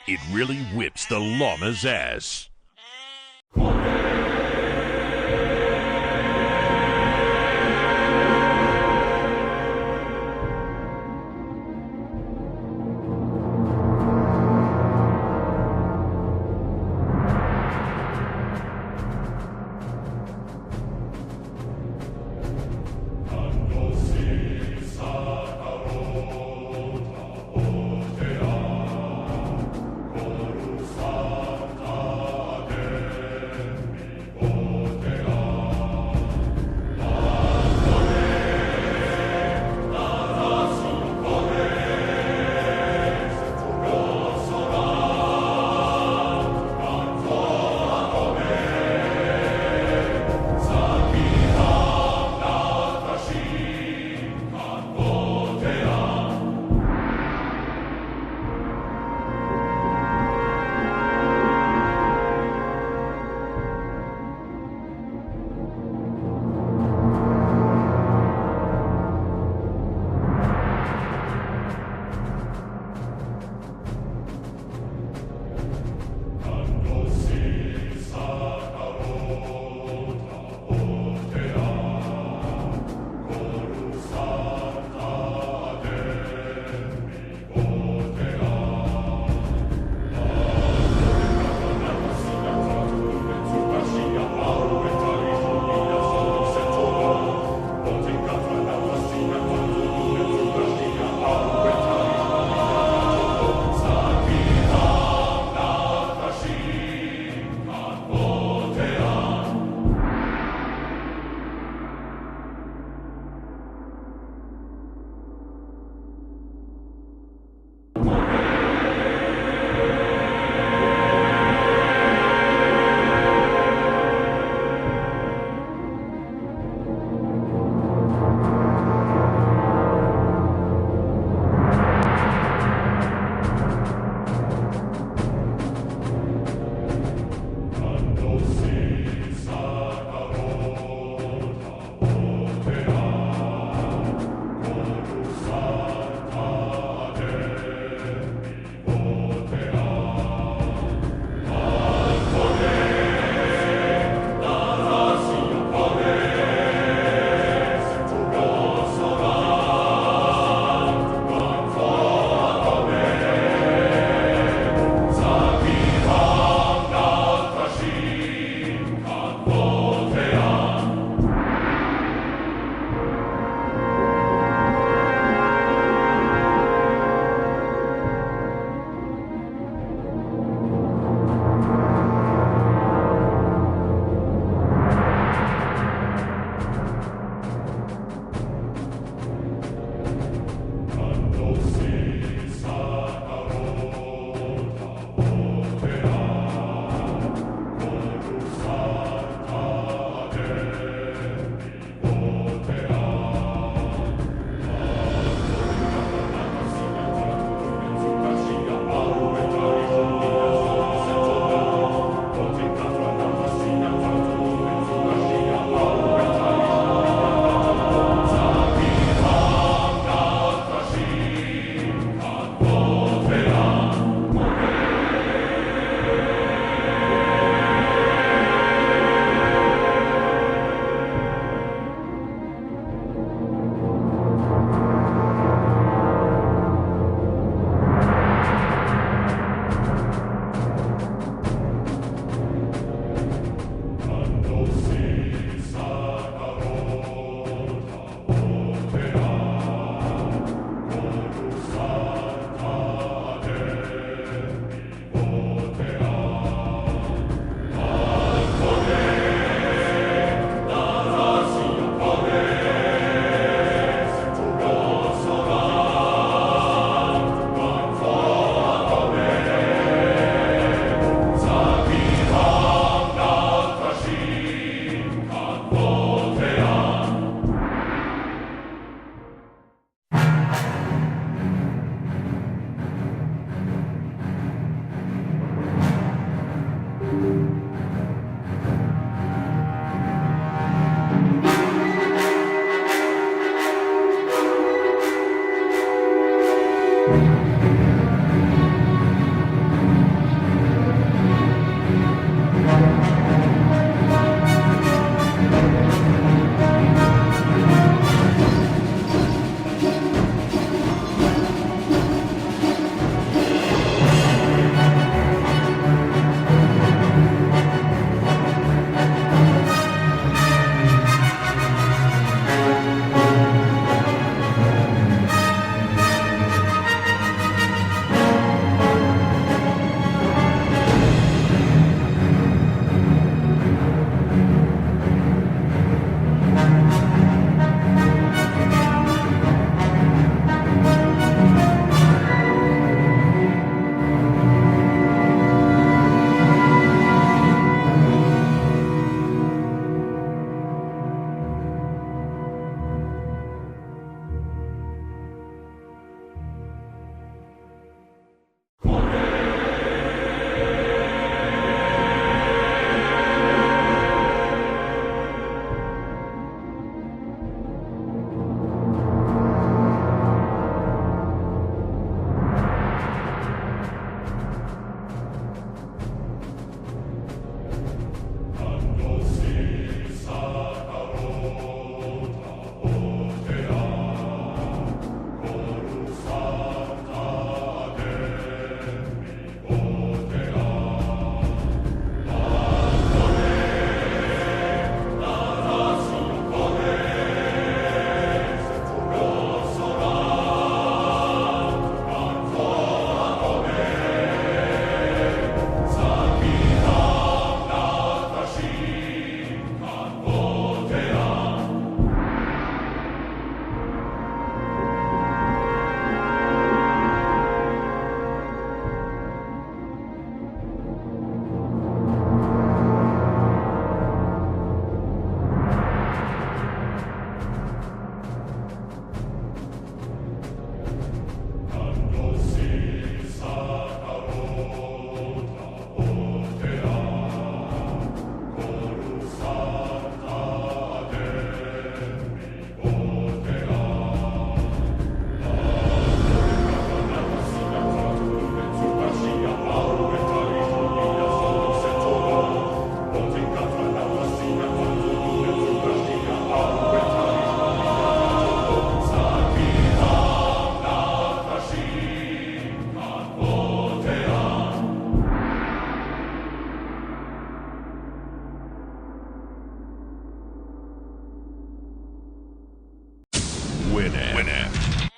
it really whips the llama's ass.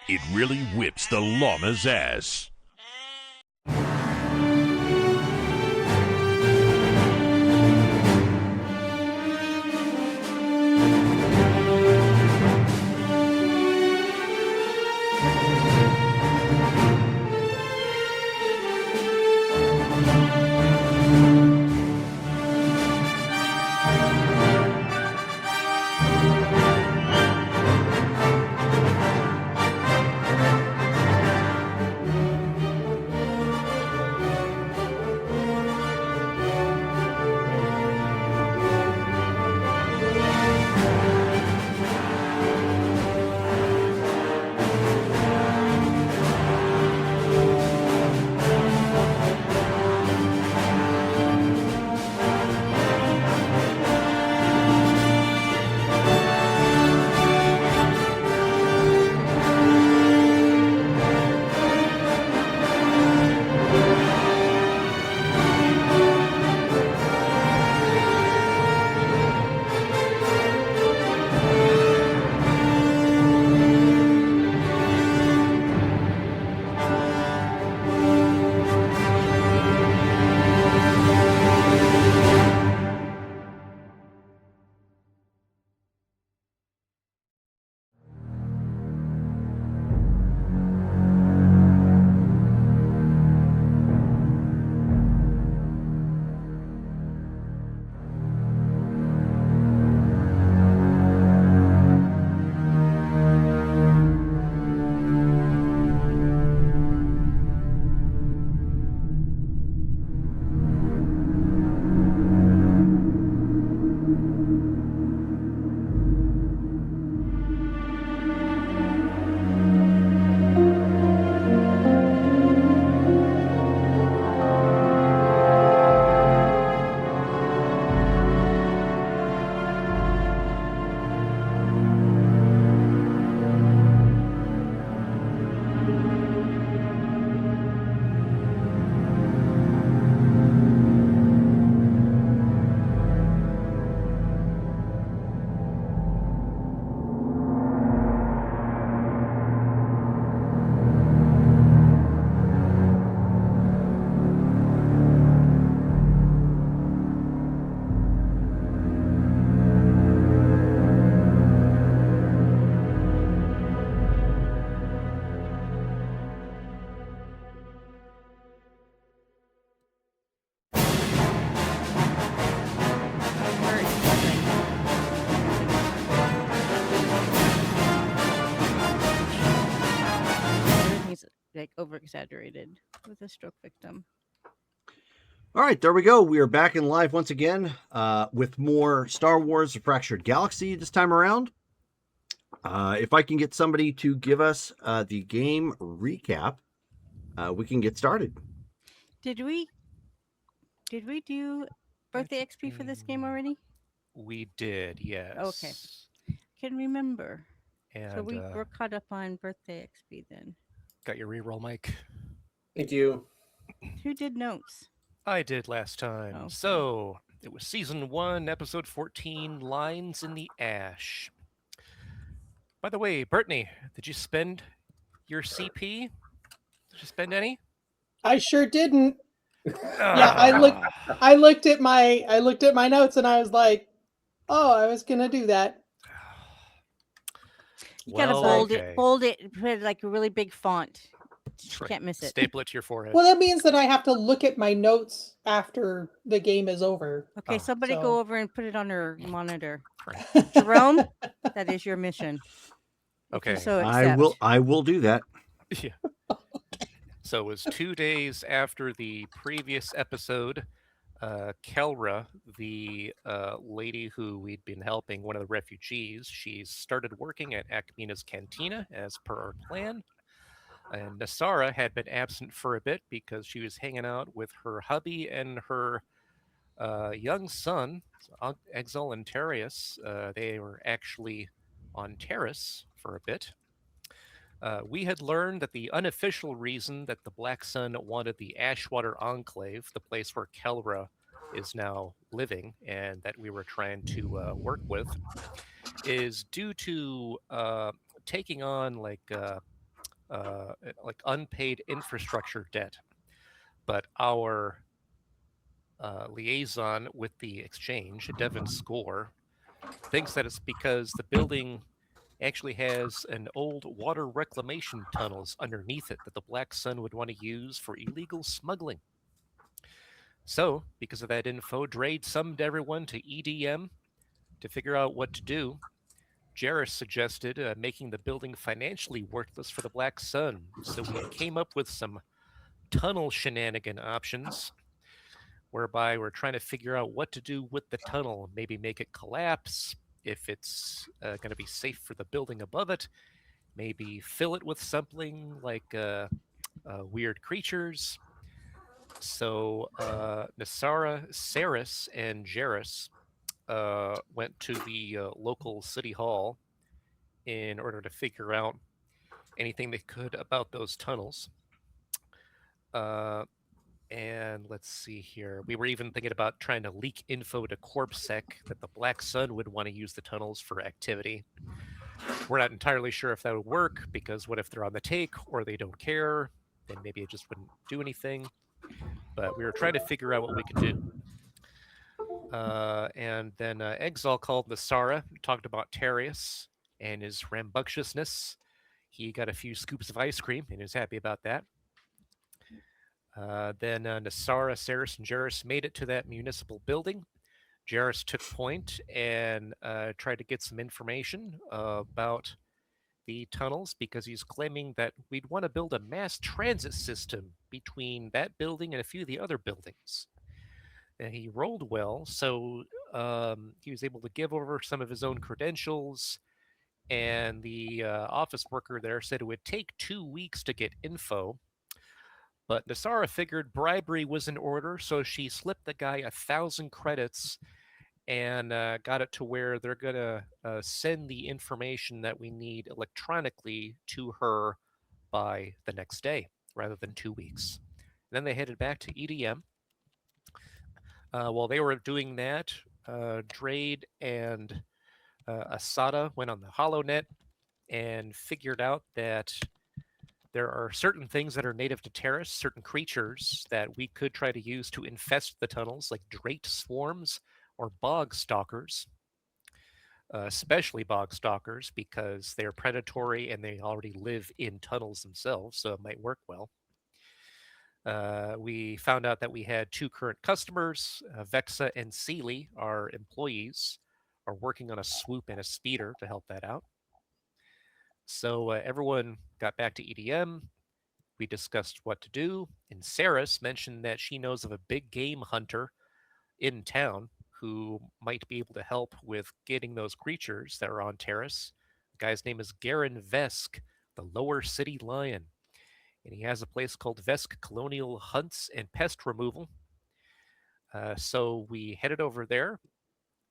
It really whips the llama's ass. Everything's like over exaggerated with a stroke victim. All right, there we go. We are back in live once again with more Star Wars: The Fractured Galaxy this time around. If I can get somebody to give us the game recap, we can get started. Did we do birthday XP for this game already? We did, yes. Okay. Can remember. And So we're caught up on birthday XP then. got your reroll, Mike? Thank you. Who did notes? I did last time. Okay. So it was season 1, episode 14, Lines in the Ash. By the way, Brittany, did you spend your CP? Did you spend any? I sure didn't. Yeah, I looked at my notes and I was like, oh, I was gonna do that. You gotta Well, bold it, put it like a really big font. You Right. can't miss it. Staple it to your forehead. Well, that means that I have to look at my notes after the game is over. Okay, somebody so- go over and put it on her monitor. Jerome, that is your mission. Okay. So I will do that. Yeah. So it was 2 days after the previous episode. Kelra, the lady who we'd been helping, one of the refugees, she started working at Akmina's cantina as per our plan. And Nasara had been absent for a bit because she was hanging out with her hubby and her young son, Exil and Terius. They were actually on Terrace for a bit. We had learned that the unofficial reason that the Black Sun wanted the Ashwater Enclave, the place where Kelra is now living and that we were trying to work with, is due to taking on like unpaid infrastructure debt. But our liaison with the exchange, Devin Score, thinks that it's because the building actually has an old water reclamation tunnels underneath it that the Black Sun would want to use for illegal smuggling. So, because of that info, Drade summoned everyone to EDM to figure out what to do. Jarrus suggested making the building financially worthless for the Black Sun, so we came up with some tunnel shenanigan options, whereby we're trying to figure out what to do with the tunnel, maybe make it collapse, if it's going to be safe for the building above it, maybe fill it with something like weird creatures. So Nasara, Saris, and Jarrus went to the local city hall in order to figure out anything they could about those tunnels. Uh, and let's see here. We were even thinking about trying to leak info to CorpSec that the Black Sun would want to use the tunnels for activity. We're not entirely sure if that would work, because what if they're on the take or they don't care? Then maybe it just wouldn't do anything. But we were trying to figure out what we could do. And then Exal called Nasara, talked about Terius and his rambunctiousness. He got a few scoops of ice cream and is happy about that. Then Nasara, Saris, and Jarrus made it to that municipal building. Jarrus took point and tried to get some information about the tunnels, because he's claiming that we'd want to build a mass transit system between that building and a few of the other buildings. And he rolled well, so he was able to give over some of his own credentials. And the office worker there said it would take 2 weeks to get info. But Nasara figured bribery was in order, so she slipped the guy 1,000 credits and got it to where they're going to send the information that we need electronically to her by the next day rather than 2 weeks. And then they headed back to EDM. While they were doing that, Drade and Asada went on the HoloNet and figured out that there are certain things that are native to Terrace, certain creatures that we could try to use to infest the tunnels, like drate swarms or bog stalkers, especially bog stalkers, because they're predatory and they already live in tunnels themselves, so it might work well. We found out that we had 2 current customers. Vexa and Sealy, our employees, are working on a swoop and a speeder to help that out. So everyone got back to EDM. We discussed what to do, and Saris mentioned that she knows of a big game hunter in town who might be able to help with getting those creatures that are on Terrace. The guy's name is Garen Vesk, the Lower City Lion. And he has a place called Vesk Colonial Hunts and Pest Removal. So we headed over there.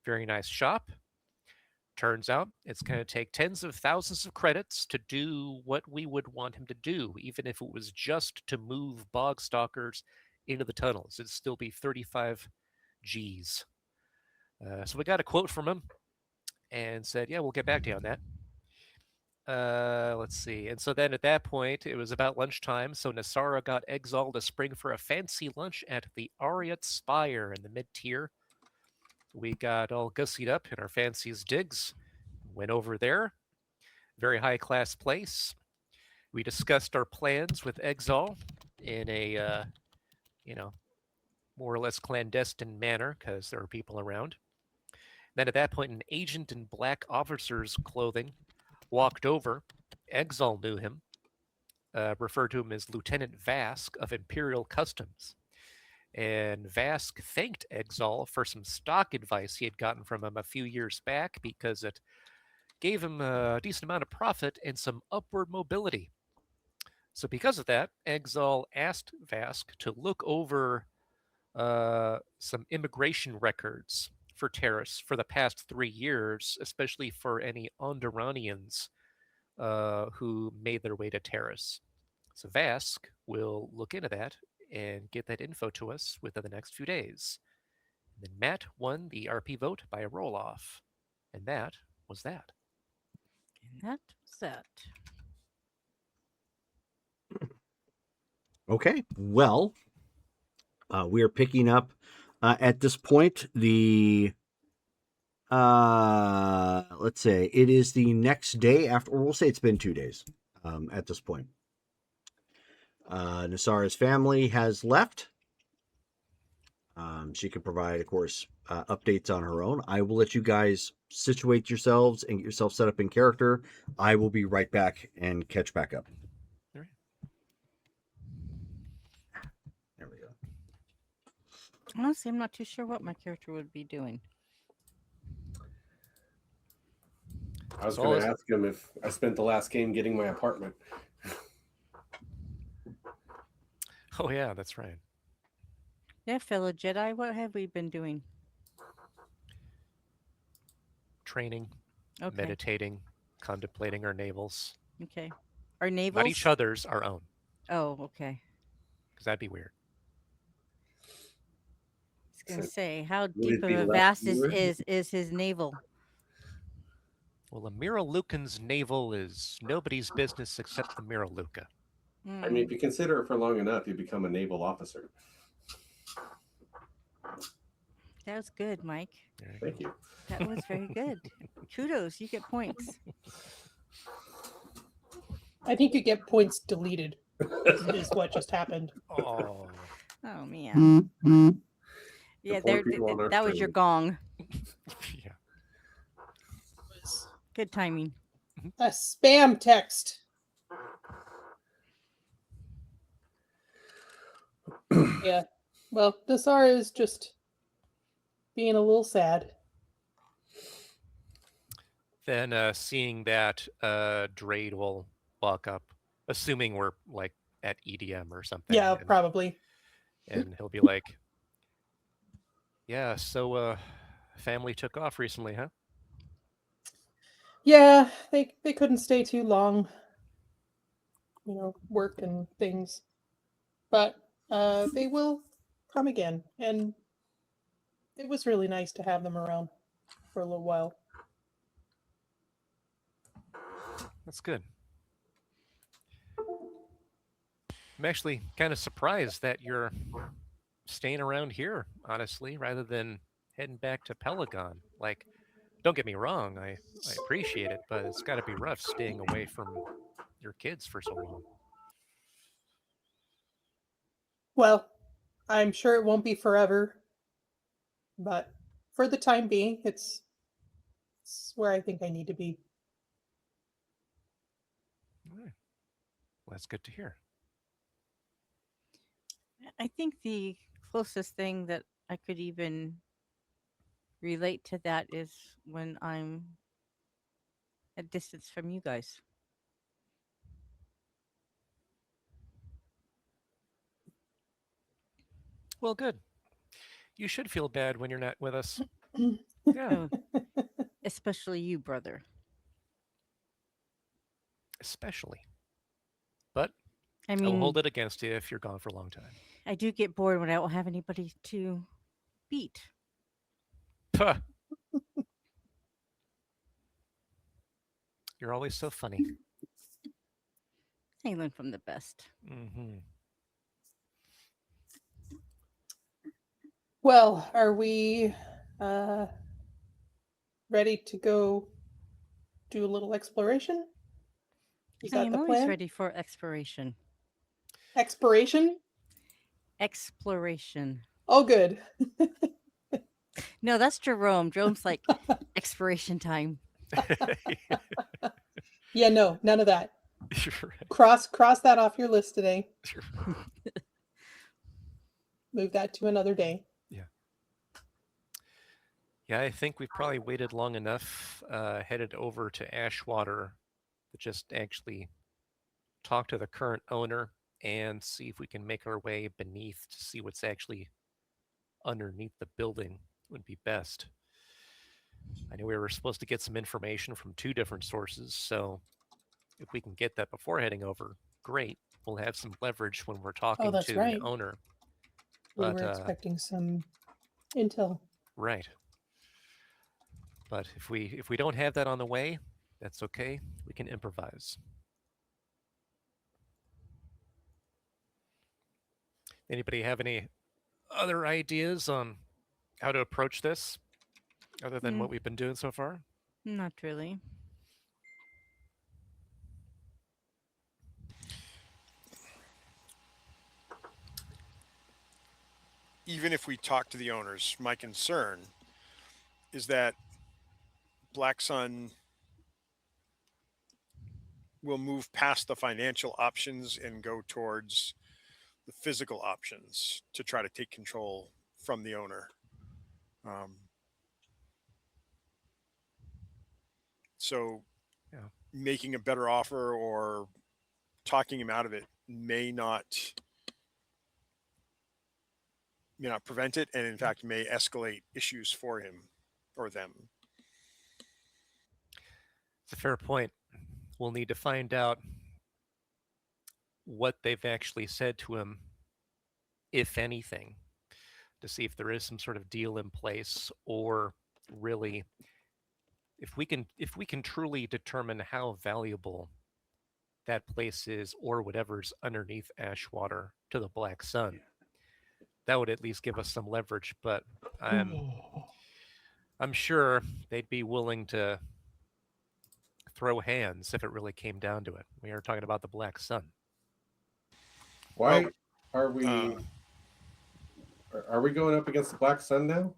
Very nice shop. Turns out it's going to take tens of thousands of credits to do what we would want him to do, even if it was just to move bog stalkers into the tunnels. It'd still be 35 Gs. So we got a quote from him and said, yeah, we'll get back to you on that. Let's see. And so then at that point, it was about lunchtime. So Nasara got Exal to spring for a fancy lunch at the Ariat Spire in the mid-tier. We got all gussied up in our fanciest digs, went over there. Very high-class place. We discussed our plans with Exal in a, more or less clandestine manner, because there were people around. Then at that point, an agent in black officer's clothing walked over. Exal knew him, referred to him as Lieutenant Vask of Imperial Customs. And Vask thanked Exal for some stock advice he had gotten from him a few years back, because it gave him a decent amount of profit and some upward mobility. So because of that, Exal asked Vask to look over some immigration records for Terrace for the past 3 years, especially for any Onderanians who made their way to Terrace. So Vask will look into that and get that info to us within the next few days. And then Matt won the RP vote by a roll-off. And that was that. And that was that. Okay. Well, we are picking up at this point the let's say it is the next day after, or we'll say it's been 2 days at this point. Nasara's family has left. She can provide, of course, updates on her own. I will let you guys situate yourselves and get yourself set up in character. I will be right back and catch back up. All right. There we go. Honestly, I'm not too sure what my character would be doing. I was So going all to ask him if I spent the last game getting my apartment. Oh yeah, that's right. Yeah, fellow Jedi, what have we been doing? Training, Okay. meditating, contemplating our navels. Okay. Our navels? Not each other's, our own. Oh, okay. Because that'd be weird. I was going to say, how Would deep it of be a less vast weird? is his navel? Well, Amira Lucan's navel is nobody's business except the Mira Luca. I mean, if you consider it for long enough, you become a naval officer. That was good, Mike. There you Thank go. you. That was very good. Kudos. You get points. I think you get points deleted. Is what just happened. Oh, Oh, man. Yeah, poor people on our that was your show. gong. yeah. Good timing. A spam text. Yeah. Well, Nasara is just being a little sad. Then seeing that, Drade will walk up, assuming we're like at EDM or something. Yeah, and, probably. And he'll be like, "Yeah, so family took off recently, huh?" Yeah, they couldn't stay too long. You know, work and things. But they will come again, and it was really nice to have them around for a little while. That's good. I'm actually kind of surprised that you're staying around here, honestly, rather than heading back to Pelagon. Like, don't get me wrong, I appreciate it, but it's got to be rough staying away from your kids for so long. Well, I'm sure it won't be forever, but for the time being, it's where I think I need to be. All right. Well, that's good to hear. I think the closest thing that I could even relate to that is when I'm a distance from you guys. Well, good. You should feel bad when you're not with us. Yeah. Yeah, Especially you, brother. especially. But I I will mean, hold it against you if you're gone for a long time. I do get bored when I don't have anybody to beat. Puh. You're always so funny. I learn from the best. Mm-hmm. Well, are we ready to go do a little exploration? You got I'm the always plan? ready for exploration. Exploration? Exploration. Oh, good. No, that's Jerome. Jerome's like expiration time. Yeah, no, none of that. You're right. Cross that off your list today. You're Move that to another day. Yeah, I think we've probably waited long enough, headed over to Ashwater to just actually talk to the current owner and see if we can make our way beneath to see what's actually underneath the building would be best. I know we were supposed to get some information from 2 different sources, so if we can get that before heading over, great. We'll have some leverage when we're talking that's to right. the owner. We But, were expecting some intel. right. But if we don't have that on the way, that's okay. We can improvise. Anybody have any other ideas on how to approach this other than what we've been doing so far? Not really. Even if we talk to the owners, my concern is that Black Sun will move past the financial options and go towards the physical options to try to take control from the owner. So Yeah. making a better offer or talking him out of it may not prevent it, and in fact may escalate issues for him or them. It's a fair point. We'll need to find out what they've actually said to him, if anything, to see if there is some sort of deal in place, or really if we can truly determine how valuable that place is, or whatever's underneath Ashwater, to the Black Sun. That would at least give us some leverage, but I'm sure they'd be willing to throw hands if it really came down to it. We are talking about the Black Sun. Why are we are we going up against the Black Sun now?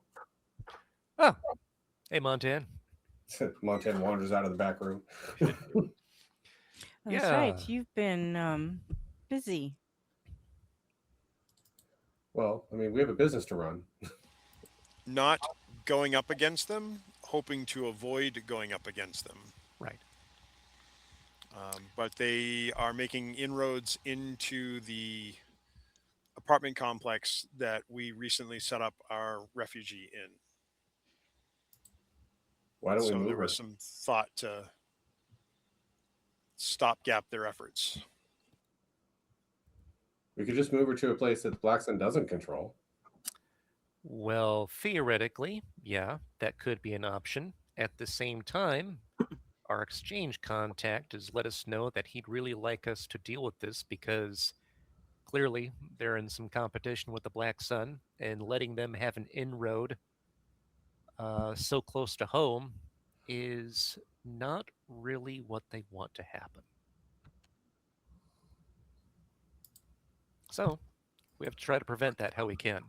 Oh, hey, Montan. Montan wanders out of the back room. That's right. You've been busy. Well, I mean, we have a business to run. Not going up against them, hoping to avoid going up against them. Right. But they are making inroads into the apartment complex that we recently set up our refugee in. Why don't we So move there her? was some thought to stopgap their efforts. We could just move her to a place that the Black Sun doesn't control. Well, theoretically, yeah, that could be an option. At the same time, our exchange contact has let us know that he'd really like us to deal with this because clearly they're in some competition with the Black Sun, and letting them have an inroad so close to home is not really what they want to happen. So we have to try to prevent that how we can.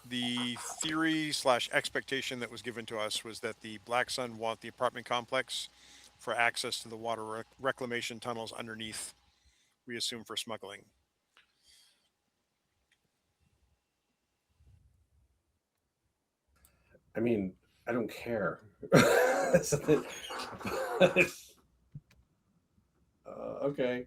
The theory / expectation that was given to us was that the Black Sun want the apartment complex for access to the water reclamation tunnels underneath, we assume for smuggling. I mean, I don't care. Okay.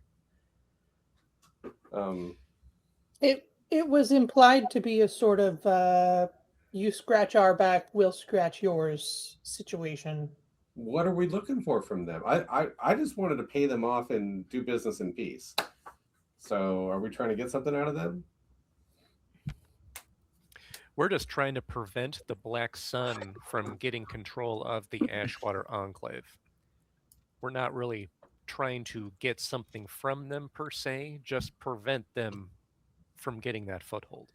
It was implied to be a sort of you scratch our back, we'll scratch yours situation. What are we looking for from them? I just wanted to pay them off and do business in peace. So are we trying to get something out of them? We're just trying to prevent the Black Sun from getting control of the Ashwater Enclave. We're not really trying to get something from them per se, just prevent them from getting that foothold.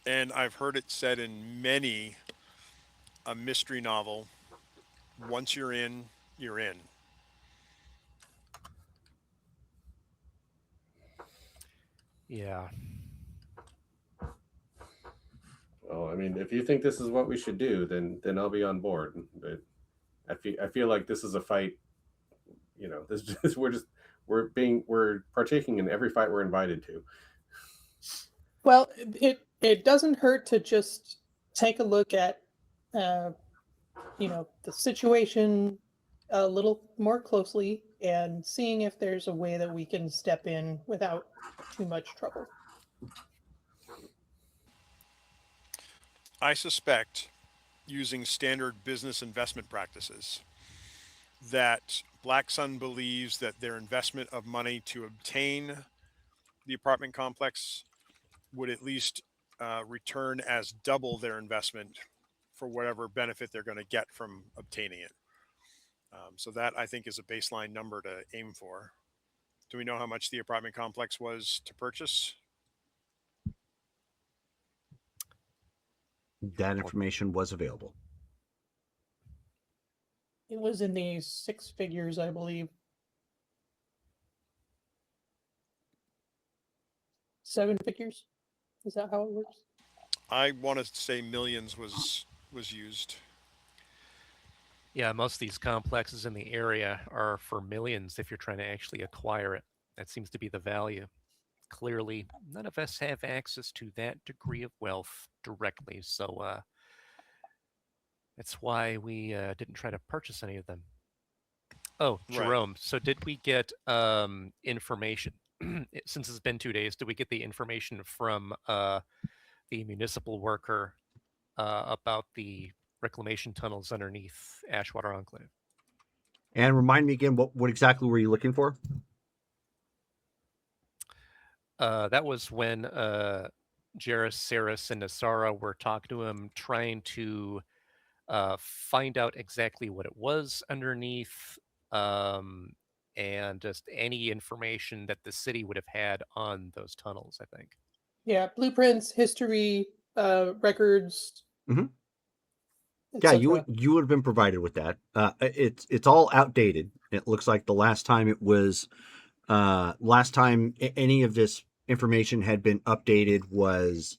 And I've heard it said in many a mystery novel, once you're in, you're in. Yeah. Well, I mean, if you think this is what we should do, then I'll be on board. But I feel like this is a fight. You know, we're partaking in every fight we're invited to. Well, it doesn't hurt to just take a look at the situation a little more closely and seeing if there's a way that we can step in without too much trouble. I suspect, using standard business investment practices, that Black Sun believes that their investment of money to obtain the apartment complex would at least return as double their investment for whatever benefit they're going to get from obtaining it. So that, I think, is a baseline number to aim for. Do we know how much the apartment complex was to purchase? That information was available. It was in the 6 figures, I believe. 7 figures? Is that how it works? I want to say millions was used. Yeah, most of these complexes in the area are for millions if you're trying to actually acquire it. That seems to be the value. Clearly, none of us have access to that degree of wealth directly, so that's why we didn't try to purchase any of them. Oh, Right. Jerome, so did we get information? Since it's been 2 days, did we get the information from the municipal worker about the reclamation tunnels underneath Ashwater Enclave? And remind me again, what exactly were you looking for? That was when Jairus, Saris, and Nasara were talking to him, trying to find out exactly what it was underneath, and just any information that the city would have had on those tunnels, I think. Yeah, blueprints, history, records. Mhm. Yeah, you would have been provided with that. It's all outdated. It looks like the last time any of this information had been updated was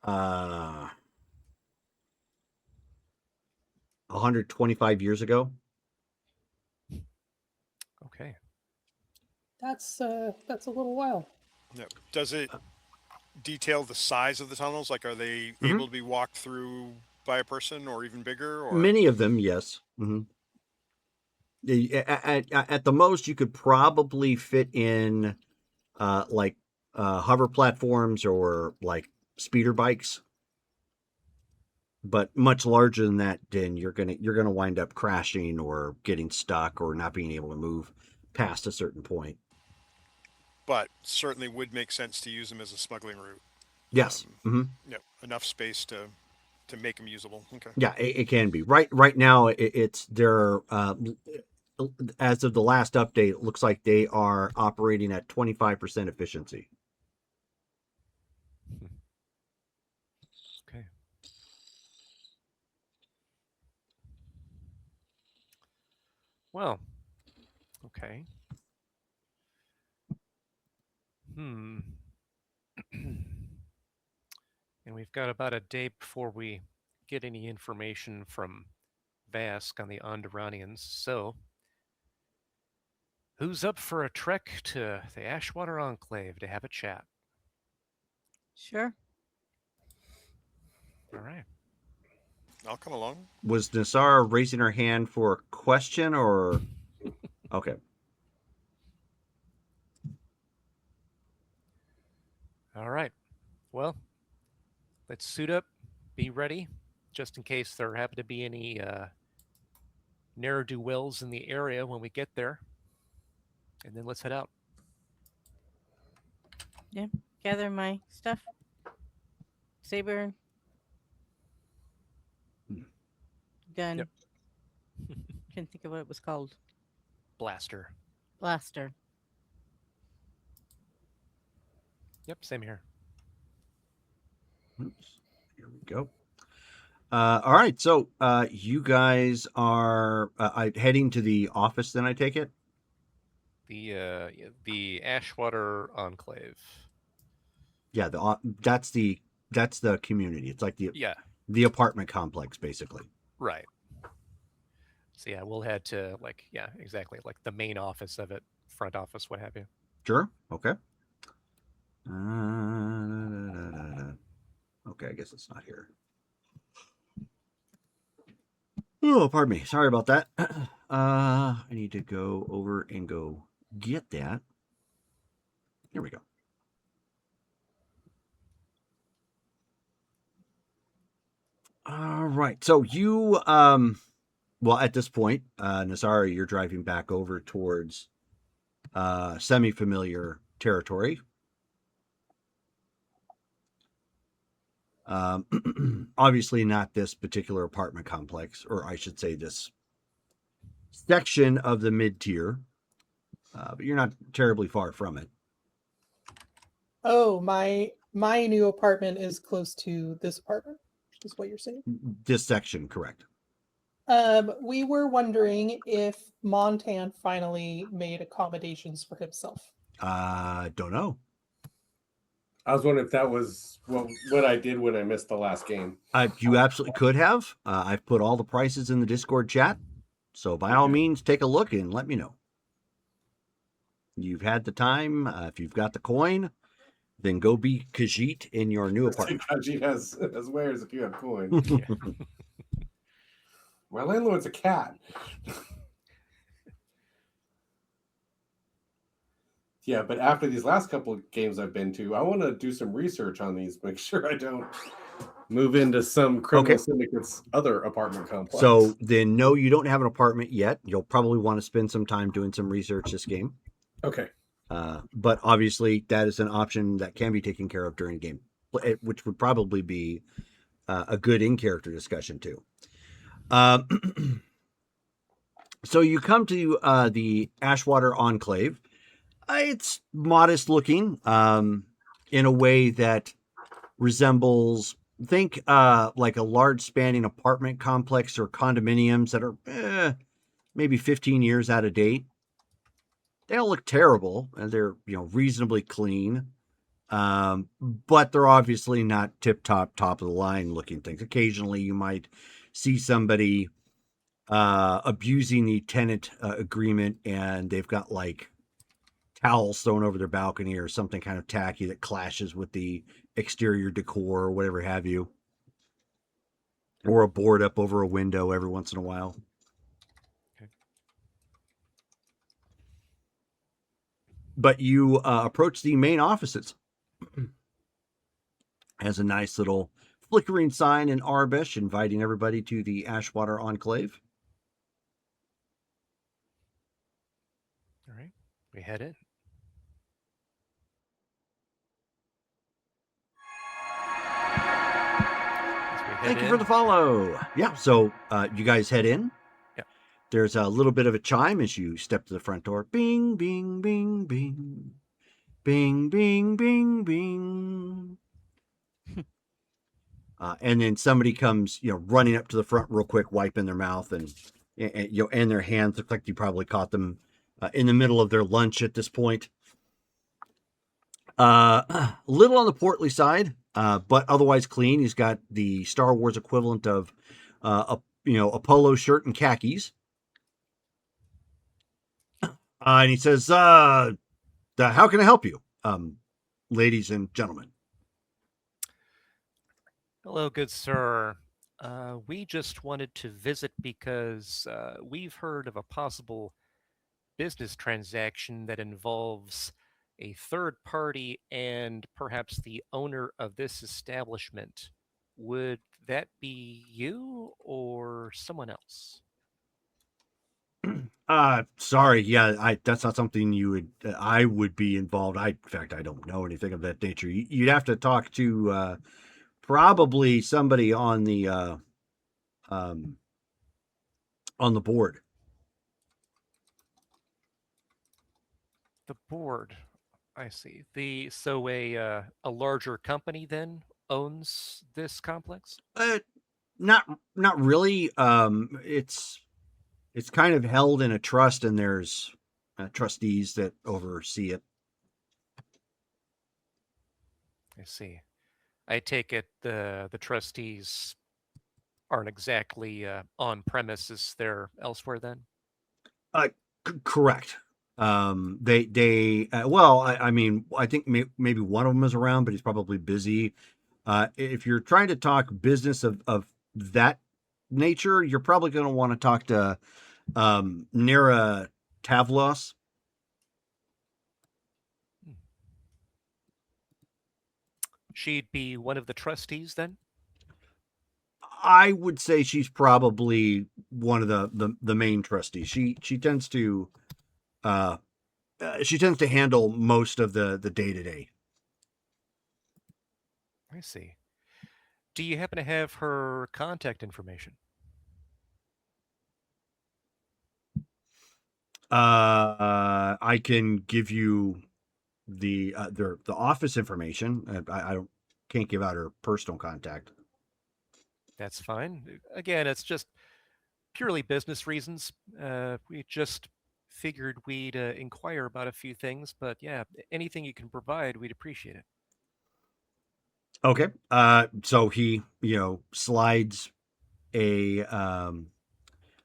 125 years ago. Okay. That's a little while. Yeah. Does it detail the size of the tunnels? Like, are they able to be walked through by a person, or even bigger? Or many of them, yes. At the most, you could probably fit in hover platforms or like speeder bikes. But much larger than that, then you're gonna wind up crashing or getting stuck or not being able to move past a certain point. But certainly would make sense to use them as a smuggling route. Yes. Yeah, enough space to make them usable. Okay. Yeah, it can be. Right now, it's they're as of the last update, it looks like they are operating at 25% efficiency. Okay. Well, okay. And we've got about a day before we get any information from Vask on the Onderanians. So, who's up for a trek to the Ashwater Enclave to have a chat? Sure. All right. I'll come along. Was Nasara raising her hand for a question or? Okay. All right. Well, let's suit up, be ready, just in case there happen to be any ne'er-do-wells in the area when we get there. And then let's head out. Yeah. Gather my stuff. Saber. Gun. Yep. Can't think of what it was called. Blaster. Blaster. Yep, same here. Oops. Here we go. All right, so you guys are heading to the office. Then I take it. The Ashwater Enclave. Yeah, that's the community. It's like the apartment complex, basically. Right. So yeah, we'll head to exactly the main office of it, front office, what have you. Sure. Okay. Okay, I guess it's not here. Oh, pardon me. Sorry about that. I need to go over and go get that. Here we go. All right. So you, well, at this point, Nazara, you're driving back over towards semi-familiar territory. Obviously not this particular apartment complex, or I should say this section of the mid-tier. but you're not terribly far from it. Oh, my new apartment is close to this apartment, is what you're saying. This section, correct? We were wondering if Montan finally made accommodations for himself. Don't know. I was wondering if that was what I did when I missed the last game. You absolutely could have. I've put all the prices in the Discord chat, so by all means, take a look and let me know. You've had the time. If you've got the coin, then go be Khajiit in your new apartment. Khajiit has wares if you have coin. My landlord's a cat. Yeah, but after these last couple of games I've been to, I want to do some research on these, make sure I don't move into some criminal syndicate's other apartment complex. So then, no, you don't have an apartment yet. You'll probably want to spend some time doing some research this game. Okay. But obviously, that is an option that can be taken care of during a game, which would probably be a good in-character discussion too. So you come to the Ashwater Enclave. It's modest looking in a way that resembles, think like a large spanning apartment complex or condominiums that are maybe 15 years out of date. They don't look terrible, and they're reasonably clean, but they're obviously not top of the line looking things. Occasionally, you might see somebody abusing the tenant agreement, and they've got like towels thrown over their balcony or something kind of tacky that clashes with the exterior decor or whatever have you, or a board up over a window every once in a while. But you approach the main offices. Has a nice little flickering sign in Arbesh inviting everybody to the Ashwater Enclave. All right, we head in. Thank you for the follow. Yeah, so you guys head in. Yeah. There's a little bit of a chime as you step to the front door. Bing, bing, bing, bing. Bing, bing, bing, bing. And then somebody comes, running up to the front real quick, wiping their mouth and their hands. Look like you probably caught them in the middle of their lunch at this point. A little on the portly side, but otherwise clean. He's got the Star Wars equivalent of a polo shirt and khakis. And he says, how can I help you, ladies and gentlemen? Hello, good sir. We just wanted to visit because we've heard of a possible business transaction that involves a third party and perhaps the owner of this establishment. Would that be you or someone else? Sorry. Yeah, that's not something I would be involved. In fact, I don't know anything of that nature. You'd have to talk to probably somebody on the board. The board. I see. So a larger company then owns this complex? Not really. It's kind of held in a trust, and there's trustees that oversee it. I see. I take it the trustees aren't exactly on premises; they're elsewhere. Then. Correct. I mean, I think maybe one of them is around, but he's probably busy. If you're trying to talk business of that nature, you're probably going to want to talk to Nera Tavlos. She'd be one of the trustees then? I would say she's probably one of the main trustees. She tends to handle most of the day-to-day. I see. Do you happen to have her contact information? I can give you the office information. I can't give out her personal contact. That's fine. Again, it's just purely business reasons. We just figured we'd inquire about a few things, but yeah, anything you can provide, we'd appreciate it. Okay. So he, slides a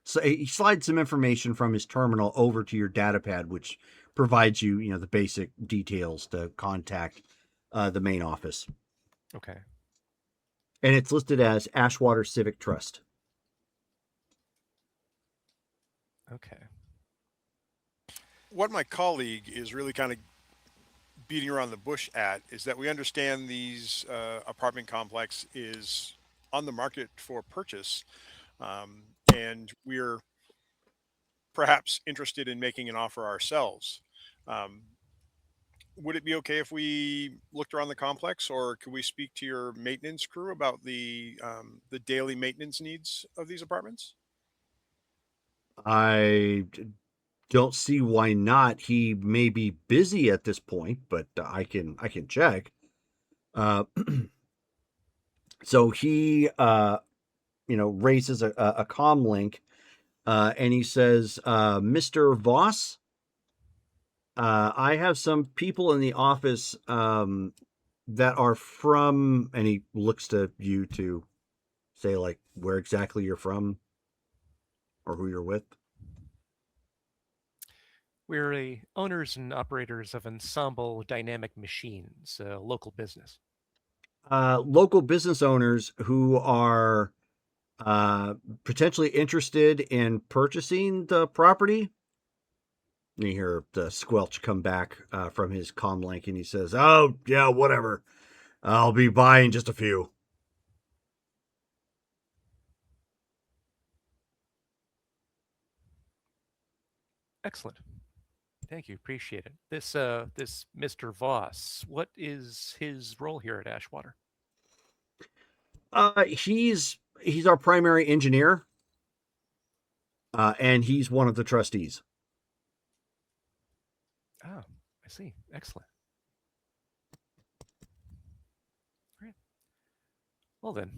so he slides some information from his terminal over to your data pad, which provides you, the basic details to contact the main office. Okay. And it's listed as Ashwater Civic Trust. Okay. What my colleague is really kind of beating around the bush at is that we understand these apartment complex is on the market for purchase, and we're perhaps interested in making an offer ourselves. Um, would it be okay if we looked around the complex, or could we speak to your maintenance crew about the daily maintenance needs of these apartments? I don't see why not. He may be busy at this point, but I can check. Uh, so he raises a comm link, and he says, "Mr. Voss, I have some people in the office that are from," and he looks to you to say like where exactly you're from or who you're with. We're owners and operators of Ensemble Dynamic Machines, a local business. Local business owners who are potentially interested in purchasing the property. And you hear the squelch come back from his comm link, and he says, "Oh, yeah, whatever. I'll be buying just a few." Excellent. Thank you. Appreciate it. This Mr. Voss, what is his role here at Ashwater? He's our primary engineer, and he's one of the trustees. Oh, I see. Excellent. Great. Well then,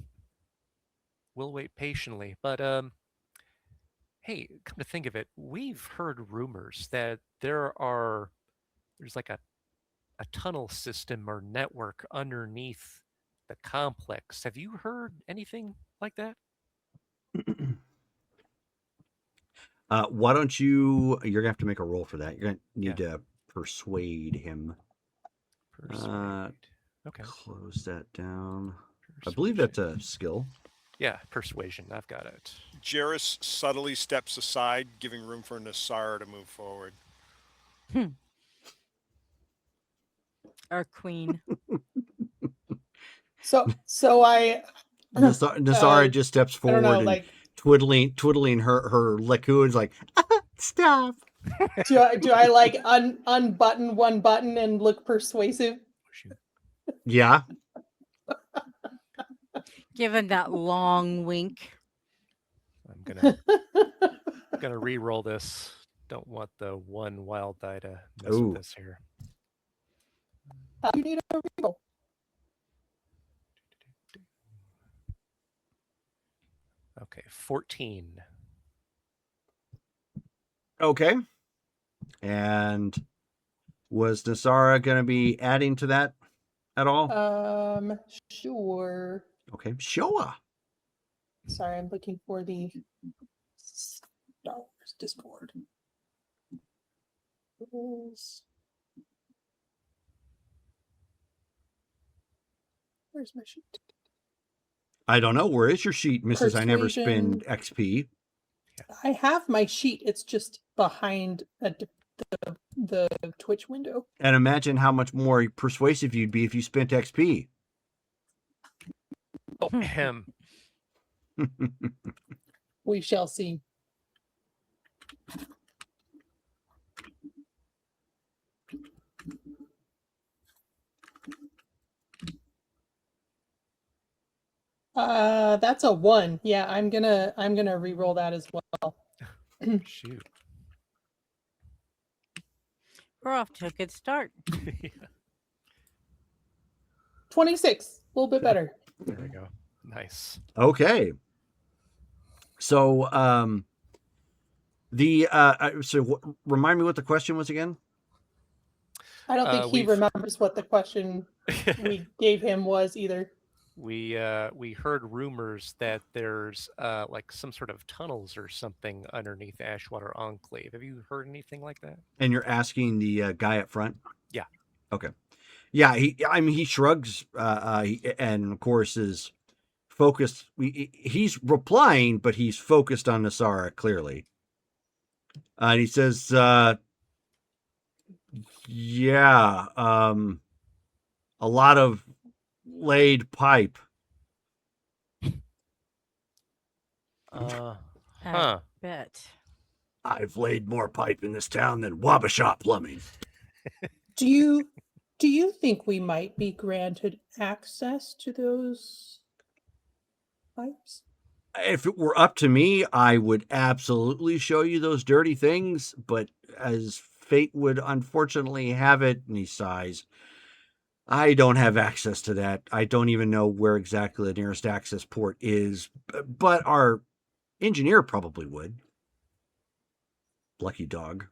we'll wait patiently. But hey, come to think of it, we've heard rumors that there's like a tunnel system or network underneath the complex. Have you heard anything like that? Why don't you're gonna have to make a roll for that. You're gonna need Yeah. to persuade him. Persuade. Okay. Close that down. I believe that's a skill. Yeah, persuasion. I've got it. Jairus subtly steps aside, giving room for Nassar to move forward. Our queen. So I Nasara just steps I don't forward know, and like, twiddling her lacoons like, stop. do I like unbutton one button and look persuasive? Yeah. Given that long wink. I'm gonna re-roll this. Don't want the one wild die to mess with this here. You need a reroll. Okay, 14. Okay. And was Nasara going to be adding to that at all? Sure. Okay. Showa. Sorry, I'm looking for the Star Wars Discord. Where's my sheet? I don't know. Where is your sheet, Mrs. I never spend Persuasion. XP? I have my sheet. It's just behind the Twitch window. And imagine how much more persuasive you'd be if you spent XP. Oh, him. We shall see. That's a 1. Yeah, I'm gonna re-roll that as well. Shoot. We're off to a good start. Yeah, 26, a little bit better. there we go. Nice. Okay. So, remind me what the question was again. I don't think he We've- remembers what the question we gave him was either. we heard rumors that there's like some sort of tunnels or something underneath Ashwater Enclave. Have you heard anything like that? And you're asking the guy up front? Yeah. Okay. Yeah, he shrugs, and of course is focused. He's replying, but he's focused on Nasara clearly. And he says, yeah, a lot of laid pipe. Huh. I bet. I've laid more pipe in this town than Wabasha Plumbing. Do you think we might be granted access to those pipes? If it were up to me, I would absolutely show you those dirty things, but as fate would unfortunately have it, and he sighs, I don't have access to that. I don't even know where exactly the nearest access port is, but our engineer probably would. Lucky dog.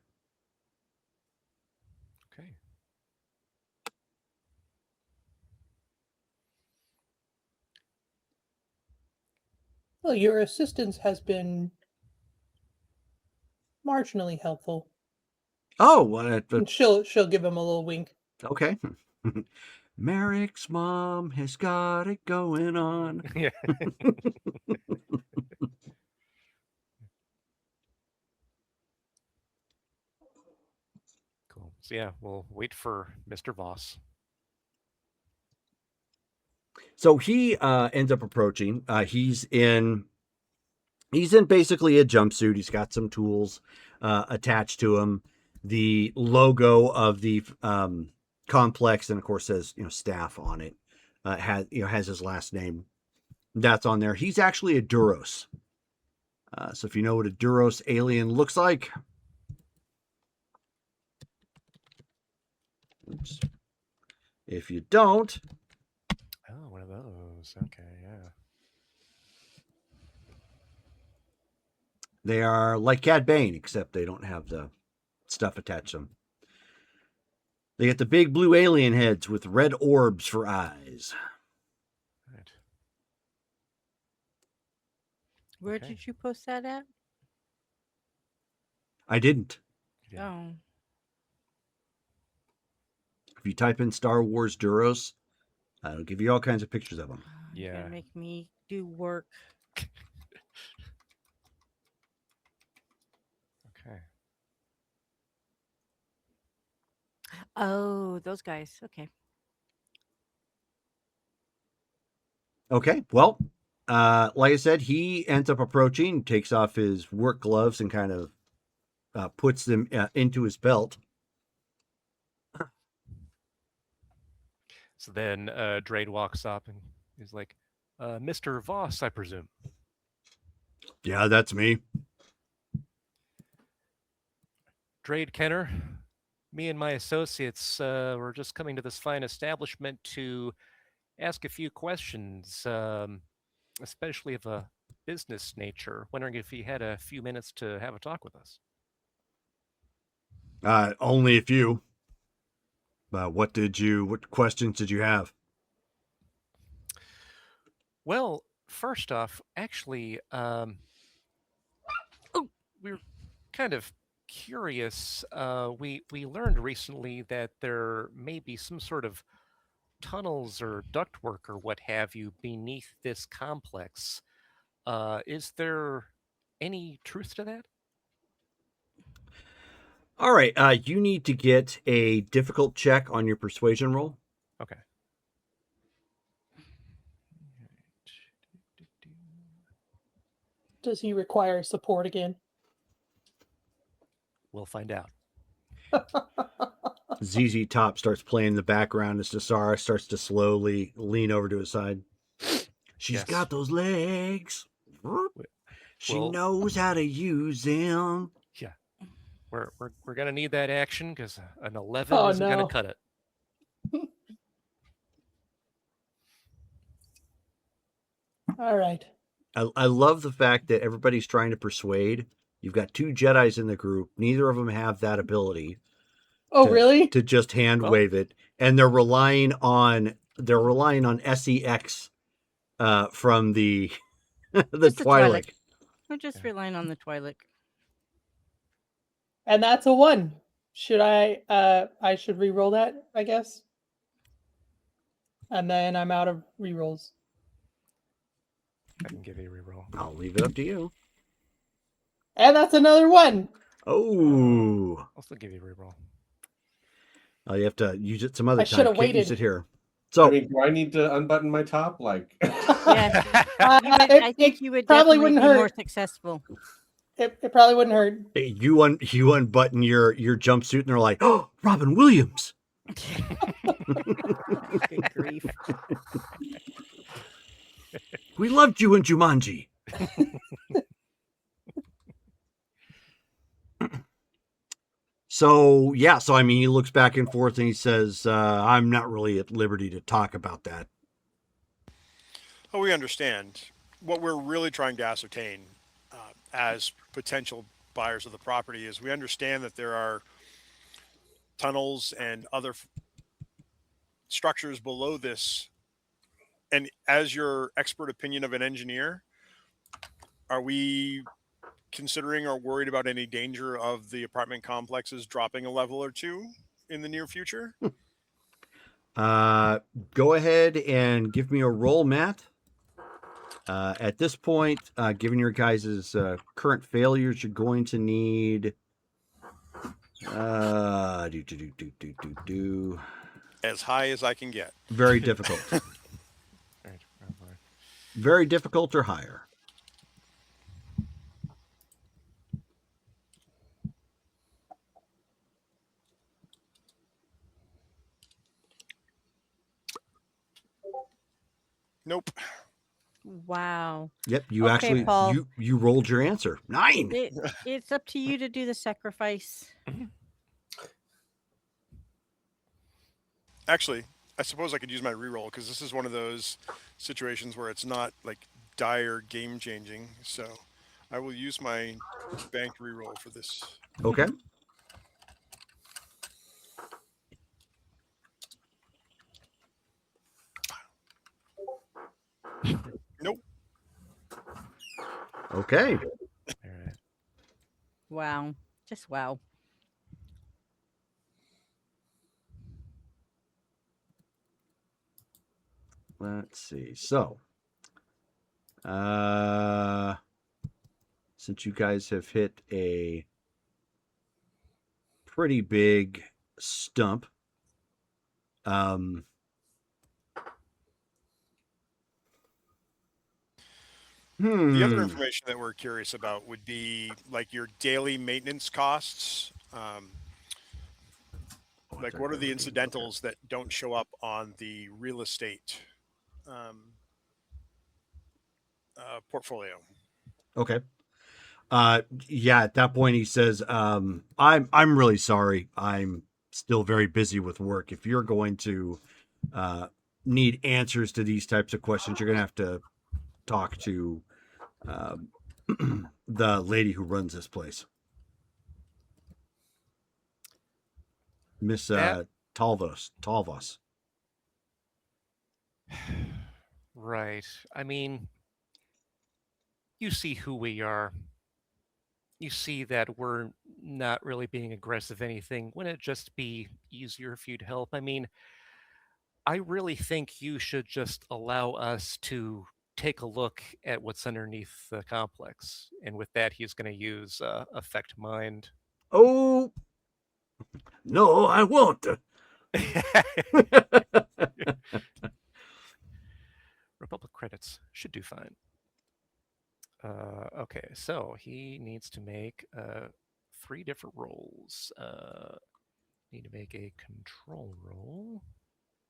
Okay. Well, your assistance has been marginally helpful. Oh, well, And she'll give him a little wink. okay. Merrick's mom has got it going on. Yeah. Cool. So yeah, we'll wait for Mr. Voss. So he ends up approaching. He's in basically a jumpsuit. He's got some tools attached to him. The logo of the complex, and of course says staff on it. Has his last name. That's on there. He's actually a Duros. So if you know what a Duros alien looks like. Oops. If you don't. Oh, one of those. Okay, yeah. They are like Cad Bane, except they don't have the stuff attached to them. They get the big blue alien heads with red orbs for eyes. Right. Where Okay. did you post that at? I didn't. Yeah. Oh, If you type in Star Wars Duros, it'll give you all kinds of pictures of them. you're Yeah. gonna make me do work. Okay. Oh, those guys. Okay. Okay, well, like I said, he ends up approaching, takes off his work gloves, and kind of puts them into his belt. So then Drade walks up and he's like, Mr. Voss, I presume. Yeah, that's me. Drade Kenner, me and my associates were just coming to this fine establishment to ask a few questions, especially of a business nature. Wondering if you had a few minutes to have a talk with us. Only a few. What questions did you have? Well, first off, actually, we're kind of curious. We learned recently that there may be some sort of tunnels or ductwork or what have you beneath this complex. Is there any truth to that? All right, you need to get a difficult check on your persuasion roll. Okay. Does he require support again? We'll find out. ZZ Top starts playing in the background as Dasara starts to slowly lean over to his side. She's Yes. got those legs. She Well- knows how to use them. Yeah. We're gonna need that action because an 11 Oh, isn't gonna no. cut it. All right. I love the fact that everybody's trying to persuade. You've got 2 Jedis in the group. Neither of them have that ability Oh, to, really? to just hand Well- wave it, and they're relying on SEX from the the Just the Twi'lek. We're just Yeah. relying on the Twi'lek. And that's a 1. Should I should re-roll that, I guess? And then I'm out of re-rolls. I can give you a reroll. I'll leave it up to you. And that's another 1. Oh, I'll still give you a reroll. you have to use it some other I time. shoulda Can't use waited. it here. So I mean, do I need to unbutton my top? Like, Yes, It- I think it you would probably definitely wouldn't be more hurt. successful. It probably wouldn't hurt. you unbutton your jumpsuit, and they're like, "Oh, Robin Williams." Good grief. We loved you in Jumanji. So I mean, he looks back and forth and he says, "I'm not really at liberty to talk about that." Oh, we understand. What we're really trying to ascertain as potential buyers of the property is we understand that there are tunnels and other structures below this. And as your expert opinion of an engineer, are we considering or worried about any danger of the apartment complexes dropping a level or two in the near future? Go ahead and give me a roll, Matt. At this point, given your guys' current failures, you're going to need As high as I can get. very difficult. Right, oh boy. Very difficult or higher. Nope. Wow. Yep, you Okay, actually Paul. you rolled your answer. 9. It's up to you to do the sacrifice. Actually, I suppose I could use my reroll because this is one of those situations where it's not like dire game changing. So I will use my banked reroll for this. Okay. Nope. Okay. All right. Wow. Just wow. Let's see. So, since you guys have hit a pretty big stump, The other information that we're curious about would be like your daily maintenance costs. Like, what are the incidentals that don't show up on the real estate portfolio? Okay. Yeah, at that point he says, I'm really sorry. I'm still very busy with work. If you're going to need answers to these types of questions, you're going to have to talk to the lady who runs this place. Miss Talvos. Right. I mean, you see who we are. You see that we're not really being aggressive anything. Wouldn't it just be easier if you'd help? I mean, I really think you should just allow us to take a look at what's underneath the complex. And with that, he's going to use affect mind. Oh, no, I won't. Republic credits should do fine. Okay, so he needs to make 3 different rolls. Need to make a control roll.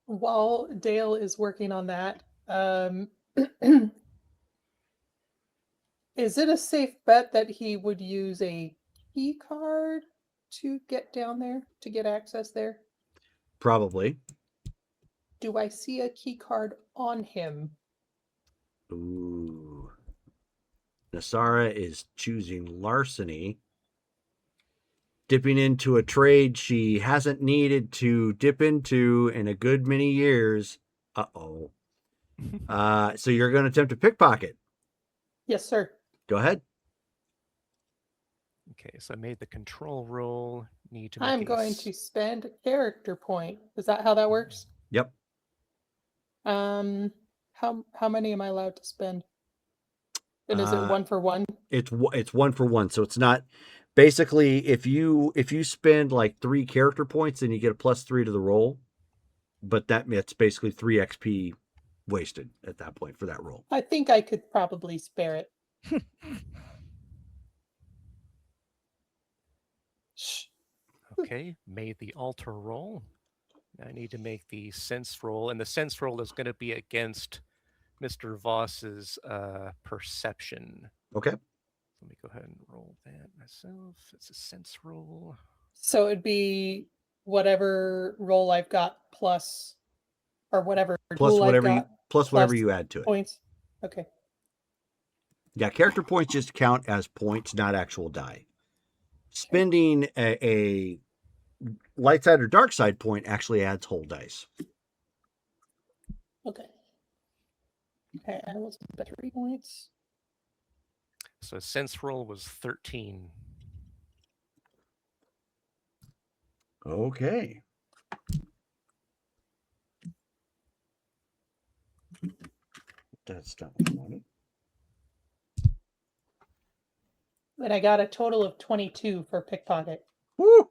While Dale is working on that, is it a safe bet that he would use a key card to get down there, to get access there? Probably. Do I see a key card on him? Ooh. Nasara is choosing larceny. Dipping into a trade she hasn't needed to dip into in a good many years. Uh-oh. So you're going to attempt to pickpocket. Yes, sir. Go ahead. Okay, so I made the control roll. Need to make I'm going to spend a character point. Is that how that works? Yep. How many am I allowed to spend? And is it 1 for 1? It's 1 for 1, so it's not basically if you spend like 3 character points, then you get a +3 to the roll, but that's basically 3 XP wasted at that point for that roll. I think I could probably spare it. Shh. Okay, made the alter roll. I need to make the sense roll, and the sense roll is going to be against Mr. Voss's perception. Okay. Let me go ahead and roll that myself. It's a sense roll. So it'd be whatever roll I've got plus, or whatever Plus tool whatever I've got plus whatever you add to it. points. Okay. Yeah, character points just count as points, not actual die. Spending a light side or dark side point actually adds whole dice. Okay. Okay, I will spend 3 points. So sense roll was 13. Okay. That's not what I wanted. And I got a total of 22 for pickpocket. Woo!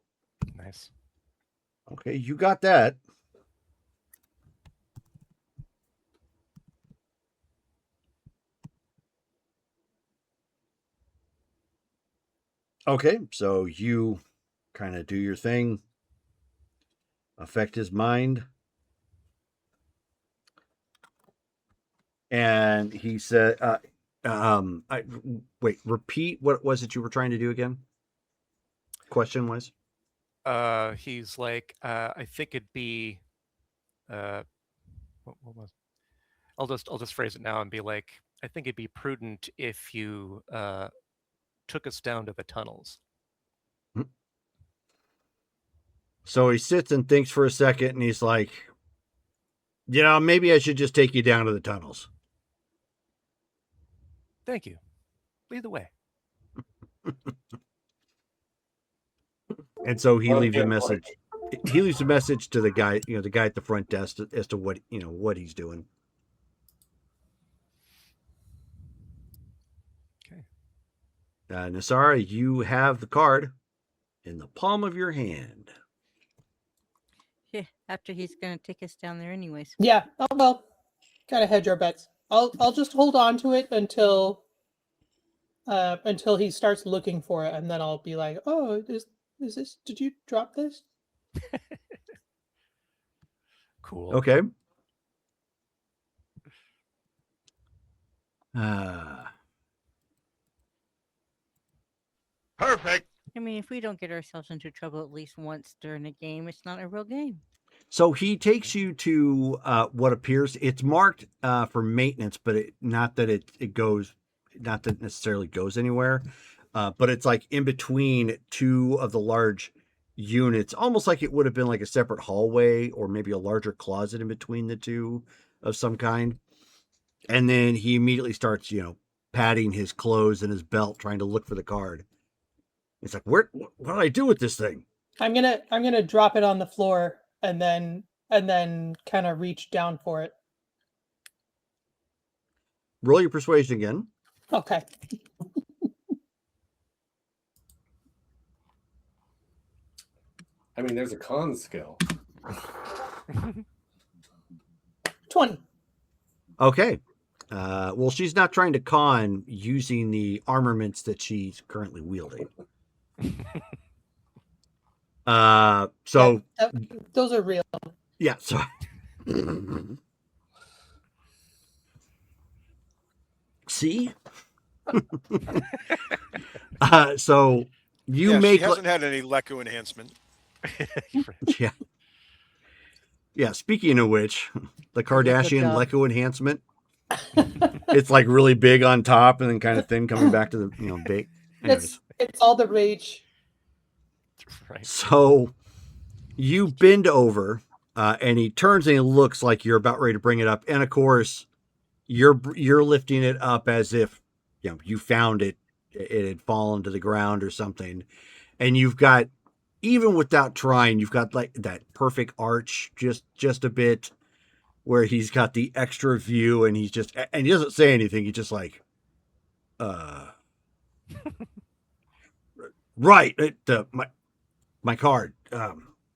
Nice. Okay, you got that. Okay, so you kind of do your thing, affect his mind, and he said, wait, repeat what was it you were trying to do again? Question was? He's like, I think it'd be, what was? I'll just phrase it now and be like, I think it'd be prudent if you took us down to the tunnels. So he sits and thinks for a second, and he's like, maybe I should just take you down to the tunnels. Thank you. Lead the way. And so he leaves a message. He leaves a message to the guy, the guy at the front desk as to what, what he's doing. Okay. Nasara, you have the card in the palm of your hand. Yeah, after he's going to take us down there anyways. Yeah. Oh well. Gotta hedge our bets. I'll just hold on to it until he starts looking for it, and then I'll be like, oh, is this? Did you drop this? Cool. Okay. Perfect. I mean, if we don't get ourselves into trouble at least once during a game, it's not a real game. So he takes you to what appears, it's marked for maintenance, but not that it goes, not that it necessarily goes anywhere, but it's like in between 2 of the large units, almost like it would have been like a separate hallway or maybe a larger closet in between the 2 of some kind. And then he immediately starts, patting his clothes and his belt, trying to look for the card. It's like, what do I do with this thing? I'm gonna drop it on the floor and then kind of reach down for it. Roll your persuasion again. Okay. I mean, there's a con skill. 20. Okay. Well, she's not trying to con using the armaments that she's currently wielding. So Yeah, those are real. yeah. So see. So You Yeah, make she hasn't had any Leku enhancement. yeah. Yeah, speaking of which, the I love the Kardashian dub. Leku enhancement. It's like really big on top and then kind of thin coming back to the, bake. Anyways. It's all the rage. Right. So you bend over, and he turns and he looks like you're about ready to bring it up. And of course, you're lifting it up as if you found it had fallen to the ground or something. And you've got, even without trying, you've got like that perfect arch, just a bit where he's got the extra view, and he doesn't say anything. He's just like, right, my card.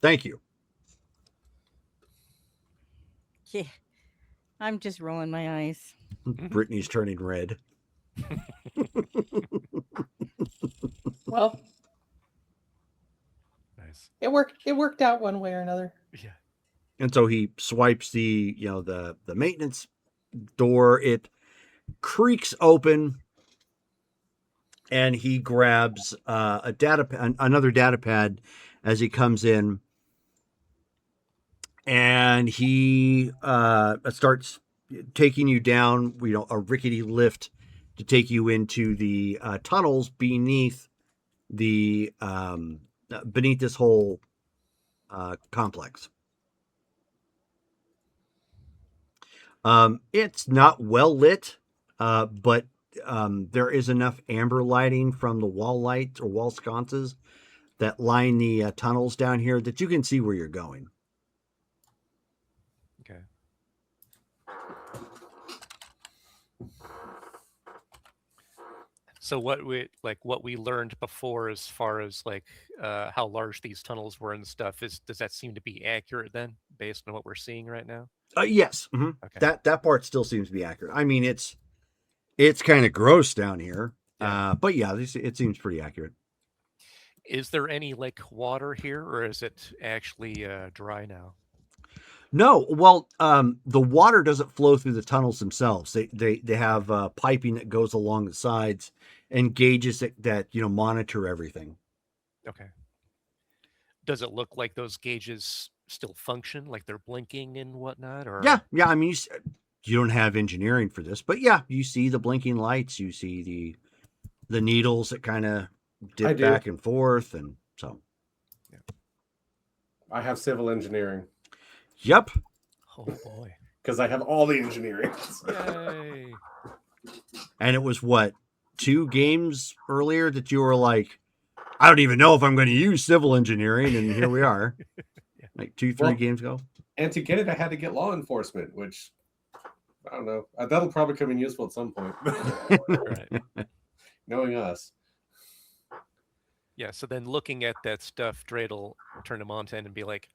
Thank you. Yeah. I'm just rolling my eyes. Brittany's turning red. Well, Nice. it worked out one way or another. Yeah. And so he swipes the maintenance door. It creaks open, and he grabs another data pad as he comes in, and he starts taking you down, a rickety lift to take you into the tunnels beneath beneath this whole complex. It's not well lit, but there is enough amber lighting from the wall lights or wall sconces that line the tunnels down here that you can see where you're going. Okay. So what we learned before, as far as how large these tunnels were and stuff, does that seem to be accurate then, based on what we're seeing right now? Yes. Mm-hmm. Okay. That part still seems to be accurate. I mean, it's kind of gross down here, Yeah. but yeah, it seems pretty accurate. Is there any water here, or is it actually dry now? No, well, the water doesn't flow through the tunnels themselves. They have piping that goes along the sides and gauges that monitor everything. Okay. Does it look like those gauges still function, like they're blinking and whatnot? Or Yeah. I mean, you don't have engineering for this, but yeah, you see the blinking lights, you see the needles that kind of dip back and forth, and so. Yeah. I have civil engineering. Yep. Oh boy. Because I have all the engineering. Yay. And it was what, 2 games earlier that you were like, I don't even know if I'm going to use civil engineering, and here we are. Yeah. Like 3 games ago. And to get it, I had to get law enforcement, which I don't know. That'll probably come in useful at some point. Right. Knowing us. Yeah. So then, looking at that stuff, Drake will turn to Montan and be like,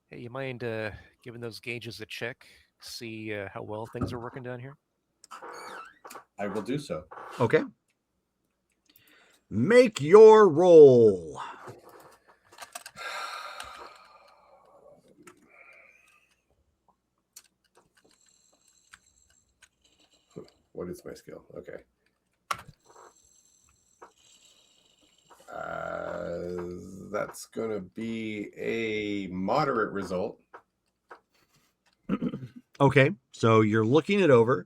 "Hey, you mind giving those gauges a check? See how well things are working down here." I will do so. Okay. Make your roll. What is my skill? Okay. That's going to be a moderate result. Okay. So you're looking it over.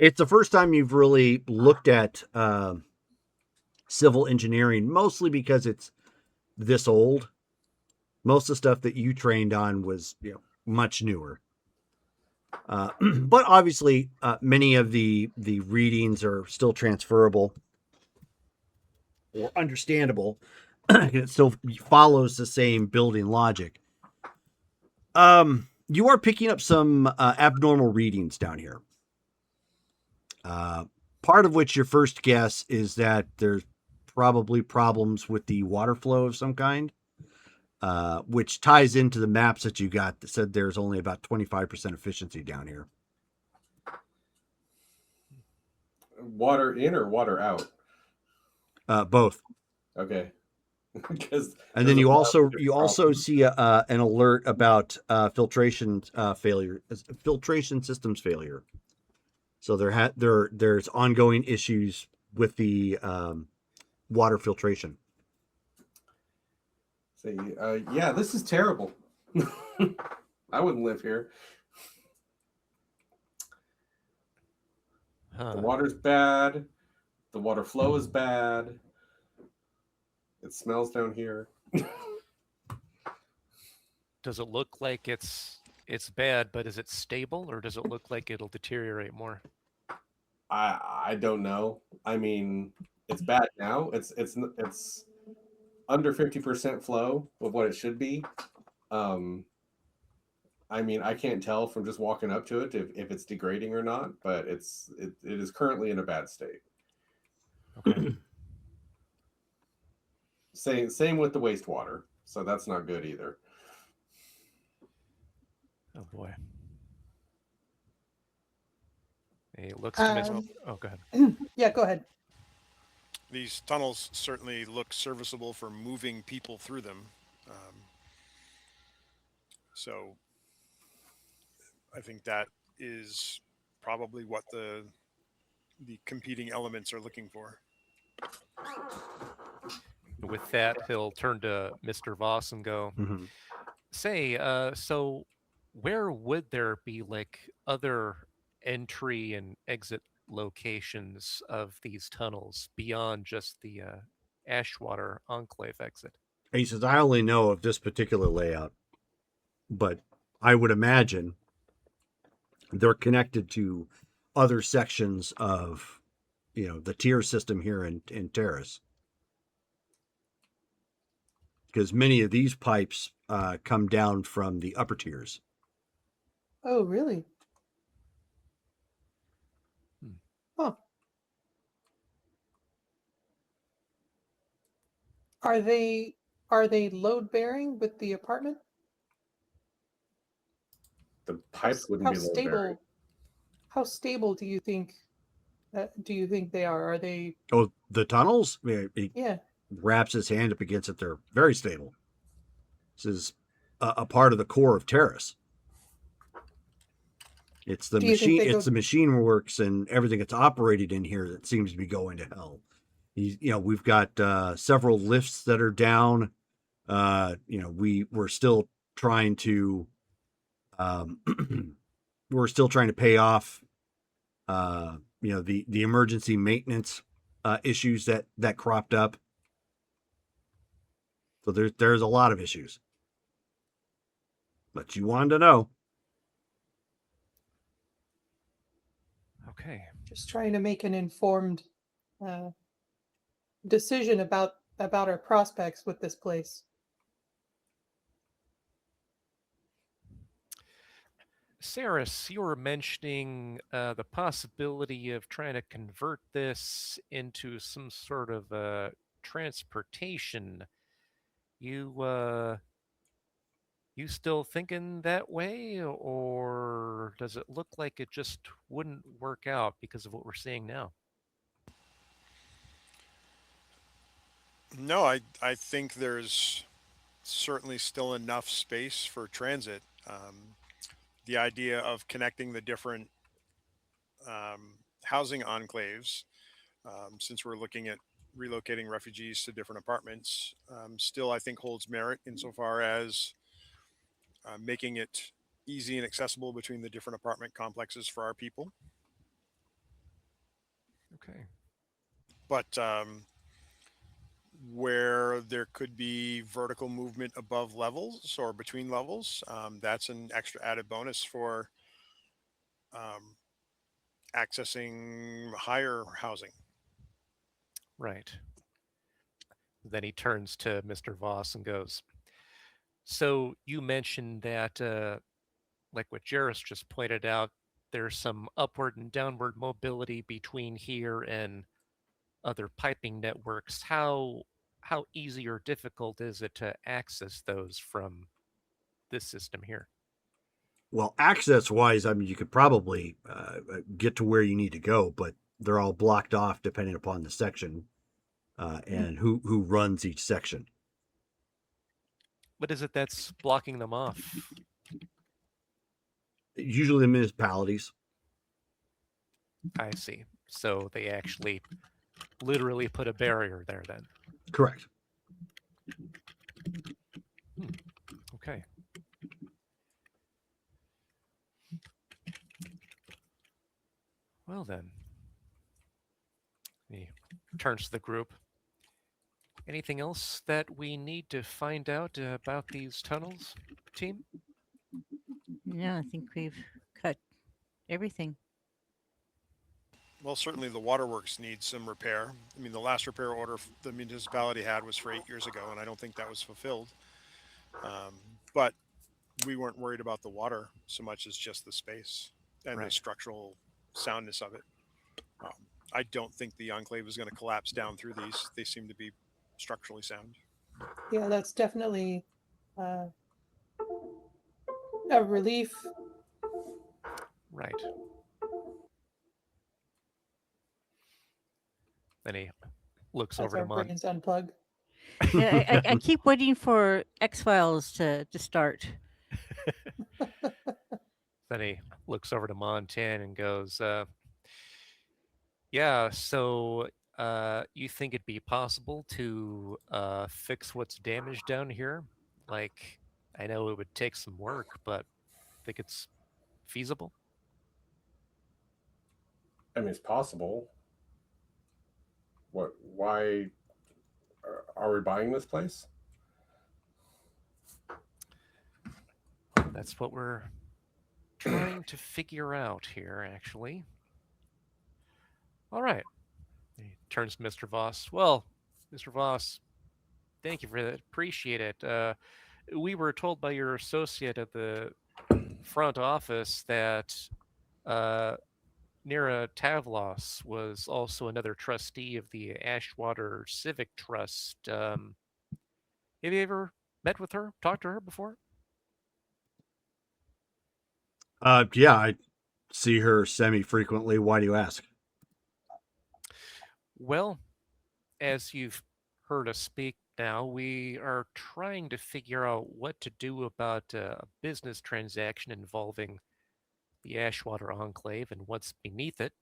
It's the first time you've really looked at civil engineering, mostly because it's this old. Most of the stuff that you trained on was much newer. But obviously, many of the readings are still transferable or understandable. It still follows the same building logic. You are picking up some abnormal readings down here. Part of which your first guess is that there's probably problems with the water flow of some kind, which ties into the maps that you got that said there's only about 25% efficiency down here. Water in or water out? Both. Okay. And then you also see an alert about filtration systems failure. So there's ongoing issues with the water filtration. See, yeah, this is terrible. I wouldn't live here. Huh. The water's bad. The water flow is bad. It smells down here. Does it look like it's bad, but is it stable, or does it look like it'll deteriorate more? I don't know. I mean, it's bad now. It's under 50% flow of what it should be. I mean, I can't tell from just walking up to it if it's degrading or not, but it is currently in a bad state. Okay. Same with the wastewater, so that's not good either. Oh boy. It looks to me. Oh, go ahead. Yeah, go ahead. These tunnels certainly look serviceable for moving people through them. So I think that is probably what the competing elements are looking for. With that, he'll turn to Mr. Voss and go, Mhm. say, so where would there be like other entry and exit locations of these tunnels beyond just the Ashwater Enclave exit? He says, I only know of this particular layout, but I would imagine they're connected to other sections of, the tier system here in Terrace. Because many of these pipes come down from the upper tiers. Oh, really? Huh. Are they load bearing with the apartment? The pipes wouldn't be load bearing. How stable do you think they are? Are they? Oh, the tunnels? He Yeah. wraps his hand up against it. They're very stable. This is a part of the core of Terrace. It's the machine. It's the machine works and everything that's operated in here that seems to be going to hell. We've got several lifts that are down. We're still trying to pay off the emergency maintenance issues that cropped up. So there's a lot of issues. But you wanted to know. Okay. Just trying to make an informed decision about our prospects with this place. Saris, you were mentioning the possibility of trying to convert this into some sort of transportation. You still thinking that way, or does it look like it just wouldn't work out because of what we're seeing now? No, I think there's certainly still enough space for transit. The idea of connecting the different housing enclaves, since we're looking at relocating refugees to different apartments, still I think holds merit insofar as making it easy and accessible between the different apartment complexes for our people. Okay. But where there could be vertical movement above levels or between levels, that's an extra added bonus for accessing higher housing. Right. Then he turns to Mr. Voss and goes, so you mentioned that, like what Jarrus just pointed out, there's some upward and downward mobility between here and other piping networks. How easy or difficult is it to access those from this system here? Well, access-wise, I mean, you could probably get to where you need to go, but they're all blocked off depending upon the section and who runs each section. What is it that's blocking them off? Usually the municipalities. I see. So they actually literally put a barrier there then. Correct. Okay. Well then. He turns to the group. Anything else that we need to find out about these tunnels, team? Yeah, I think we've cut everything. Well, certainly the waterworks needs some repair. I mean, the last repair order the municipality had was for 8 years ago, and I don't think that was fulfilled. But we weren't worried about the water so much as just the space and the Right. structural soundness of it. I don't think the enclave is going to collapse down through these. They seem to be structurally sound. Yeah, that's definitely a relief. Right. Then he looks As over our to Mon. brains unplug. Yeah, I keep waiting for X-Files to start. Then he looks over to Montan and goes, yeah, so you think it'd be possible to fix what's damaged down here? Like, I know it would take some work, but think it's feasible? I mean, it's possible. What? Why are we buying this place? That's what we're trying to figure out here, actually. All right. He turns to Mr. Voss. Well, Mr. Voss, thank you for that. Appreciate it. We were told by your associate at the front office that Nira Tavlos was also another trustee of the Ashwater Civic Trust. Have you ever met with her, talked to her before? Yeah, I see her semi-frequently. Why do you ask? Well, as you've heard us speak now, we are trying to figure out what to do about a business transaction involving the Ashwater Enclave and what's beneath it.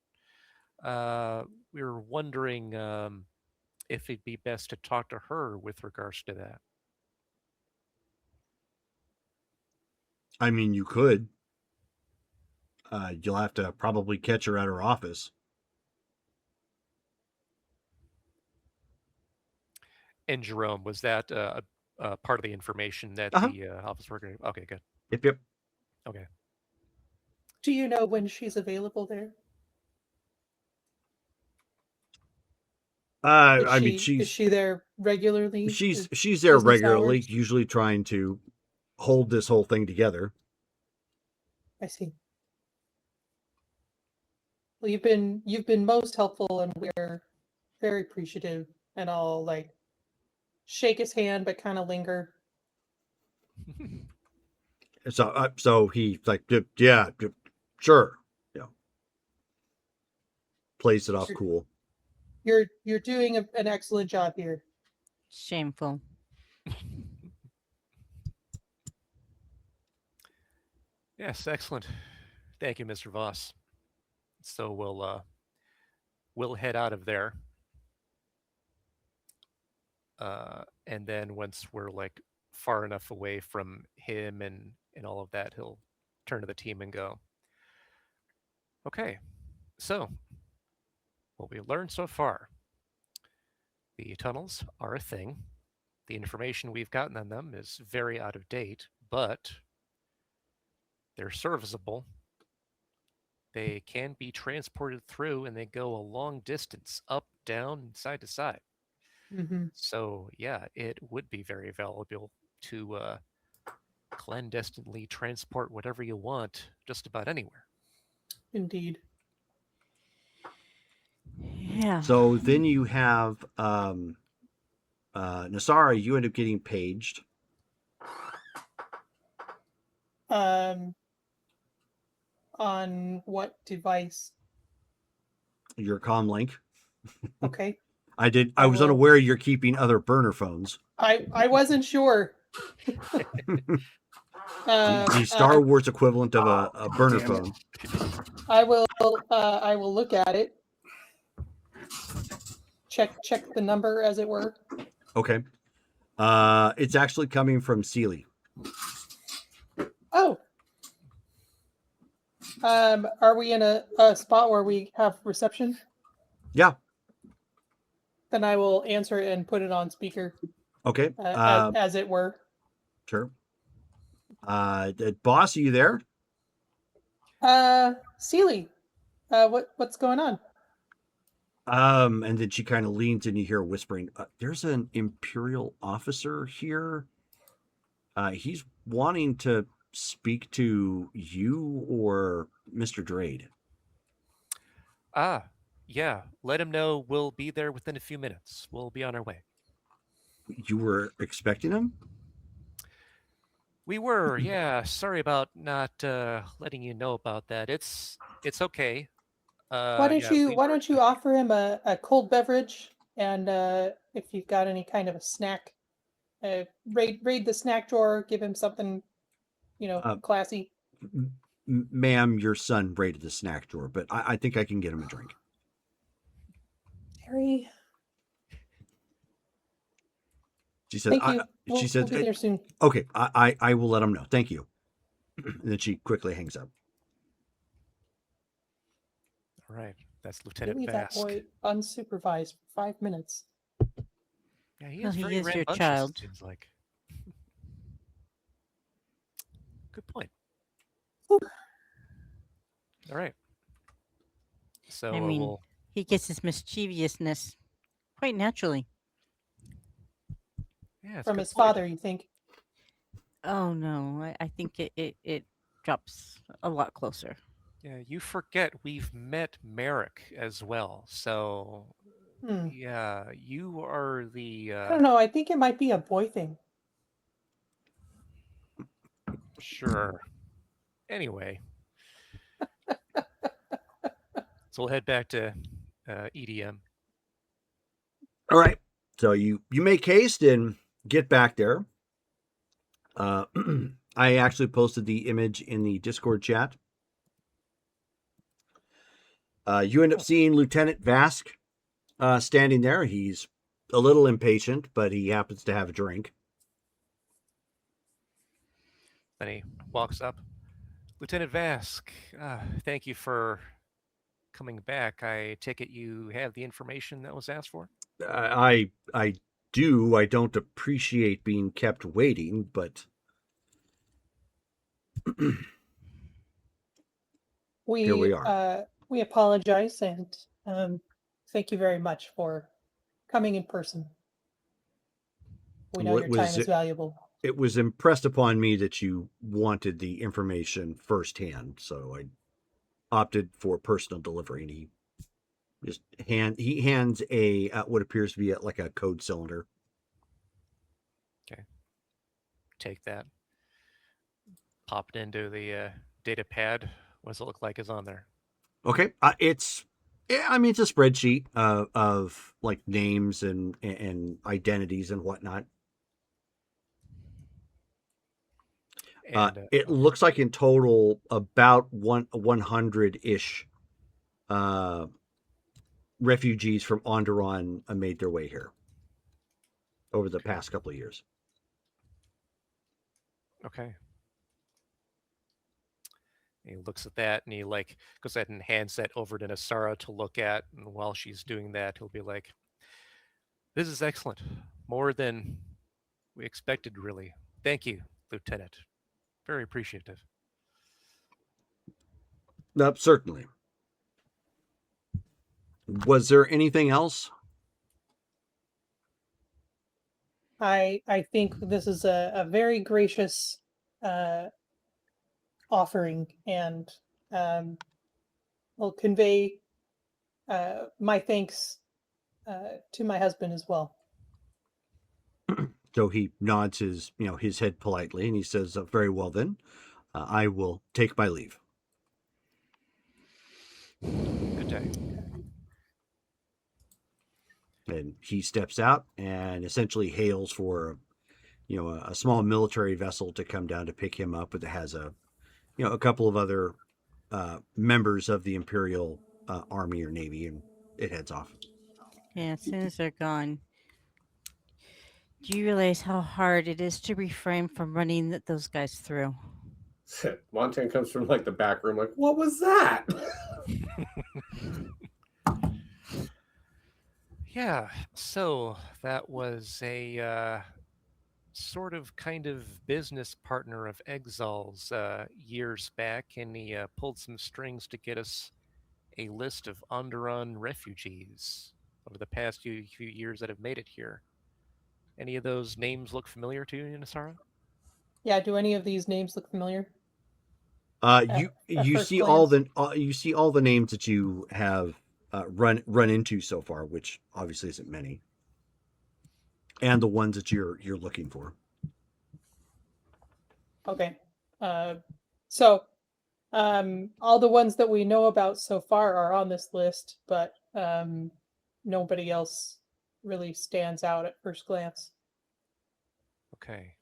We were wondering if it'd be best to talk to her with regards to that. I mean, you could. You'll have to probably catch her at her office. And Jerome, was that part of the information that Uh-huh. the office worker? Okay, good. Yep. Okay. Do you know when she's available there? I mean, Is she there regularly? she's there business regularly, hours? usually trying to hold this whole thing together. I see. Well, you've been most helpful, and we're very appreciative. And I'll like shake his hand, but kind of linger. So he's like, yeah, sure, yeah, plays it off Sure. cool. You're doing an excellent job here. Shameful. Yes, excellent. Thank you, Mr. Voss. So we'll head out of there. And then once we're like far enough away from him and all of that, he'll turn to the team and go, okay, so what we learned so far, the tunnels are a thing. The information we've gotten on them is very out of date, but they're serviceable. They can be transported through, and they go a long distance, up, down, side to side. Mm-hmm. So yeah, it would be very valuable to clandestinely transport whatever you want just about anywhere. Indeed. Yeah. So then you have Nasara. You end up getting paged. On what device? Your comm link. Okay. I was unaware you're keeping other burner phones. I wasn't sure. The Star Wars equivalent of a burner phone. I will look at it. check the number, as it were. Okay. It's actually coming from Sealy. Oh. Are we in a spot where we have reception? Yeah. Then I will answer it and put it on speaker, Okay. as it were. Sure. Boss, are you there? Sealy, what's going on? And then she kind of leans and you hear whispering, there's an Imperial officer here. He's wanting to speak to you or Mr. Drade. Ah, yeah. Let him know we'll be there within a few minutes. We'll be on our way. You were expecting him? We were, yeah. Sorry about not letting you know about that. It's okay. Why don't Yeah, you we Why were don't you offer him a cold beverage, and if you've got any kind of a snack, raid the snack drawer, give him something, classy. Ma'am, your son raided the snack drawer, but I think I can get him a drink. Harry, She said, thank you. she said, we'll be there soon. okay, I will let him know. Thank you. And then she quickly hangs up. All right. That's You Lieutenant leave that Vask. boy unsupervised for 5 minutes. Yeah, he Well, is he very is your rambunctious, child. it seems like. Good point. Ooh. All right. So I mean, we'll. he gets his mischievousness quite naturally. Yeah, it's a From good his point. father, you think? Oh no, I think it drops a lot closer. Yeah, you forget we've met Merrick as well. So yeah, you are the I don't know. I think it might be a boy thing. sure. Anyway, so we'll head back to EDM. All right. So you make haste and get back there. I actually posted the image in the Discord chat. You end up seeing Lieutenant Vask standing there. He's a little impatient, but he happens to have a drink. Then he walks up. Lieutenant Vask, thank you for coming back. I take it you have the information that was asked for? I do. I don't appreciate being kept waiting, but here we are. We apologize, and thank you very much for coming in person. We know your time is valuable. It was impressed upon me that you wanted the information firsthand, so I opted for personal delivery. And he hands a what appears to be like a code cylinder. Okay. Take that. Pop it into the data pad. What does it look like is on there? Okay. It's a spreadsheet of like names and identities and whatnot. It looks like in total about 100-ish refugees from Onderon made their way here over the past couple of years. Okay. He looks at that and he goes ahead and hands that over to Nasara to look at. And while she's doing that, he'll be like, "This is excellent. More than we expected, really. Thank you, Lieutenant. Very appreciative." Certainly. Was there anything else? I think this is a very gracious offering, and will convey my thanks to my husband as well. So he nods his head politely, and he says, "Very well then, I will take my leave." Good day. And he steps out and essentially hails for, a small military vessel to come down to pick him up, but it has a couple of other members of the Imperial Army or Navy, and it heads off. Yeah, as soon as they're gone. Do you realize how hard it is to refrain from running those guys through? Montan comes from like the back room, like, what was that? Yeah, so that was a sort of kind of business partner of Exal's years back, and he pulled some strings to get us a list of Onderon refugees over the past few years that have made it here. Any of those names look familiar to you, Nasara? Yeah, do any of these names look familiar? You At you first see all glance? the names that you have run into so far, which obviously isn't many, and the ones that you're looking for. Okay. So all the ones that we know about so far are on this list, but nobody else really stands out at first glance. Okay.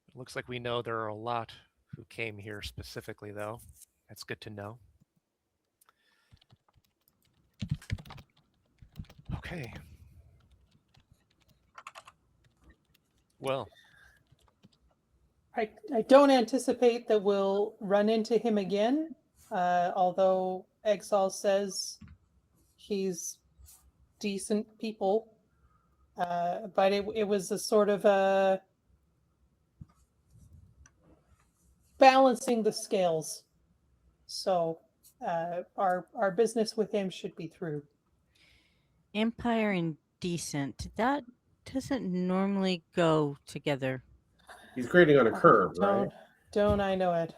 It looks like we know there are a lot who came here specifically, though. That's good to know. Okay. Well, I don't anticipate that we'll run into him again, although Exal says he's decent people. But it was a sort of a balancing the scales. So our business with him should be through. Empire and decent. That doesn't normally go together. He's grading on a curve, right? Don't I know it?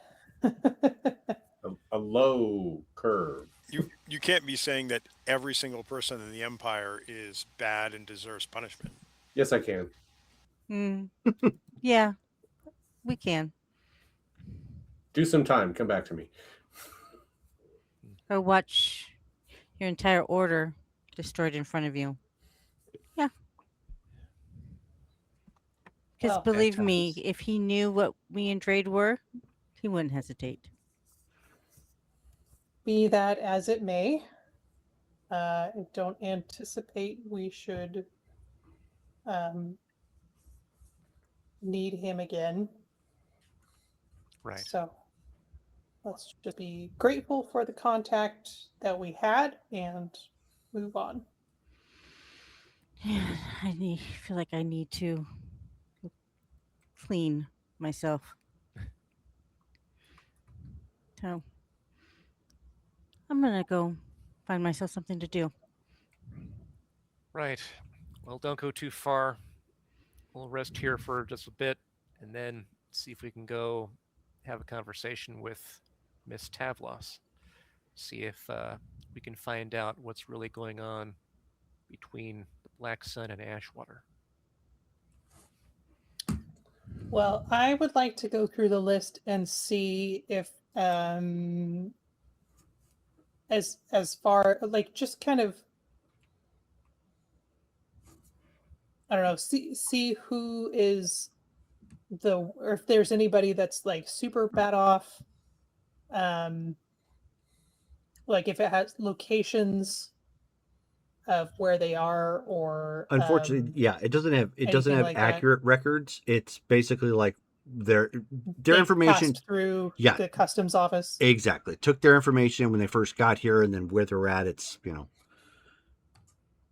A low curve. You can't be saying that every single person in the Empire is bad and deserves punishment. Yes, I can. Yeah, we can. Do some time. Come back to me. Or watch your entire order destroyed in front of you. Yeah. Because Well, believe me, times. if he knew what we and Drade were, he wouldn't hesitate. Be that as it may, I don't anticipate we should need him again. right. So let's just be grateful for the contact that we had and move on. Yeah, feel like I need to clean myself. So I'm gonna go find myself something to do. Right. Well, don't go too far. We'll rest here for just a bit and then see if we can go have a conversation with Miss Tavlos. See if we can find out what's really going on between the Black Sun and Ashwater. Well, I would like to go through the list and see if as far like just kind of I don't know, see who is or if there's anybody that's like super bad off. Like if it has locations of where they are or Unfortunately, yeah, it doesn't have anything like that. accurate records. It's basically like their They information. passed through Yeah. the customs office. Exactly. Took their information when they first got here, and then where they're at, it's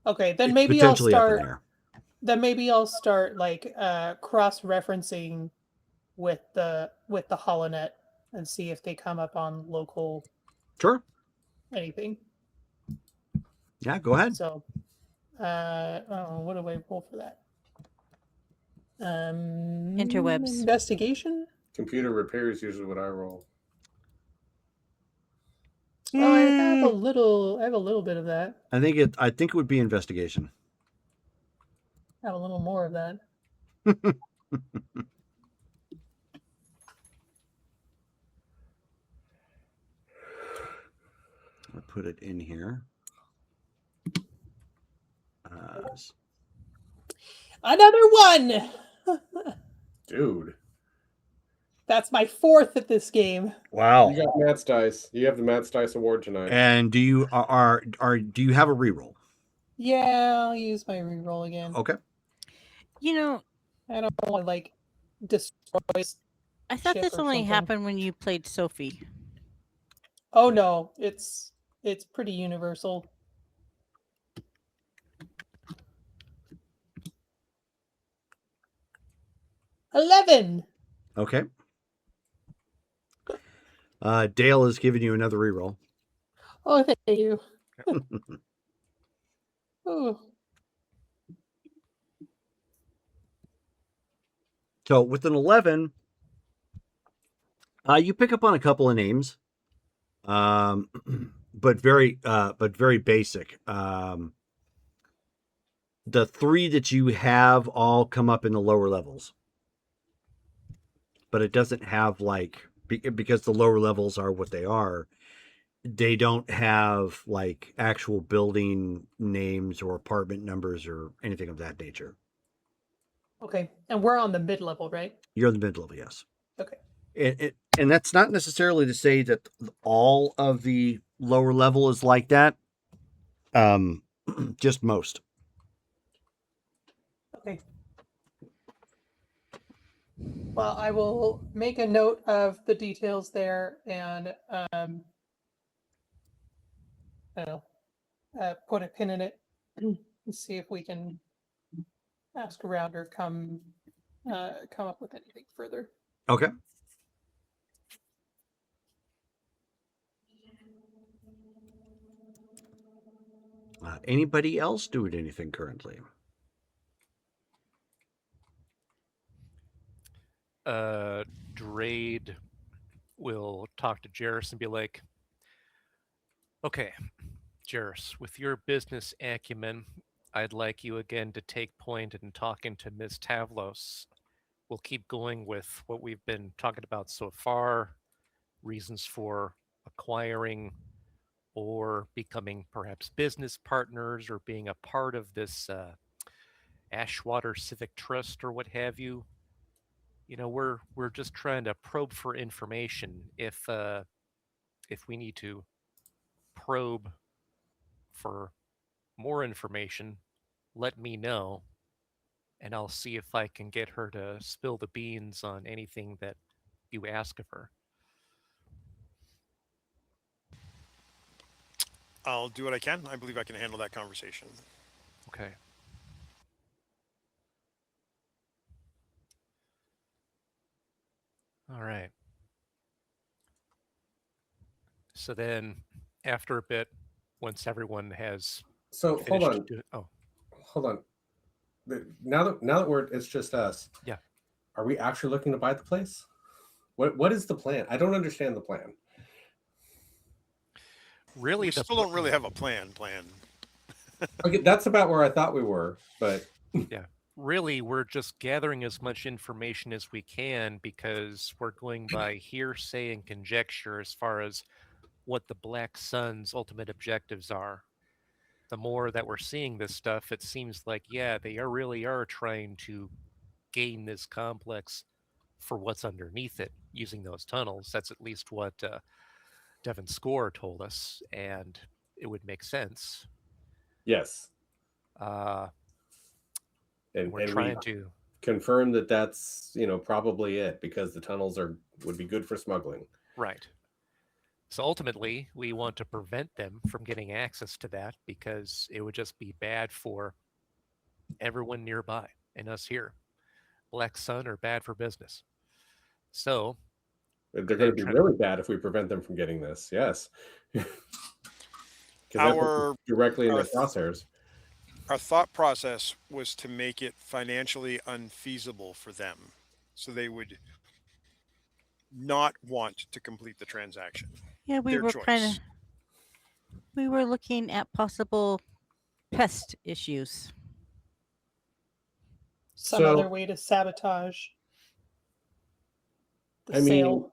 Okay, then it's maybe I'll potentially up in start. there. Then maybe I'll start like cross-referencing with the holonet and see if they come up on local Sure. anything. Yeah, go ahead. So, what do I roll for that? Interwebs. Investigation. Computer repair is usually what I roll. Oh, I have a little bit of that. I think it would be investigation. I have a little more of that. I'll put it in here. Another one. Dude. That's my 4th at this game. Wow. You got Matt's dice. You have the Matt's dice award tonight. And do you do you have a reroll? Yeah, I'll use my reroll again. Okay. You know, I don't want to like destroy. I thought Ship this or only something. happened when you played Sophie. Oh no, it's pretty universal. $11. Okay. Dale is giving you another reroll. Oh, thank you. Ooh. So with an 11, you pick up on a couple of names, but very basic. The three that you have all come up in the lower levels, but it doesn't have like because the lower levels are what they are. They don't have like actual building names or apartment numbers or anything of that nature. Okay, and we're on the mid-level, right? You're in the mid level, yes. Okay. And that's not necessarily to say that all of the lower level is like that. Just most. Okay. Well, I will make a note of the details there and I don't know, put a pin in it and see if we can ask around or come up with anything further. Okay. Anybody else doing anything currently? Drade will talk to Jairus and be like, okay, Jairus, with your business acumen, I'd like you again to take point in talking to Ms. Tavlos. We'll keep going with what we've been talking about so far, reasons for acquiring or becoming perhaps business partners or being a part of this Ashwater Civic Trust or what have you. You know, we're just trying to probe for information. If we need to probe for more information, let me know, and I'll see if I can get her to spill the beans on anything that you ask of her. I'll do what I can. I believe I can handle that conversation. Okay. All right. So then, after a bit, once everyone has So hold on. oh, Hold on. Now that it's just us. Yeah. Are we actually looking to buy the place? What is the plan? I don't understand the plan. really, We still don't really have a plan. Okay, that's about where I thought we were, but yeah. Really, we're just gathering as much information as we can because we're going by hearsay and conjecture as far as what the Black Sun's ultimate objectives are. The more that we're seeing this stuff, it seems like, yeah, they really are trying to gain this complex for what's underneath it using those tunnels. That's at least what Devin Score told us, and it would make sense. yes. And we're trying to confirm that that's probably it because the tunnels would be good for smuggling. Right. So ultimately, we want to prevent them from getting access to that because it would just be bad for everyone nearby and us here. Black Sun are bad for business. So they're going to be really bad if we prevent them from getting this. Yes. Because directly in their crosshairs. Our thought process was to make it financially unfeasible for them, so they would not want to complete the transaction. Yeah, we were looking at possible pest issues. Some other way to sabotage the sale.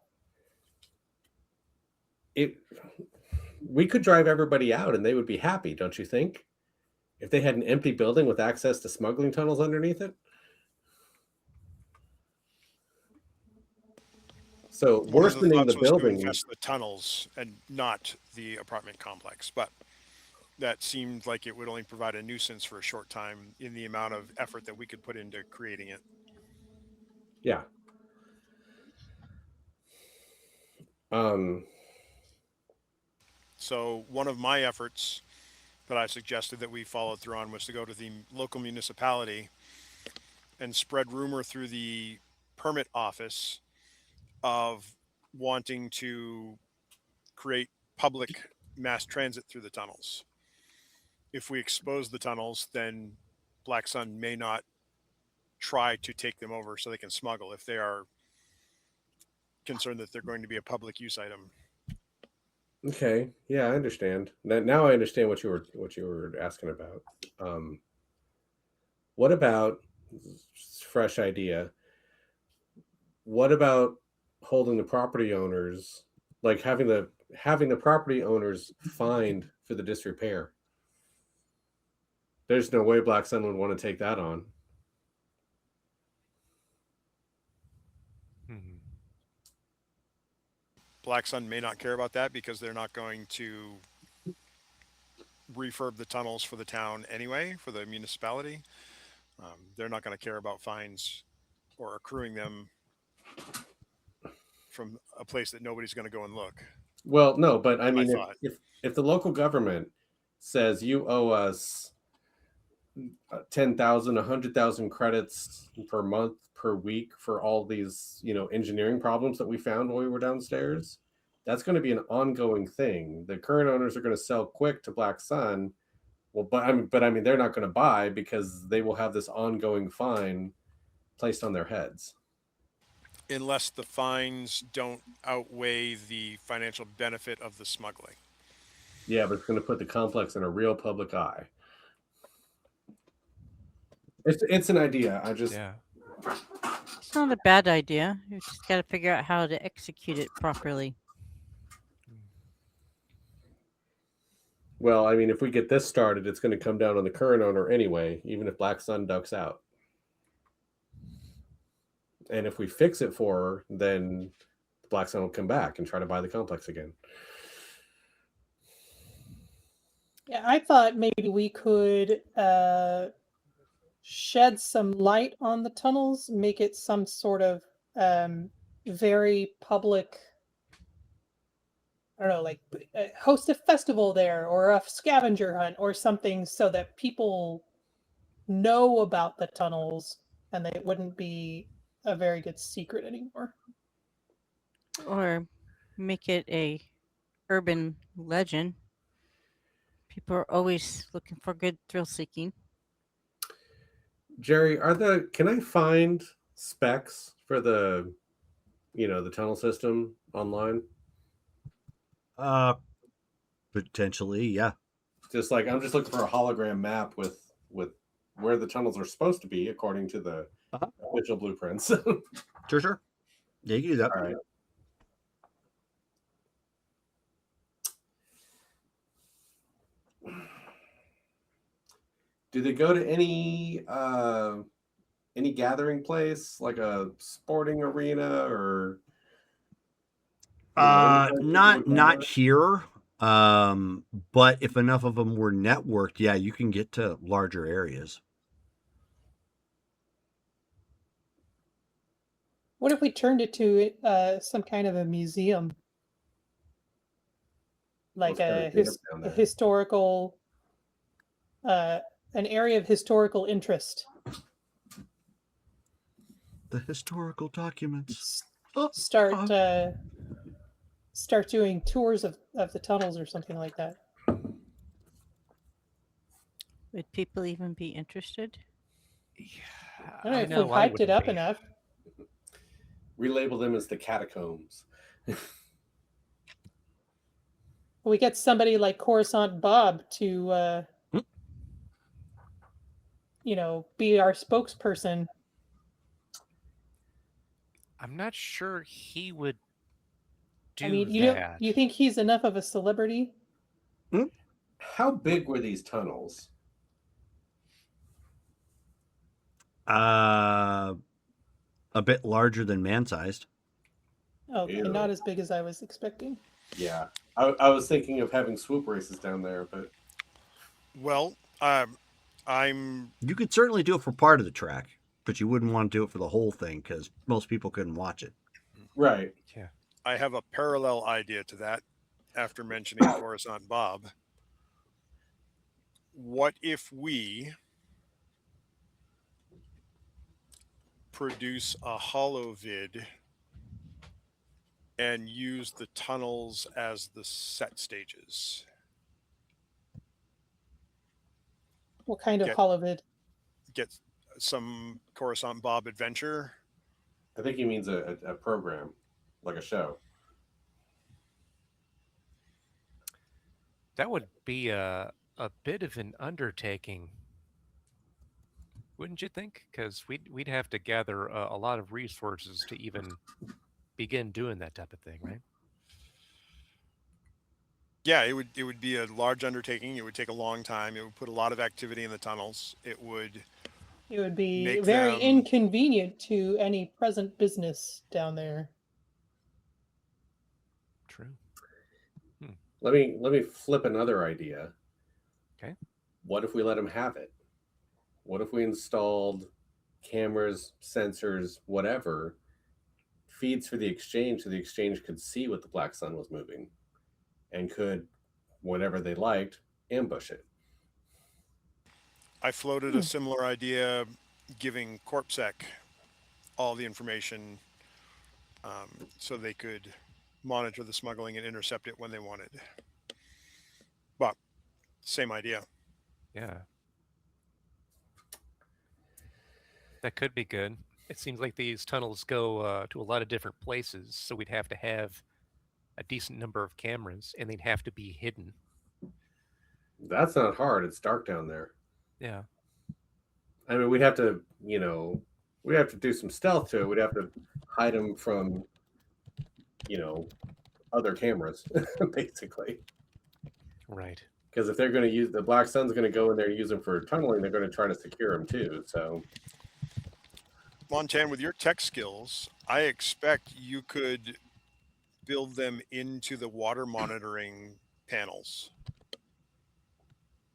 We could drive everybody out and they would be happy, don't you think? If they had an empty building with access to smuggling tunnels underneath it. So worsening the building, invest the tunnels and not the apartment complex. But that seemed like it would only provide a nuisance for a short time in the amount of effort that we could put into creating it. Yeah. Um, So one of my efforts that I suggested that we followed through on was to go to the local municipality and spread rumor through the permit office of wanting to create public mass transit through the tunnels. If we expose the tunnels, then Black Sun may not try to take them over so they can smuggle if they are concerned that they're going to be a public use item. okay. Yeah, I understand. Now I understand what you were asking about. What about fresh idea? What about holding the property owners, like having the property owners fined for the disrepair? There's no way Black Sun would want to take that on. Mhm. Black Sun may not care about that because they're not going to refurb the tunnels for the town anyway, for the municipality. They're not going to care about fines or accruing them from a place that nobody's going to go and look. Well, no, but I mean, thought. if the local government says you owe us 10,000, 100,000 credits per month, per week for all these, engineering problems that we found while we were downstairs, that's going to be an ongoing thing. The current owners are going to sell quick to Black Sun. Well, but I mean, they're not going to buy because they will have this ongoing fine placed on their heads. Unless the fines don't outweigh the financial benefit of the smuggling. Yeah, but it's going to put the complex in a real public eye. It's an idea. Yeah. It's not a bad idea. You just got to figure out how to execute it properly. Well, I mean, if we get this started, it's going to come down on the current owner anyway, even if Black Sun ducks out. And if we fix it for her, then Black Sun will come back and try to buy the complex again. Yeah, I thought maybe we could shed some light on the tunnels, make it some sort of very public, I don't know, like host a festival there or a scavenger hunt or something so that people know about the tunnels and they wouldn't be a very good secret anymore. Or make it a urban legend. People are always looking for good thrill seeking. Jerry, can I find specs for the tunnel system online? Potentially, yeah. Just like I'm just looking for a hologram map with where the tunnels are supposed to be according to the official blueprints. Sure. Yeah, you can do that. All right. Do they go to any gathering place like a sporting arena or not here. But if enough of them were networked, yeah, you can get to larger areas. What if we turned it to some kind of a museum? Like a historical, an area of historical interest. The historical documents. Start doing tours of the tunnels or something like that. Would people even be interested? Yeah, I don't know if we hyped it up enough. Relabel them as the catacombs. We get somebody like Coruscant Bob to, be our spokesperson. I'm not sure he would do I mean, that. you think he's enough of a celebrity? How big were these tunnels? A bit larger than man-sized. Okay, Ew. not as big as I was expecting. Yeah, I was thinking of having swoop races down there, but Well, I'm You could certainly do it for part of the track, but you wouldn't want to do it for the whole thing because most people couldn't watch it. Right. Yeah. I have a parallel idea to that after mentioning Coruscant Bob. What if we produce a holo vid and use the tunnels as the set stages? What kind of Get holovid? get some Coruscant Bob adventure. I think he means a program, like a show. That would be a bit of an undertaking, wouldn't you think? Because we'd have to gather a lot of resources to even begin doing that type of thing, right? Yeah, it would be a large undertaking. It would take a long time. It would put a lot of activity in the tunnels. It would It would be make very them inconvenient to any present business down there. True. Let me flip another idea. Okay. What if we let him have it? What if we installed cameras, sensors, whatever, feeds for the exchange so the exchange could see what the black sun was moving and could, whenever they liked, ambush it. I floated a Hmm. similar idea, giving CorpSec all the information so they could monitor the smuggling and intercept it when they wanted. But same idea. Yeah. That could be good. It seems like these tunnels go to a lot of different places, so we'd have to have a decent number of cameras, and they'd have to be hidden. That's not hard. It's dark down there. Yeah. I mean, we'd have to, we'd have to do some stealth to it. We'd have to hide them from, you know, other cameras, basically. Right. Because if they're going to use the black sun's going to go in there and use them for tunneling, they're going to try to secure them too. So Montan, with your tech skills, I expect you could build them into the water monitoring panels.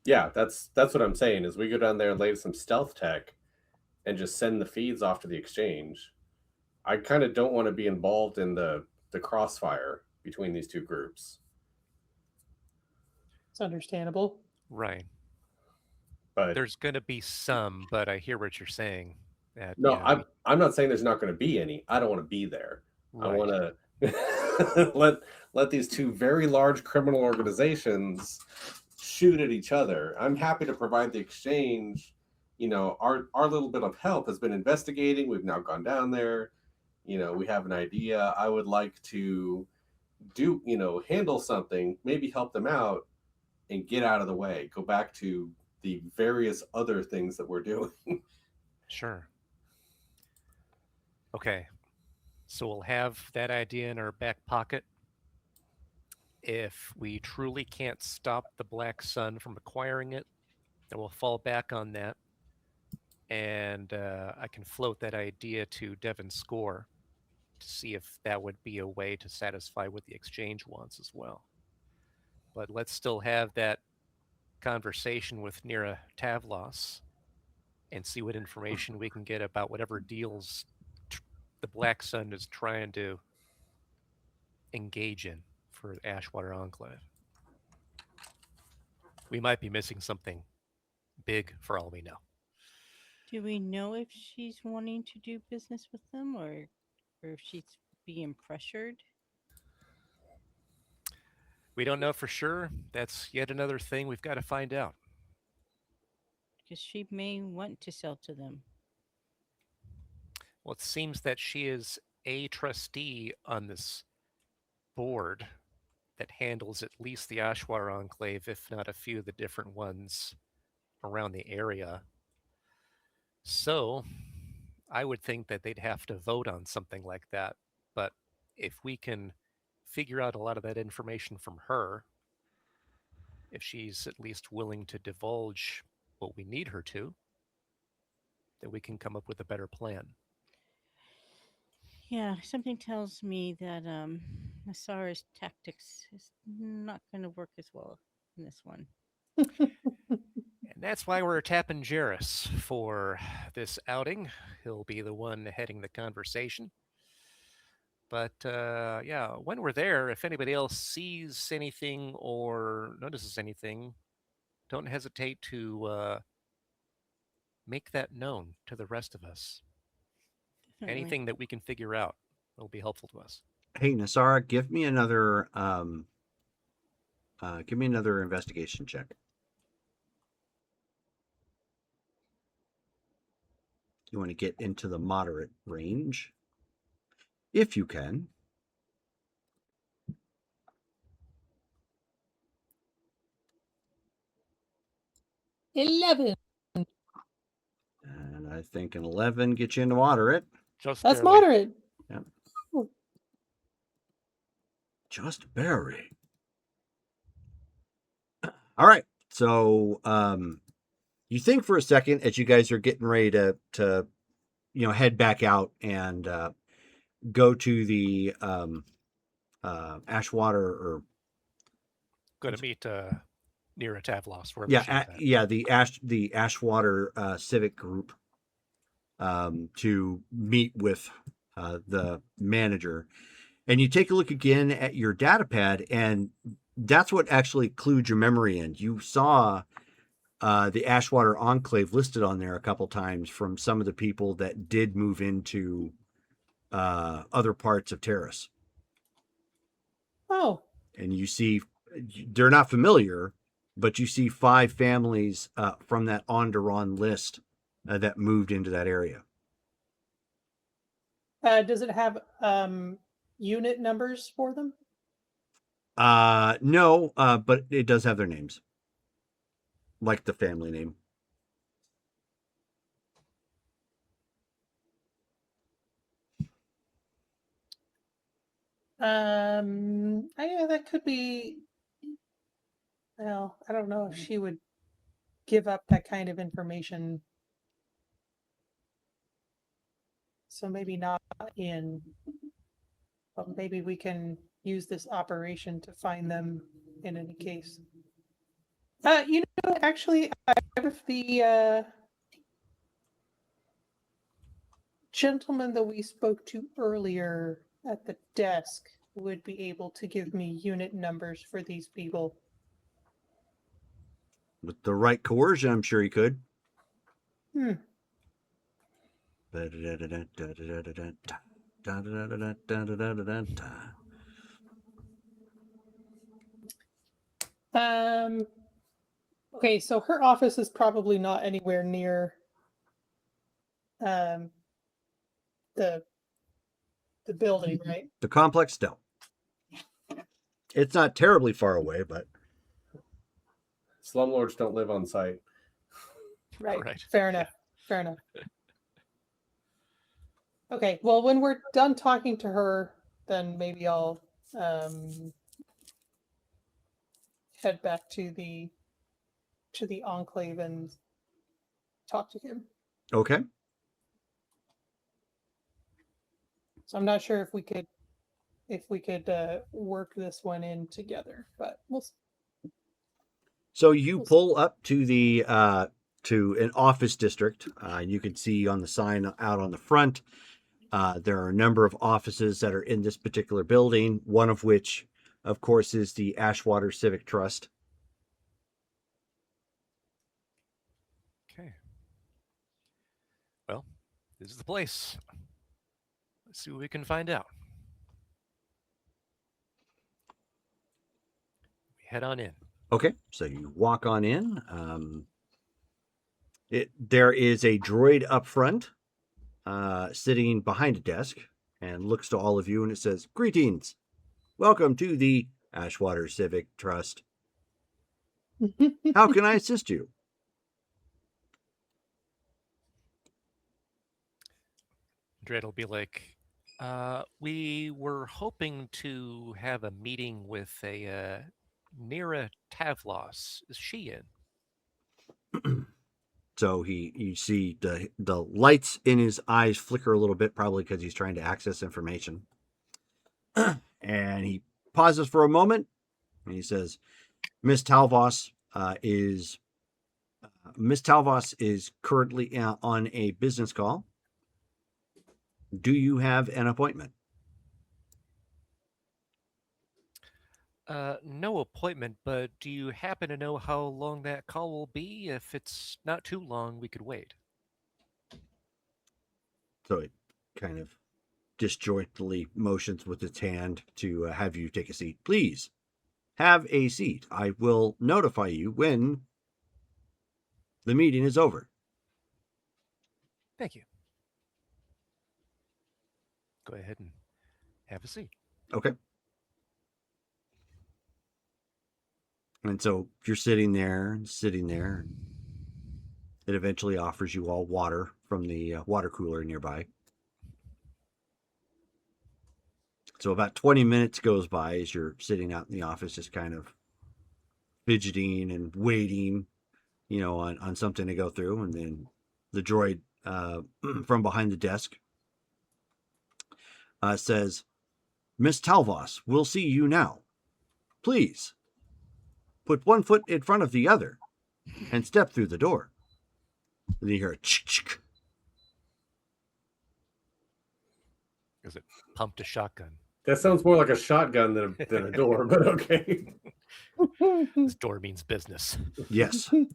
yeah, that's what I'm saying is we go down there and lay some stealth tech and just send the feeds off to the exchange. I kind of don't want to be involved in the crossfire between these two groups. It's understandable. Right. But There's going to be some, but I hear what you're saying. That no, yeah, I'm not saying there's not going to be any. I don't want to be there. I right. want to let these two very large criminal organizations shoot at each other. I'm happy to provide the exchange. Our little bit of help has been investigating. We've now gone down there. We have an idea. I would like to handle something, maybe help them out and get out of the way. Go back to the various other things that we're doing. Sure. Okay. So we'll have that idea in our back pocket. If we truly can't stop the black sun from acquiring it, then we'll fall back on that. And I can float that idea to Devon Score to see if that would be a way to satisfy what the exchange wants as well. But let's still have that conversation with Nira Tavlos and see what information we can get about whatever deals the Black Sun is trying to engage in for Ashwater Enclave. We might be missing something big for all we know. Do we know if she's wanting to do business with them or if she's being pressured? We don't know for sure. That's yet another thing we've got to find out. Because she may want to sell to them. Well, it seems that she is a trustee on this board that handles at least the Ashwater Enclave, if not a few of the different ones around the area. So I would think that they'd have to vote on something like that. But if we can figure out a lot of that information from her, if she's at least willing to divulge what we need her to, then we can come up with a better plan. Yeah, something tells me that Nasara's tactics is not going to work as well in this one. that's why we're tapping Jarrus for this outing. He'll be the one heading the conversation. But yeah, when we're there, if anybody else sees anything or notices anything, don't hesitate to make that known to the rest of us. Definitely. Anything that we can figure out will be helpful to us. Hey, Nasara, give me another investigation check. You want to get into the moderate range, if you can. $11. And I think an 11 gets you into moderate. Just That's barely. moderate. Yep. Ooh. Just barely. All right. So you think for a second as you guys are getting ready to head back out and go to the Ashwater or Going to meet near a Tavlos, wherever yeah she's at. the Ashwater civic group to meet with the manager, and you take a look again at your data pad, and that's what actually clued your memory in. You saw the Ashwater Enclave listed on there a couple times from some of the people that did move into other parts of Terrace. Oh, And you see, they're not familiar, but you see 5 families from that Onderon list that moved into that area. does it have unit numbers for them? No, but it does have their names, like the family name. I know that could be. Well, I don't know if she would give up that kind of information. So maybe not in, but maybe we can use this operation to find them in any case. Actually, I wonder if the gentleman that we spoke to earlier at the desk would be able to give me unit numbers for these people. With the right coercion, I'm sure he could. Hmm. Okay, so her office is probably not anywhere near the building, right? The complex, no. It's not terribly far away, but Slumlords don't live on site. Right. Fair enough. Fair enough. Okay, well, when we're done talking to her, then maybe I'll head back to the Enclave and talk to him. okay. So I'm not sure if we could work this one in together, but we'll. So you pull up to the to an office district. You can see on the sign out on the front, there are a number of offices that are in this particular building, one of which, of course, is the Ashwater Civic Trust. Okay. Well, this is the place. Let's see what we can find out. We head on in. Okay, so you walk on in. There is a droid up front, sitting behind a desk, and looks to all of you, and it says, "Greetings. Welcome to the Ashwater Civic Trust. How can I assist you?" Dredd will be like, we were hoping to have a meeting with a Nira Tavlos. Is she in? So you see the lights in his eyes flicker a little bit, probably because he's trying to access information. And he pauses for a moment, and he says, "Miss Talvos is Miss Talvos is currently on a business call. Do you have an appointment? No appointment, but do you happen to know how long that call will be? If it's not too long, we could wait. So it kind of disjointedly motions with its hand to have you take a seat. Please have a seat. I will notify you when the meeting is over. Thank you. Go ahead and have a seat. Okay. And so you're sitting there. It eventually offers you all water from the water cooler nearby. So about 20 minutes goes by as you're sitting out in the office, just kind of fidgeting and waiting, on something to go through. And then the droid from behind the desk says, Miss Talvos, we'll see you now. Please put one foot in front of the other and step through the door. And you hear a chick. Is it pumped a shotgun? That sounds more like a shotgun than a door, but okay. This door means business. Yes. So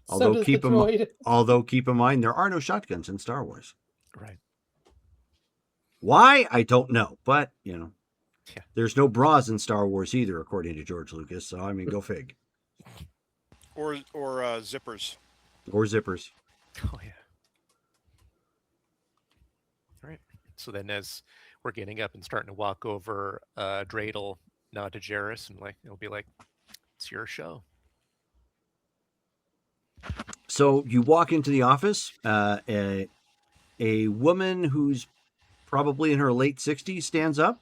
Although does keep the in, droid. keep in mind, there are no shotguns in Star Wars. Right. Why? I don't know. But, Yeah. there's no bras in Star Wars either, according to George Lucas. So, I mean, go fig. Or zippers. Or zippers. Oh, yeah. All right. So then as we're getting up and starting to walk over, Drade will nod to Jarrus and it'll be like, it's your show. So you walk into the office. A woman who's probably in her late 60s stands up.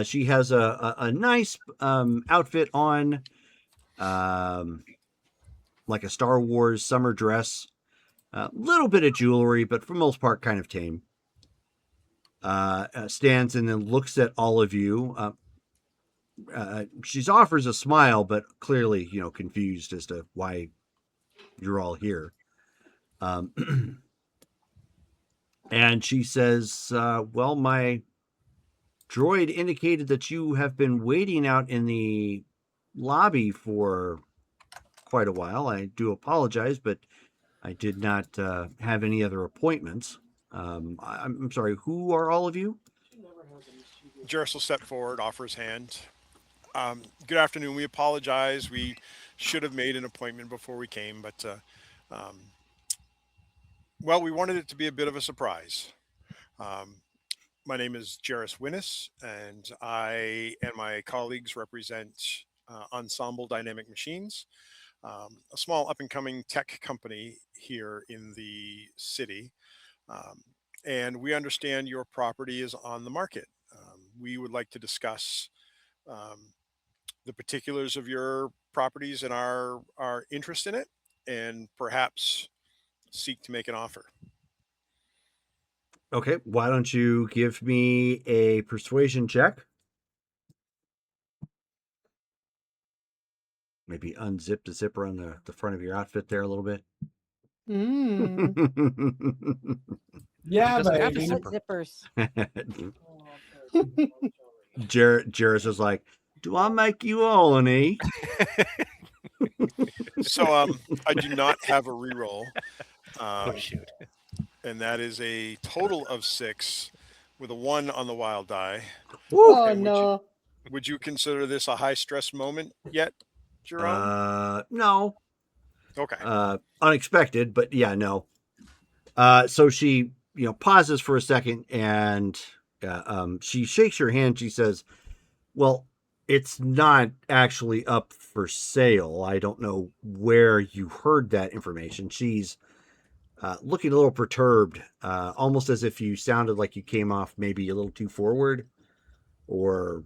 She has a nice outfit on, like a Star Wars summer dress. A little bit of jewelry, but for the most part, kind of tame. Stands and then looks at all of you. She offers a smile, but clearly, confused as to why you're all here. And she says, well, my droid indicated that you have been waiting out in the lobby for quite a while. I do apologize, but I did not have any other appointments. I'm sorry, who are all of you? Jarrus will step forward, offer his hand. Good afternoon. We apologize. We should have made an appointment before we came, but well, we wanted it to be a bit of a surprise. My name is Jarrus Winnis, and I and my colleagues represent Ensemble Dynamic Machines, a small up-and-coming tech company here in the city. And we understand your property is on the market. We would like to discuss the particulars of your properties and our interest in it, and perhaps seek to make an offer. Okay, why don't you give me a persuasion check? Maybe unzip the zipper on the front of your outfit there a little bit. Yeah, doesn't have to baby. zip- Zippers. Jarrus is like, do I make you all an E? So I do not have a reroll, Oh, shoot. and that is a total of 6 with a 1 on the wild die. Woo! Oh And no. Would you consider this a high stress moment yet, Jerome? No. Okay. Unexpected, but yeah, no. So she, pauses for a second and she shakes your hand. She says, well, it's not actually up for sale. I don't know where you heard that information. She's looking a little perturbed, almost as if you sounded like you came off maybe a little too forward, or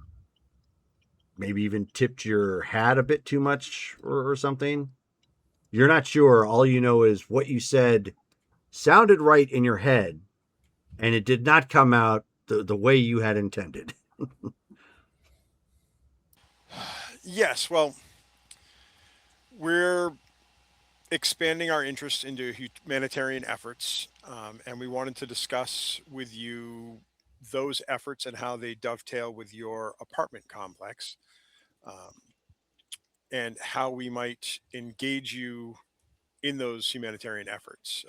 maybe even tipped your hat a bit too much or something. You're not sure. All you know is what you said sounded right in your head, and it did not come out the way you had intended. Yes. Well, we're expanding our interest into humanitarian efforts, and we wanted to discuss with you those efforts and how they dovetail with your apartment complex, um, and how we might engage you in those humanitarian efforts.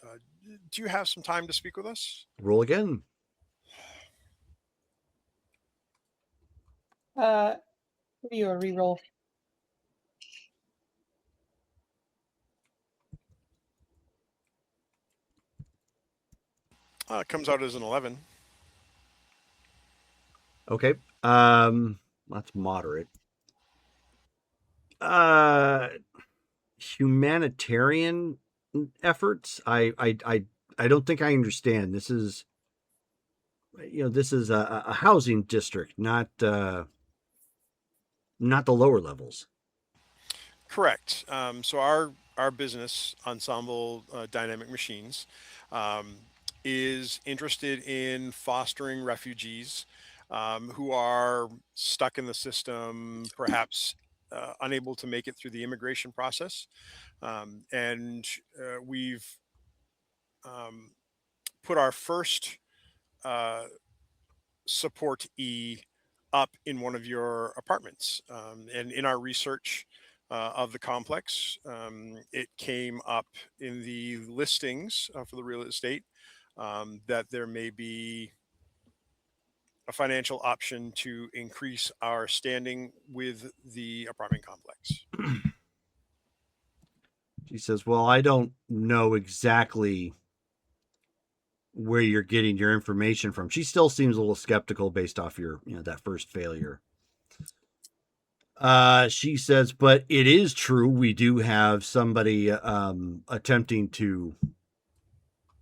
Do you have some time to speak with us? Roll again. Give you a reroll. It comes out as an 11. Okay. That's moderate. Humanitarian efforts. I don't think I understand. This is, this is a housing district, not the lower levels. Correct. So our business, Ensemble Dynamic Machines, um, is interested in fostering refugees who are stuck in the system, perhaps unable to make it through the immigration process. And we've um, put our first uh, support up in one of your apartments. And in our research of the complex, it came up in the listings for the real estate that there may be a financial option to increase our standing with the apartment complex. She says, "Well, I don't know exactly where you're getting your information from." She still seems a little skeptical based off your, that first failure. She says, "But it is true. We do have somebody attempting to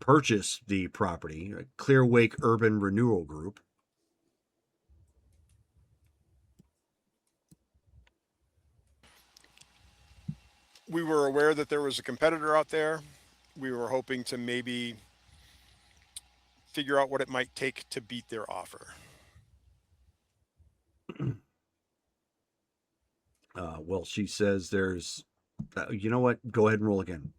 purchase the property, Clearwake Urban Renewal Group." We were aware that there was a competitor out there. We were hoping to maybe figure out what it might take to beat their offer. Well, she says there's, you know what? Go ahead and roll again.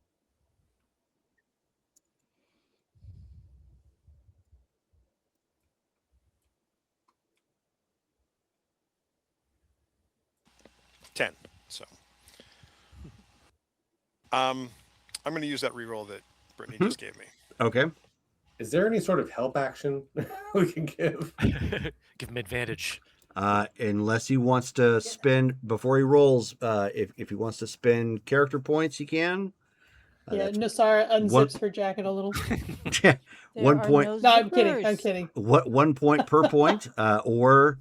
Ten. So, I'm going to use that reroll that Brittany just gave me. Okay. Is there any sort of help action we can give? Give him advantage. Unless he wants to spend before he rolls, if he wants to spend character points, he can. Yeah, Nosara unzips her jacket a little. There 1 are point. no No, I'm kidding. I'm zippers. kidding. What 1 point per point, or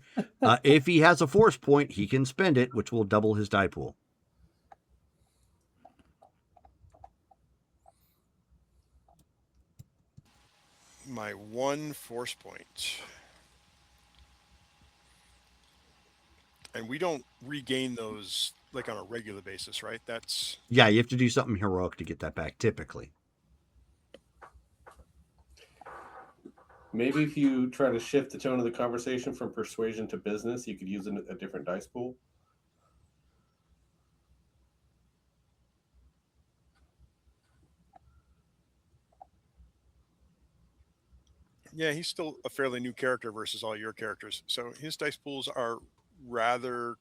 if he has a force point, he can spend it, which will double his die pool. My 1 force point. And we don't regain those like on a regular basis, right? That's Yeah, you have to do something heroic to get that back, typically. Maybe if you try to shift the tone of the conversation from persuasion to business, you could use a different dice pool. yeah, he's still a fairly new character versus all your characters. So his dice pools are rather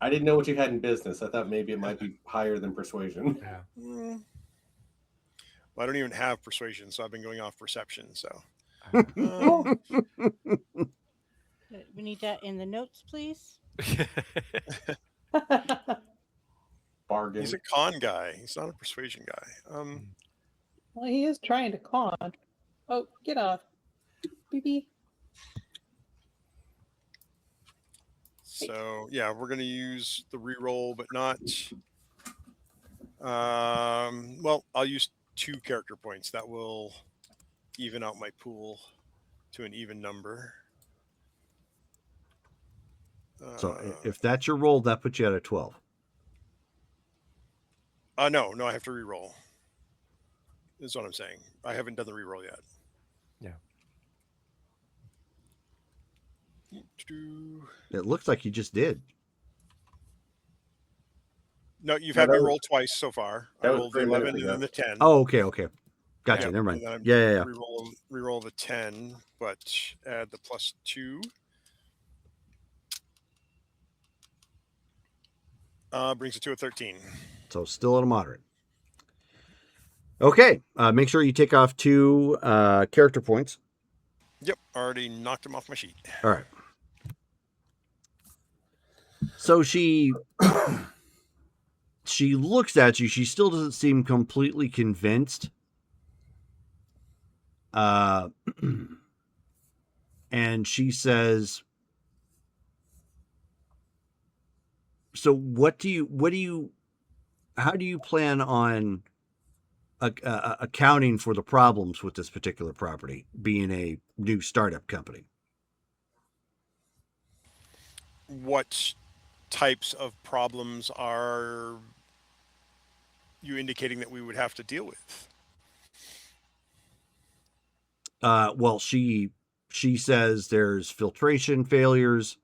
I didn't know what you had in business. I thought maybe it might be higher than persuasion. Yeah. well, I don't even have persuasion, so I've been going off perception. So Oh, We need that in the notes, please. Bargain. he's a con guy. He's not a persuasion guy. well, he is trying to con. Oh, get off. BB. So yeah, we're gonna use the reroll, but not. Well, I'll use 2 character points. That will even out my pool to an even number. So if that's your roll, that puts you at a 12. No, I have to re-roll. Is what I'm saying. I haven't done the re-roll yet. Yeah. It looks like you just did. No, you've No, had me that was- roll twice so far. I that was rolled the 3 minutes 11 and then ago. the 10. Oh, okay. Gotcha. Yep, Never and mind. then I'm Yeah. reroll the 10, but add the +2. Brings it to a 13. So still at a moderate. Okay. Make sure you take off 2 character points. Yep, already knocked him off my sheet. All right. So she looks at you. She still doesn't seem completely convinced. And she says, "So how do you plan on accounting for the problems with this particular property, being a new startup company?" What types of problems are you indicating that we would have to deal with? Well, she says there's filtration failures.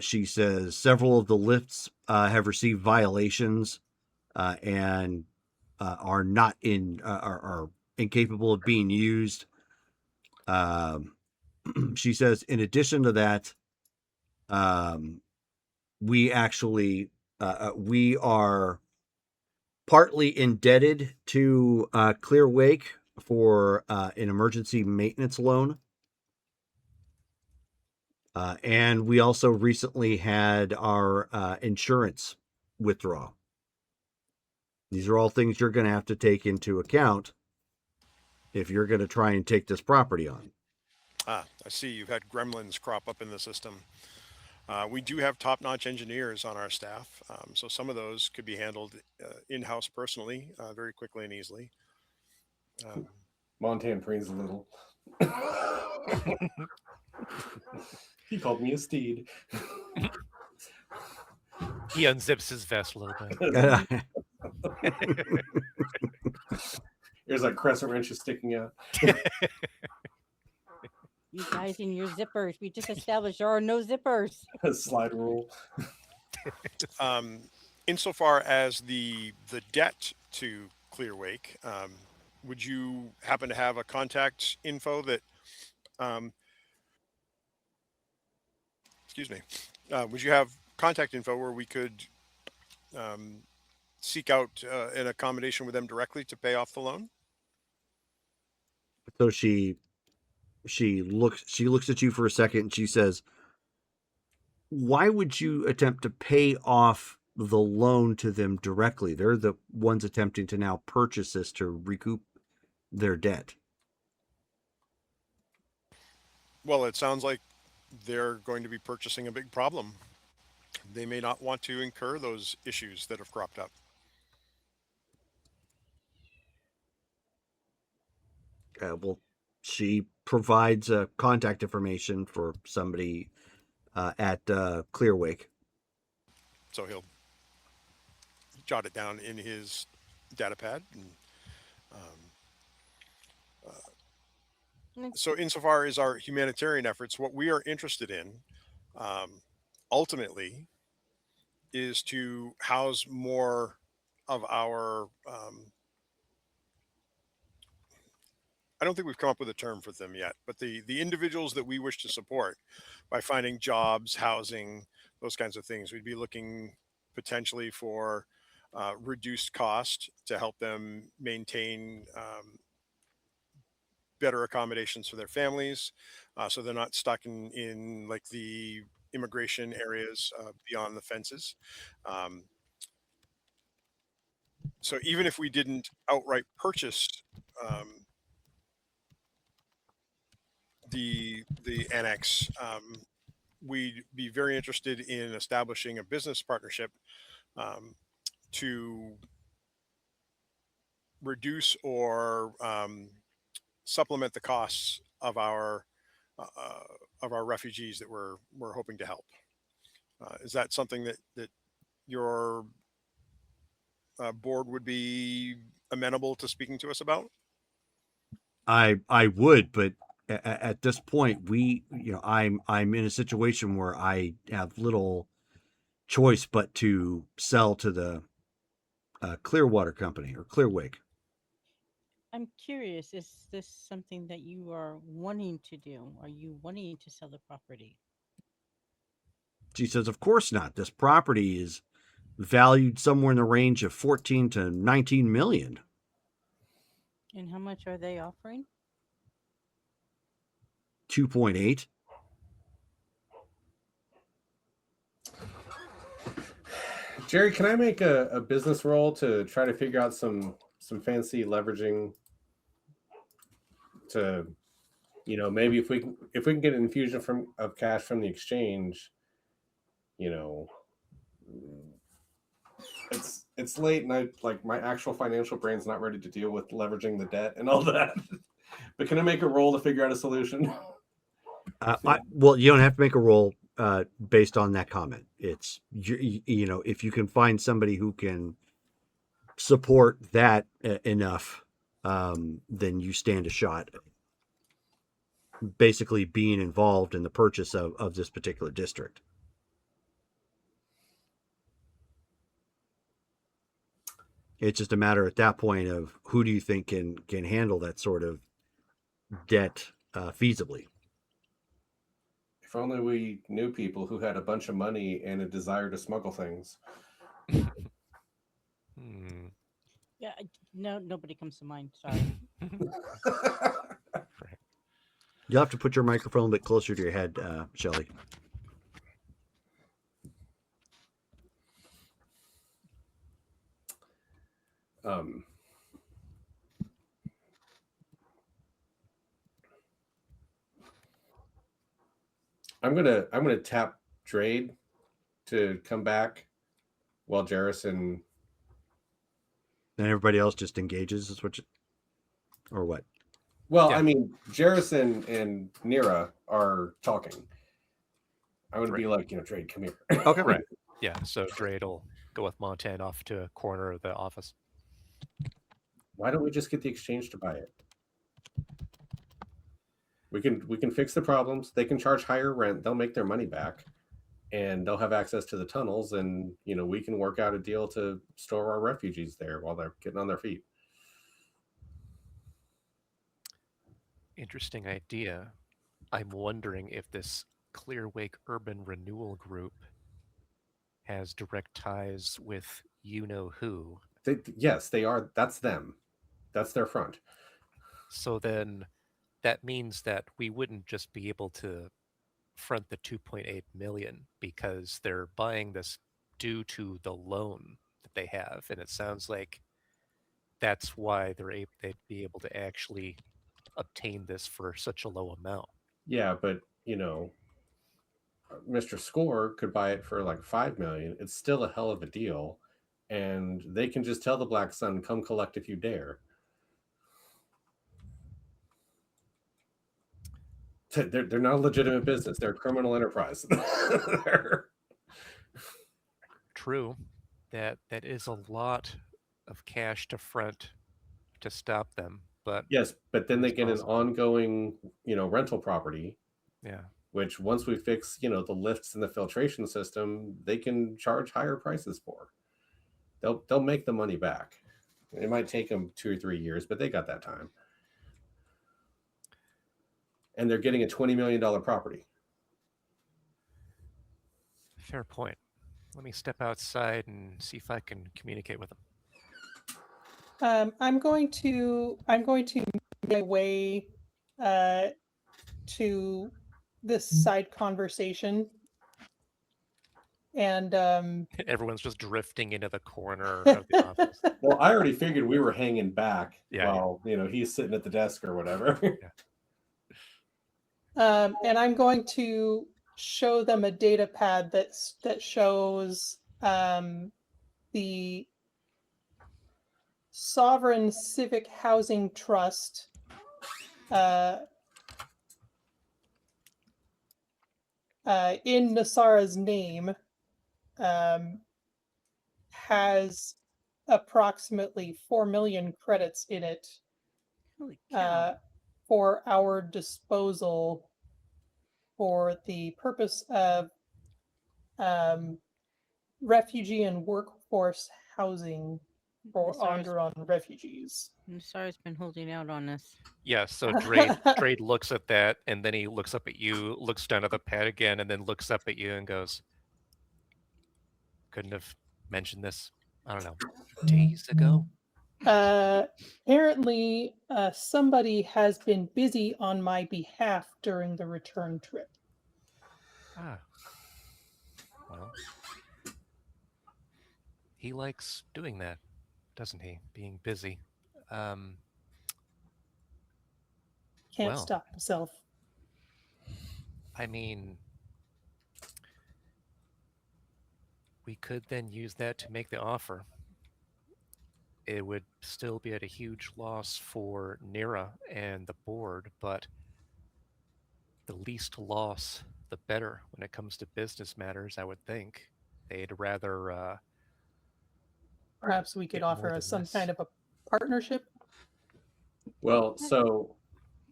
She says several of the lifts have received violations and are not are incapable of being used. She says, in addition to that, we actually we are partly indebted to Clear Wake for an emergency maintenance loan. And we also recently had our insurance withdraw. These are all things you're going to have to take into account if you're going to try and take this property on. I see you've had gremlins crop up in the system. We do have top-notch engineers on our staff, so some of those could be handled in-house personally very quickly and easily. Montan preens a little. He called me a steed. He unzips his vest a little bit. There's like crescent wrenches sticking out. You guys in your zippers. We just established there are no zippers. Slide rule. Insofar as the debt to Clearwake, would you happen to have a contact info that excuse me, would you have contact info where we could seek out an accommodation with them directly to pay off the loan? So she looks at you for a second and she says, "Why would you attempt to pay off the loan to them directly? They're the ones attempting to now purchase this to recoup their debt." Well, it sounds like they're going to be purchasing a big problem. They may not want to incur those issues that have cropped up. Well, she provides contact information for somebody at Clearwake. So he'll jot it down in his data pad. And, so insofar as our humanitarian efforts, what we are interested in ultimately is to house more of our I don't think we've come up with a term for them yet, but the individuals that we wish to support by finding jobs, housing, those kinds of things. We'd be looking potentially for reduced cost to help them maintain better accommodations for their families, so they're not stuck in like the immigration areas beyond the fences. So even if we didn't outright purchase the annex, we'd be very interested in establishing a business partnership to reduce or supplement the costs of our refugees that we're hoping to help. Is that something that your board would be amenable to speaking to us about? I would, but at this point, I'm in a situation where I have little choice but to sell to the Clearwater Company or Clearwake. I'm curious, is this something that you are wanting to do? Are you wanting to sell the property? She says, of course not. This property is valued somewhere in the range of 14 to 19 million. And how much are they offering? 2.8. Jerry, can I make a business roll to try to figure out some fancy leveraging to, maybe if we can get an infusion of cash from the exchange, it's late and my actual financial brain's not ready to deal with leveraging the debt and all that. But can I make a roll to figure out a solution? Well, you don't have to make a roll based on that comment. It's if you can find somebody who can support that enough, then you stand a shot. Basically, being involved in the purchase of this particular district. It's just a matter at that point of who do you think can handle that sort of debt feasibly. If only we knew people who had a bunch of money and a desire to smuggle things. Yeah, no, nobody comes to mind. Sorry. You'll have to put your microphone a bit closer to your head, Shelley. I'm gonna tap Drade to come back while Jarrison And everybody else just engages, is what or what? Well, yeah. I mean, Jarrison and Nira are talking. I would be like, Drade, come here. Okay. Right. Yeah, so Drade will go with Montaigne off to a corner of the office. Why don't we just get the exchange to buy it? We can fix the problems. They can charge higher rent. They'll make their money back, and they'll have access to the tunnels. And we can work out a deal to store our refugees there while they're getting on their feet. Interesting idea. I'm wondering if this Clearwake Urban Renewal Group has direct ties with you-know-who. Yes, they are. That's them. That's their front. So then that means that we wouldn't just be able to front the 2.8 million because they're buying this due to the loan that they have. And it sounds like that's why they'd be able to actually obtain this for such a low amount. Yeah, but Mr. Score could buy it for like 5 million. It's still a hell of a deal, and they can just tell the Black Sun, come collect if you dare. They're not a legitimate business. They're a criminal enterprise. True. That is a lot of cash to front to stop them. But yes, but then they get an ongoing, rental property. Yeah. Which once we fix, the lifts and the filtration system, they can charge higher prices for. They'll make the money back. It might take them 2 or 3 years, but they got that time. And they're getting a $20 million property. Fair point. Let me step outside and see if I can communicate with them. I'm going to make my way to this side conversation, and everyone's just drifting into the corner of the office. Well, I already figured we were hanging back while he's sitting at the desk or whatever. And I'm going to show them a data pad that shows the Sovereign Civic Housing Trust in Nasara's name has approximately 4 million credits in it for our disposal for the purpose of refugee and workforce housing for Sorry. Onderon refugees. Sarah's been holding out on us. Yeah, so Drade looks at that, and then he looks up at you, looks down at the pad again, and then looks up at you and goes, couldn't have mentioned this, I don't know, days ago? Apparently, somebody has been busy on my behalf during the return trip. Ah. Well, he likes doing that, doesn't he? Being busy. Can't Well. stop himself. I mean, we could then use that to make the offer. It would still be at a huge loss for Nira and the board, but the least loss, the better when it comes to business matters, I would think. They'd rather Perhaps we could get more offer than us some this. kind of a partnership. Well, so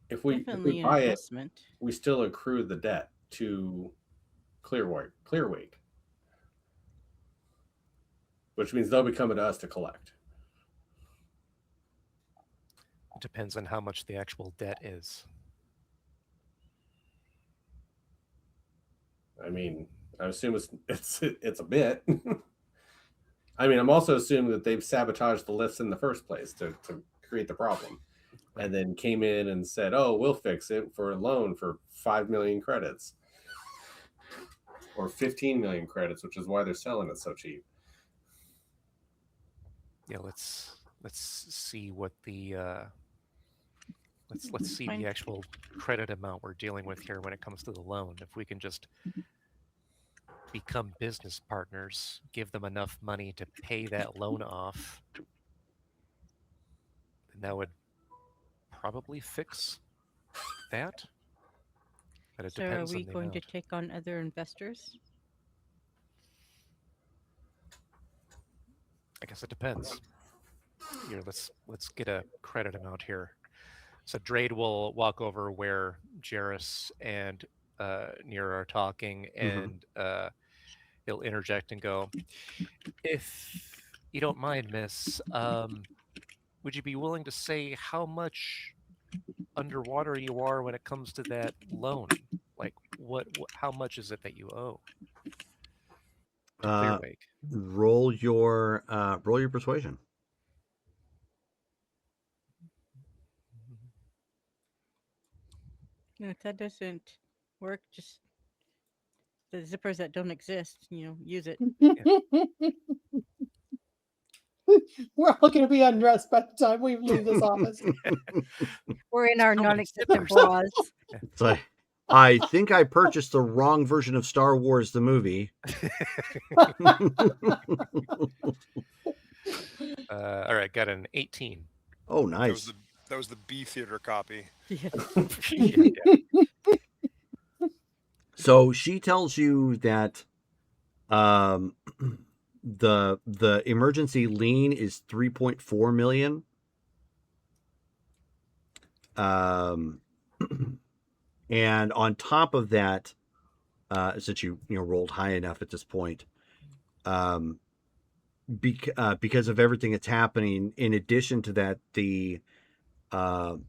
if we Definitely an buy it, investment. we still accrue the debt to Clearwake, which means they'll be coming to us to collect. It depends on how much the actual debt is. I mean, I assume it's a bit. I mean, I'm also assuming that they've sabotaged the lifts in the first place to create the problem, and then came in and said, "Oh, we'll fix it for a loan for 5 million credits, or 15 million credits," which is why they're selling it so cheap. Yeah, let's see what the let's see Fine. the actual credit amount we're dealing with here when it comes to the loan. If we can just become business partners, give them enough money to pay that loan off, then that would probably fix that. But it So are depends we on the going to amount. take on other investors? I guess it depends. Here, let's get a credit amount here. So Drade will walk over where Jarrus and Nira are talking, and he'll interject and go, "If you don't mind, miss, would you be willing to say how much underwater you are when it comes to that loan? Like, how much is it that you owe to Clearwake?" Roll your persuasion. If that doesn't work, just the zippers that don't exist, use it. We're all going to be undressed by the time we leave this office. We're in our How many non-existent zippers? bras. It's like, I think I purchased the wrong version of Star Wars the movie. All right, got an 18. Oh, nice. That was the B theater copy. Yeah. So she tells you that the emergency lien is 3.4 million. And on top of that, since you rolled high enough at this point, because of everything that's happening, in addition to that, the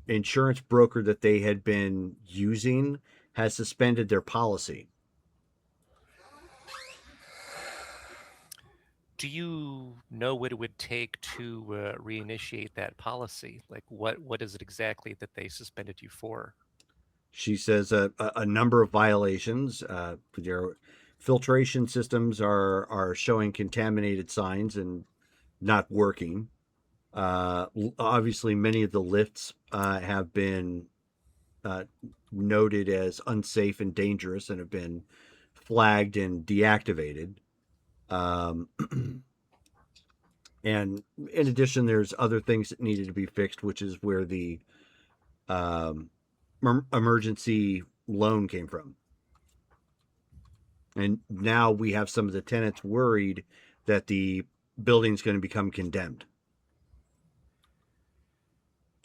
insurance broker that they had been using has suspended their policy. Do you know what it would take to reinitiate that policy? Like, what is it exactly that they suspended you for? She says a number of violations. Their filtration systems are showing contaminated signs and not working. Obviously, many of the lifts have been noted as unsafe and dangerous and have been flagged and deactivated. And in addition, there's other things that needed to be fixed, which is where the emergency loan came from. And now we have some of the tenants worried that the building's going to become condemned.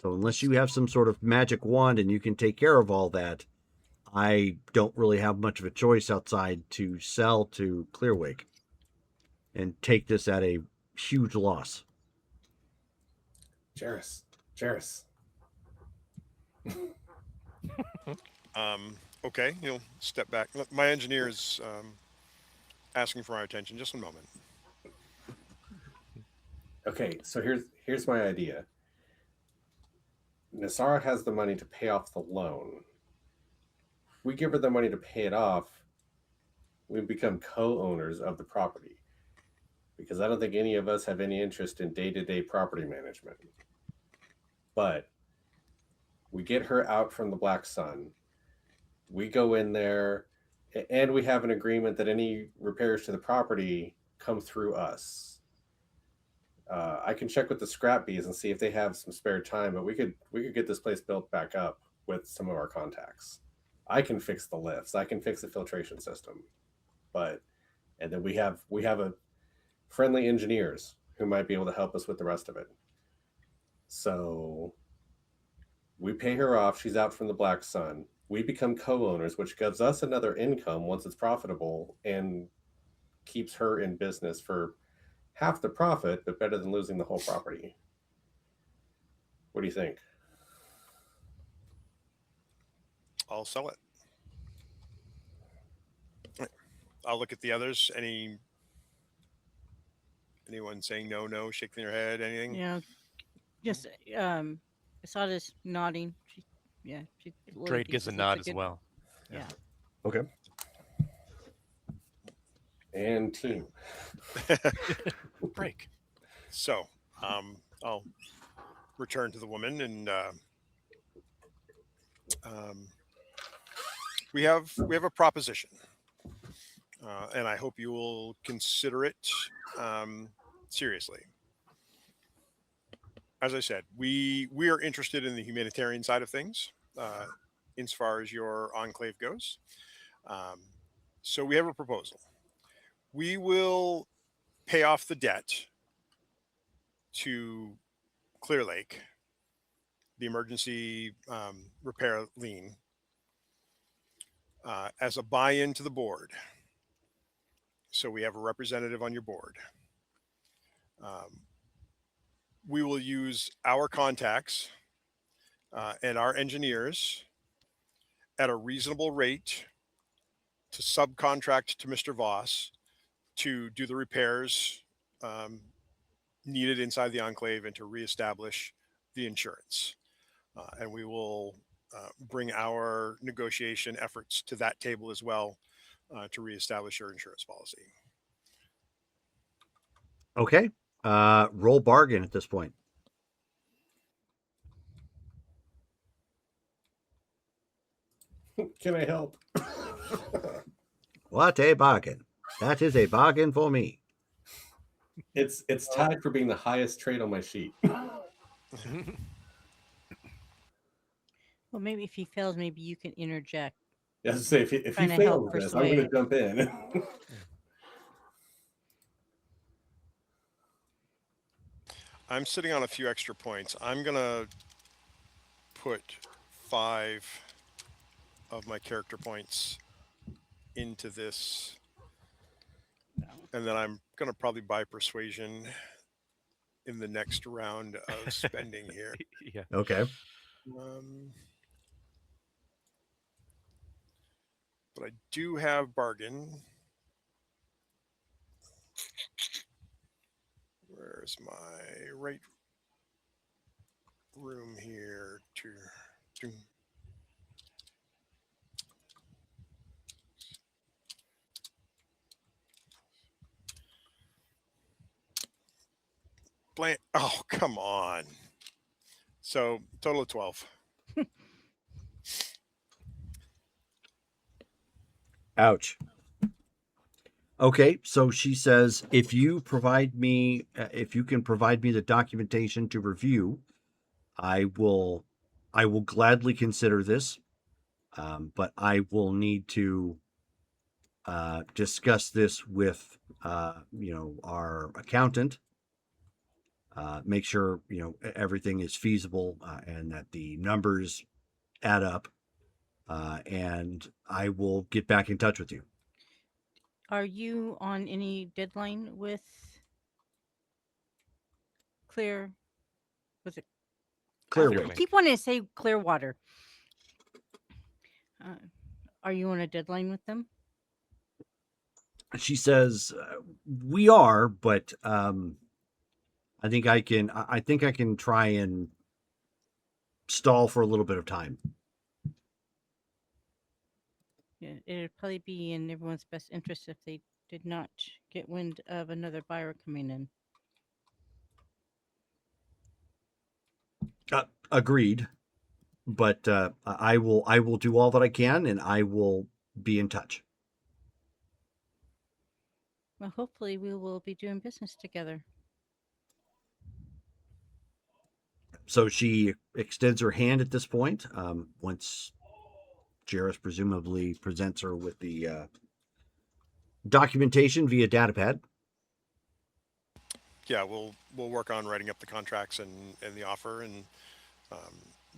So unless you have some sort of magic wand and you can take care of all that, I don't really have much of a choice outside to sell to Clearwake. and take this at a huge loss. Jairus. Okay, step back. Look, my engineer is asking for my attention. Just a moment. Okay, so here's my idea. Nasara has the money to pay off the loan. If we give her the money to pay it off, we become co-owners of the property. Because I don't think any of us have any interest in day-to-day property management. But we get her out from the Black Sun. We go in there, and we have an agreement that any repairs to the property come through us. I can check with the scrap bees and see if they have some spare time, but we could get this place built back up with some of our contacts. I can fix the lifts. I can fix the filtration system, and then we have a friendly engineers who might be able to help us with the rest of it. So we pay her off. She's out from the Black Sun. We become co-owners, which gives us another income once it's profitable and keeps her in business for half the profit, but better than losing the whole property. What do you think? I'll sell it. I'll look at the others. Anyone saying no, shaking their head, anything? Yeah, just Asada's nodding. She totally Drade thinks gives a this looks nod as good- well. Yeah. Okay. And team. Break. So, I'll return to the woman and we have a proposition, and I hope you will consider it seriously. As I said, we are interested in the humanitarian side of things, insofar as your enclave goes. So we have a proposal. We will pay off the debt to Clear Lake, the emergency repair lien, as a buy-in to the board. So we have a representative on your board. We will use our contacts and our engineers at a reasonable rate to subcontract to Mr. Voss to do the repairs needed inside the enclave and to reestablish the insurance. And we will bring our negotiation efforts to that table as well to reestablish your insurance policy. Okay. Roll bargain at this point. Can I help? What a bargain. That is a bargain for me. It's tied for being the highest trade on my sheet. Well, maybe if he fails, maybe you can interject. As I say, if he Trying to help fails this, I'm going to persuade. jump in. I'm sitting on a few extra points. I'm going to put 5 of my character points into this. And then I'm going to probably buy persuasion in the next round of spending here. Yeah. Okay. But I do have bargain. Where's my right room here? Blank. Oh, come on. So total of 12. Ouch. Okay, so she says, if you can provide me the documentation to review, I will gladly consider this. But I will need to discuss this with our accountant. Make sure everything is feasible and that the numbers add up. And I will get back in touch with you. Are you on any deadline with Clear? Was it? Clearway. I keep wanting to say Clearwater. Are you on a deadline with them? She says, "We are, but I think I can. I think I can try and stall for a little bit of time." Yeah, it'd probably be in everyone's best interest if they did not get wind of another buyer coming in. Agreed. But I will do all that I can, and I will be in touch. Well, hopefully we will be doing business together. So she extends her hand at this point. Once Jairus presumably presents her with the documentation via datapad. Yeah, we'll work on writing up the contracts and the offer and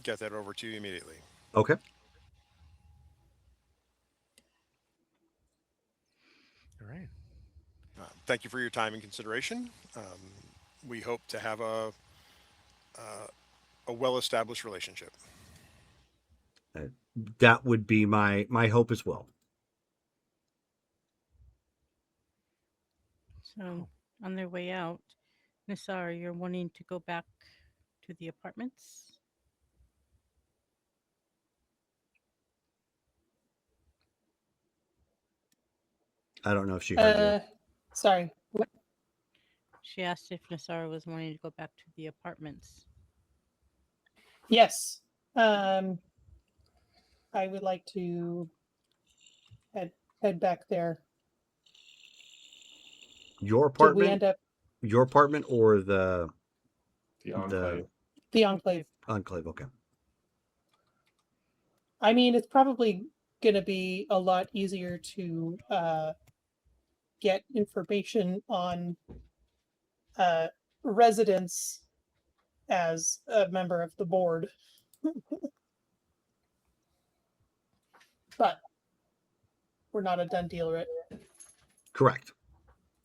get that over to you immediately. Okay. All right. Thank you for your time and consideration. We hope to have a well-established relationship. That would be my hope as well. So, on their way out, Nisar, you're wanting to go back to the apartments? I don't know if she heard you. Sorry. What? She asked if Nisara was wanting to go back to the apartments. Yes. I would like to head back there. Your Did we apartment? end up Your apartment or the Enclave. the enclave? Enclave? Okay. I mean, it's probably going to be a lot easier to get information on residents as a member of the board. But we're not a done deal, right? Correct.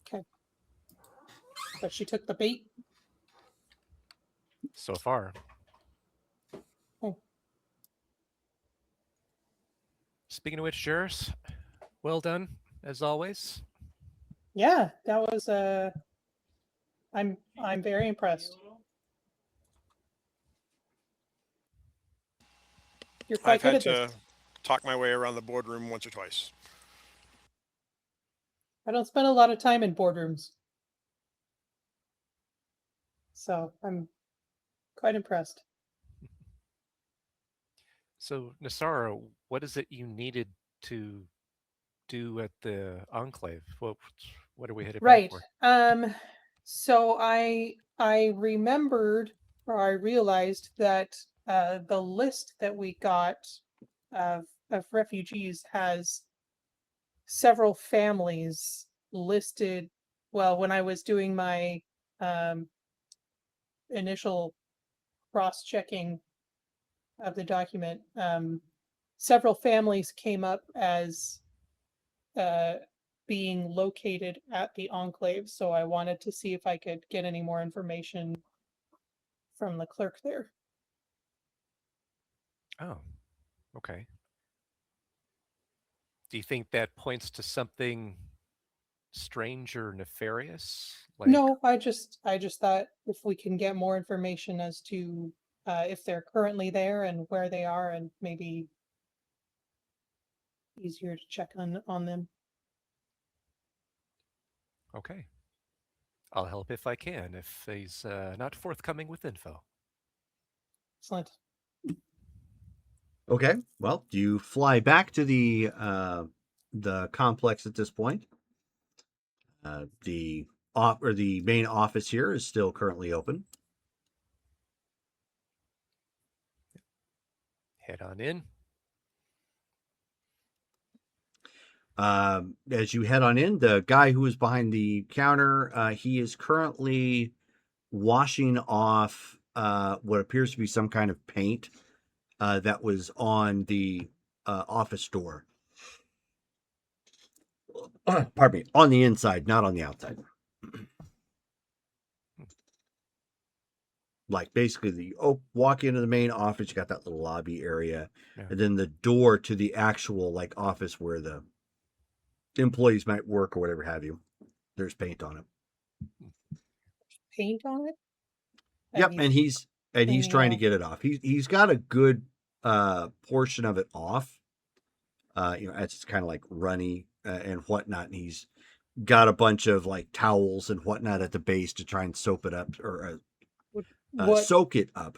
Okay. But she took the bait. So far. Oh. Speaking of which, Jairus, well done as always. Yeah, that was I'm very impressed. You're quite I've good had at to this. talk my way around the boardroom once or twice. I don't spend a lot of time in boardrooms. So I'm quite impressed. So, Nasara, what is it you needed to do at the Enclave? What are we headed back Right. for? So I remembered, or I realized that the list that we got of refugees has several families listed. Well, when I was doing my initial cross-checking of the document, several families came up as being located at the enclave. So I wanted to see if I could get any more information from the clerk there. Oh, okay. Do you think that points to something strange or nefarious? Like, No, I just thought if we can get more information as to if they're currently there and where they are, and maybe easier to check on them. okay. I'll help if I can, if he's not forthcoming with info. Excellent. Okay. Well, you fly back to the complex at this point. The main office here is still currently open. Head on in. As you head on in, the guy who is behind the counter, he is currently washing off what appears to be some kind of paint that was on the office door. Pardon me, on the inside, not on the outside. Like basically, walk into the main office, you got that little lobby area, Yeah. and then the door to the actual like office where the employees might work or whatever have you. There's paint on it. Paint on it? Yep, and he's cleaning trying to off. get it off. He's got a good portion of it off. It's kind of like runny and whatnot. And he's got a bunch of like towels and whatnot at the base to try and soap it up or What soak it up.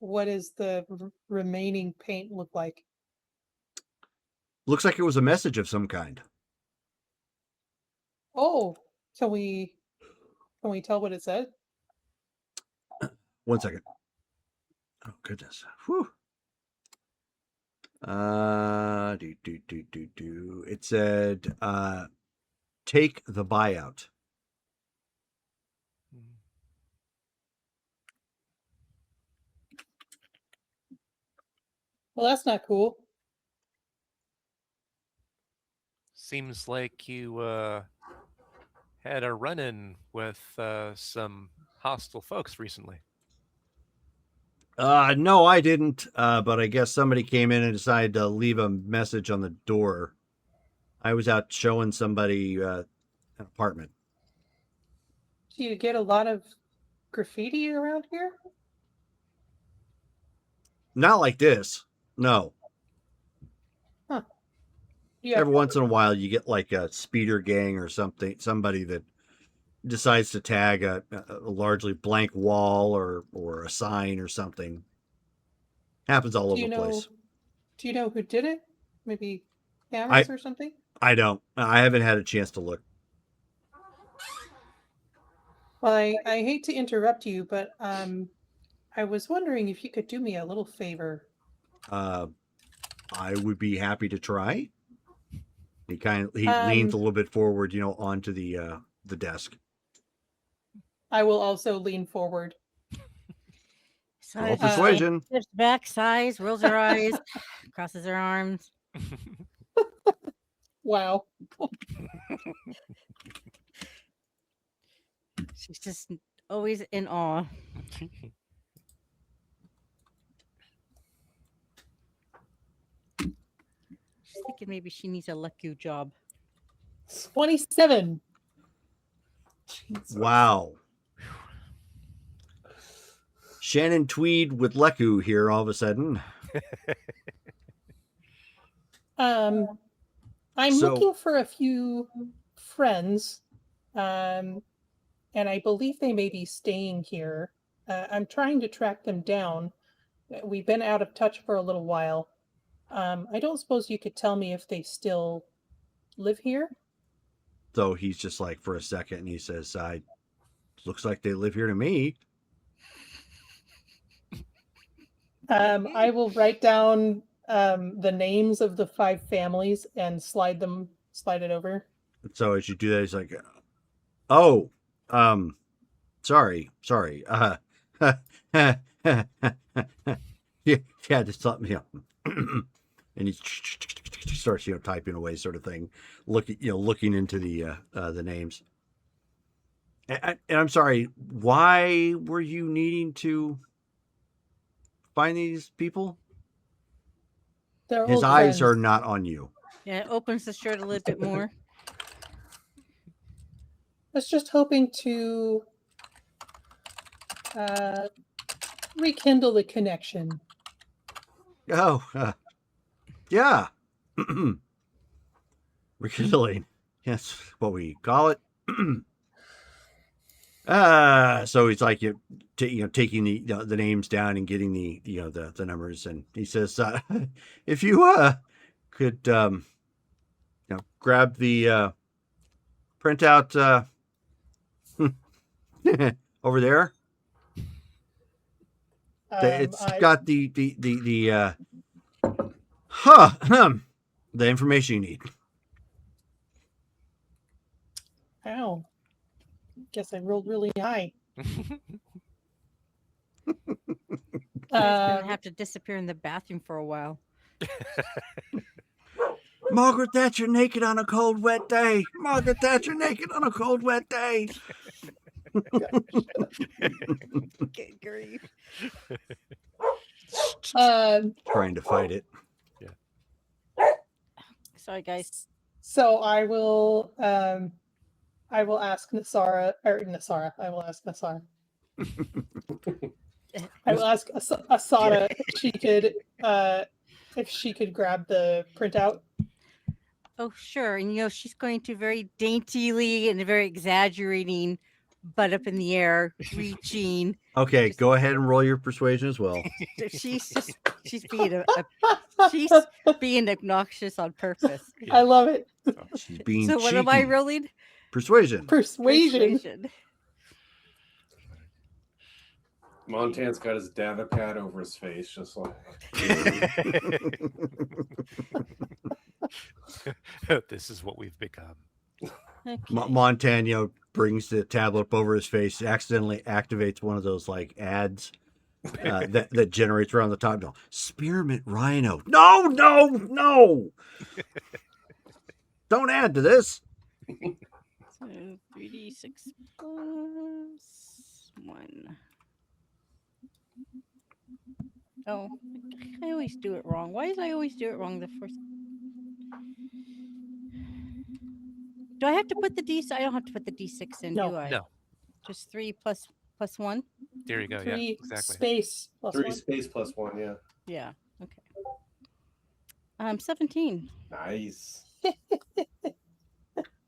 what does the remaining paint look like? Looks like it was a message of some kind. Oh, can we tell what it said? 1 second. Oh goodness. Whew. It said, take the buyout. Well, that's not cool. Seems like you had a run-in with some hostile folks recently. No, I didn't. But I guess somebody came in and decided to leave a message on the door. I was out showing somebody an apartment. Do you get a lot of graffiti around here? Not like this. No. Yeah. Every once in a while, you get like a speeder gang or something. Somebody that decides to tag a largely blank wall or a sign or something. Happens all over the place. Do you know who did it? Maybe cameras or something? I don't. I haven't had a chance to look. Well, I hate to interrupt you, but I was wondering if you could do me a little favor. I would be happy to try. He leans a little bit forward, onto the desk. I will also lean forward. Roll persuasion. Steps back, sighs, rolls her eyes, crosses her arms. Wow. She's just always in awe. She's thinking maybe she needs a lucky job. 27. Jesus. Wow. Shannon Tweed with Leku here all of a sudden. I'm looking for a few friends, and I believe they may be staying here. I'm trying to track them down. We've been out of touch for a little while. I don't suppose you could tell me if they still live here? So he's just like for a second and he says, looks like they live here to me. I will write down the names of the 5 families and slide it over. So as you do that, he's like, oh, sorry. Yeah, just something, and he starts, typing away, sort of thing, looking into the names. And I'm sorry, why were you needing to find these people? His eyes are not on you. Yeah, it opens the shirt a little bit more. I was just hoping to rekindle the connection. Oh, yeah. Rekindling. Yes, what we call it. So he's like, taking the names down and getting the numbers, and he says, if you could grab the printout over there. It's got the information you need. Ow. Guess I rolled really high. He's gonna have to disappear in the bathroom for a while. Margaret Thatcher naked on a cold, wet day. Margaret Thatcher naked on a cold, wet day. Good grief. Trying to fight it. Sorry, guys. So I will ask Nasara. I will ask Nasara. I will ask Asada if she could grab the printout. Oh, sure. And she's going to very daintily and very exaggerating, butt up in the air, reaching. Okay, Just- go ahead and roll your persuasion as well. She's being she's being obnoxious on purpose. I love it. She's being So what am I cheeky. rolling? Persuasion. Persuasion. Montan's got his data pad over his face, just like. This is what we've become. Okay. Montano brings the tablet up over his face, accidentally activates one of those like ads that generates around the top. No, spearmint rhino. No. Don't add to this. So 3d6 plus 1. Oh, I always do it wrong. Why did I always do it wrong the first? Do I have to put the d6? I don't have to put the d6 in, No. do I? No. Just 3 plus 1? There you go. 3 Yeah, exactly. space plus 3 1. space plus 1, yeah. Yeah. Okay. 17. Nice.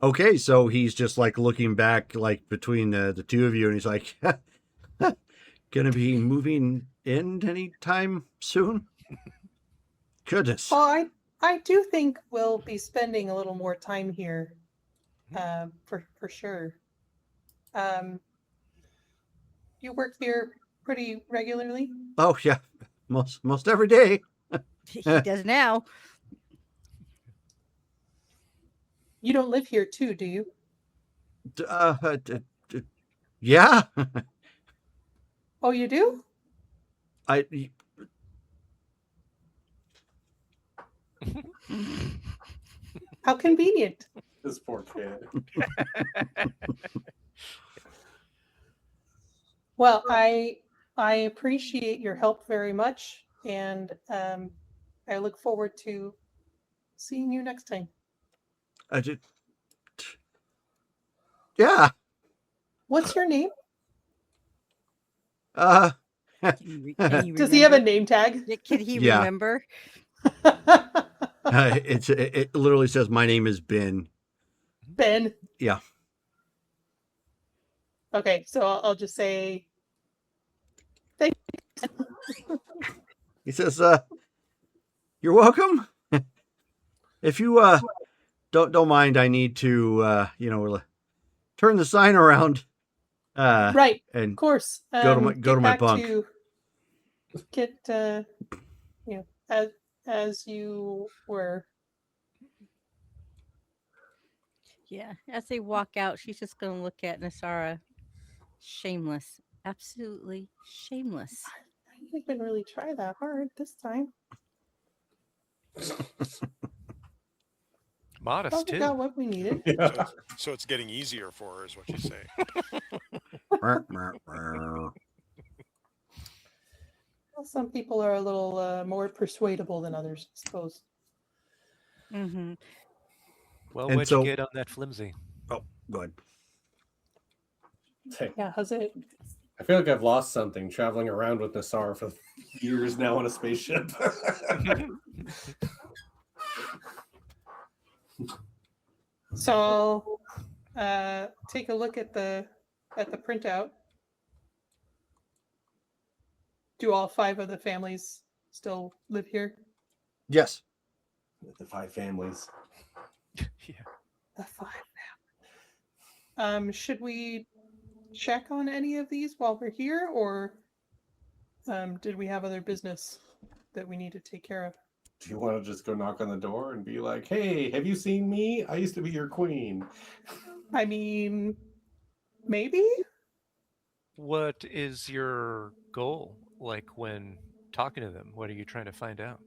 Okay, so he's just like looking back, like between the two of you, and he's like, "Gonna be moving in anytime soon." Goodness. Well, I do think we'll be spending a little more time here, for sure. You work here pretty regularly? Oh yeah, most every day. He does now. You don't live here too, do you? Yeah. Oh, you do? How convenient. This poor kid. Well, I appreciate your help very much, and I look forward to seeing you next time. Yeah. What's your name? Uh, Can you Does he have a remember? name tag? Can he Yeah. remember? it literally says my name is Ben. Ben. Yeah. Okay, so I'll just say thank you. He says, "You're welcome. If you don't mind, I need to turn the sign around. Right, of And course. go to my- get go to my back bunk. to get as you were. Yeah. As they walk out, she's just going to look at Nasara. Shameless. Absolutely shameless. I didn't really try that hard this time. Modest Well, we too. got what we needed. Yeah. So it's getting easier for her, is what you say. Well, some people are a little more persuadable than others, I suppose. Mm-hmm. Well, And what'd so- you get on that flimsy? Oh, good. Hey, Yeah, how's it? I feel like I've lost something traveling around with Nassar for years now on a spaceship. So I'll take a look at the printout. Do all 5 of the families still live here? Yes. The 5 families. Yeah. The 5 families. Should we check on any of these while we're here, or did we have other business that we need to take care of? Do you want to just go knock on the door and be like, "Hey, have you seen me? I used to be your queen." I mean, maybe? What is your goal like when talking to them? What are you trying to find out?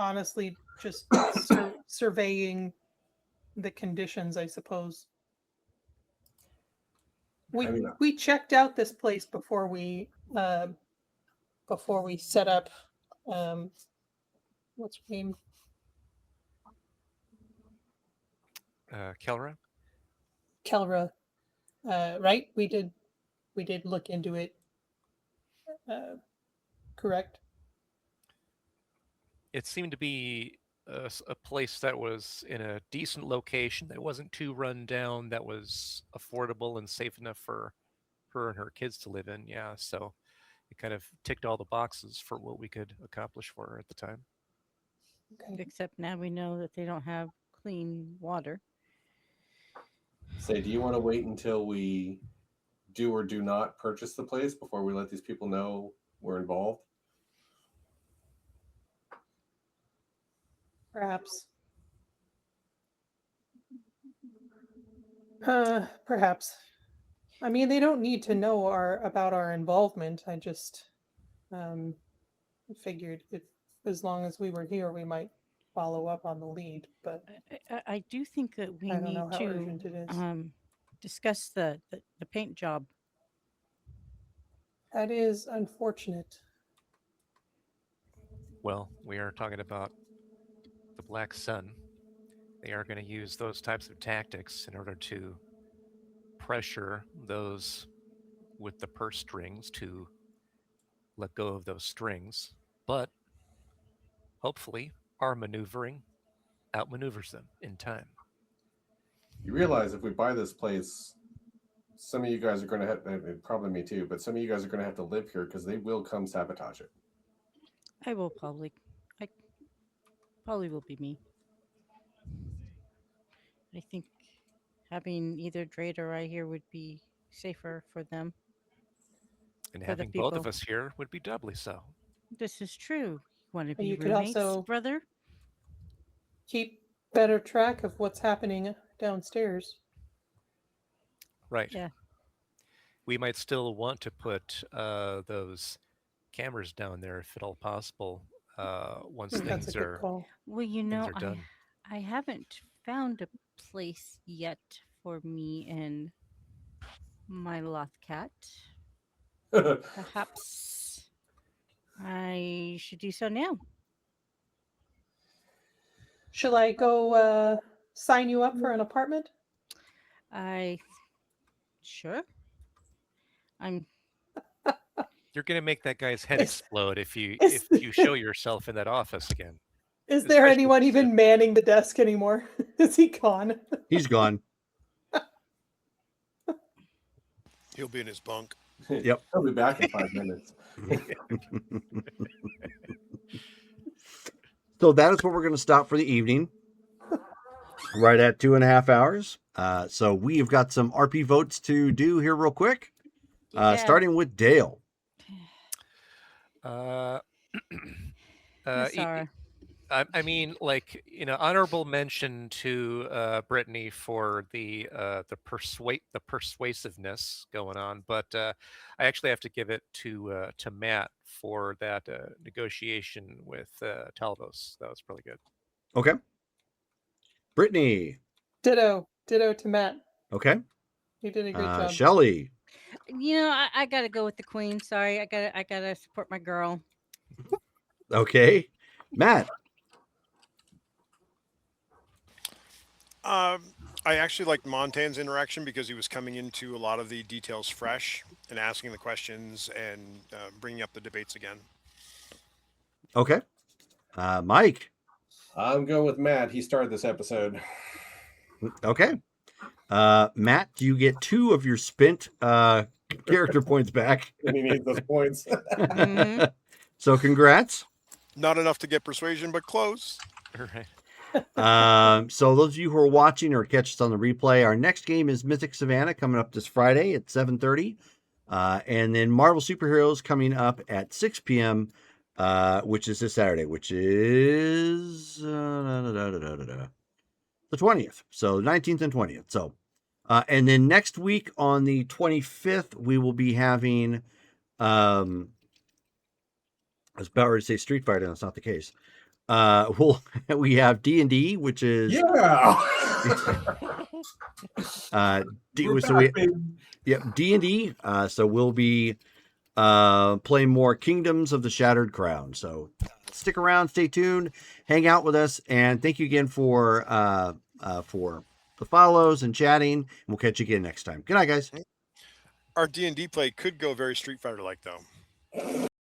honestly just surveying the conditions, I suppose. We I mean, we checked out this place before we set up. What's her name? Kelra? Kelra. Right? We did look into it. Correct. It seemed to be a place that was in a decent location, that wasn't too run down, that was affordable and safe enough for her and her kids to live in. Yeah, so it kind of ticked all the boxes for what we could accomplish for her at the time. Okay. Except now we know that they don't have clean water. say, do you want to wait until we do or do not purchase the place before we let these people know we're involved? Perhaps. Perhaps. I mean, they don't need to know about our involvement. I just figured if as long as we were here, we might follow up on the lead. But I do think that we I don't need know how to urgent it is. discuss the paint job. That is unfortunate. Well, we are talking about the Black Sun. They are going to use those types of tactics in order to pressure those with the purse strings to let go of those strings. But hopefully, our maneuvering outmaneuvers them in time. You realize if we buy this place, some of you guys are going to have, and probably me too, but some of you guys are going to have to live here because they will come sabotage it. I probably will be me. I think having either Drade or I here would be safer for them. And For the having both of people. us here would be doubly so. This is true. Want to But be you could roommates, also- brother? Keep better track of what's happening downstairs. Right. Yeah. We might still want to put those cameras down there if at all possible once I think that's a things good are call. Well, you things know, are done. I haven't found a place yet for me and my loth cat. Perhaps I should do so now. Shall I go sign you up for an apartment? Sure. I'm You're going to make that guy's head Is- explode if you is- show yourself in that office again. Is there Especially anyone with- even manning the desk anymore? Is he gone? He's gone. He'll be in his bunk. Yep. He'll be back in 5 minutes. So that is where we're going to stop for the evening. Right at 2.5 hours. So we have got some RP votes to do here real quick. yeah. Starting with Dale. Sarah. I mean, like, honorable mention to Brittany for the persuasiveness going on, but I actually have to give it to Matt for that negotiation with Talvos. That was really good. Okay. Brittany. Ditto to Matt. Okay. You did a great job. Shelly. You know, I gotta go with the queen. Sorry, I gotta support my girl. Okay. Matt. I actually liked Montan's interaction because he was coming into a lot of the details fresh and asking the questions and bringing up the debates again. Okay. Mike. I'm going with Matt. He started this episode. Okay. Matt, do you get 2 of your spent character points back? And he needs those points. Mhm. So congrats. Not enough to get persuasion, but close. Right. So those of you who are watching or catch us on the replay, our next game is Mythic Savannah coming up this Friday at 7:30. And then Marvel Superheroes coming up at 6 p.m., which is this Saturday, which is the 20th. So 19th and 20th. So, and then next week on the 25th, we will be having, I was about ready to say Street Fighter, and that's not the case. we have D&D, which is Yeah. We're so we back, baby. D&D. So we'll be playing more Kingdoms of the Shattered Crown. So stick around, stay tuned, hang out with us, and thank you again for the follows and chatting. And we'll catch you again next time. Good night, guys. Our D&D play could go very Street Fighter like though.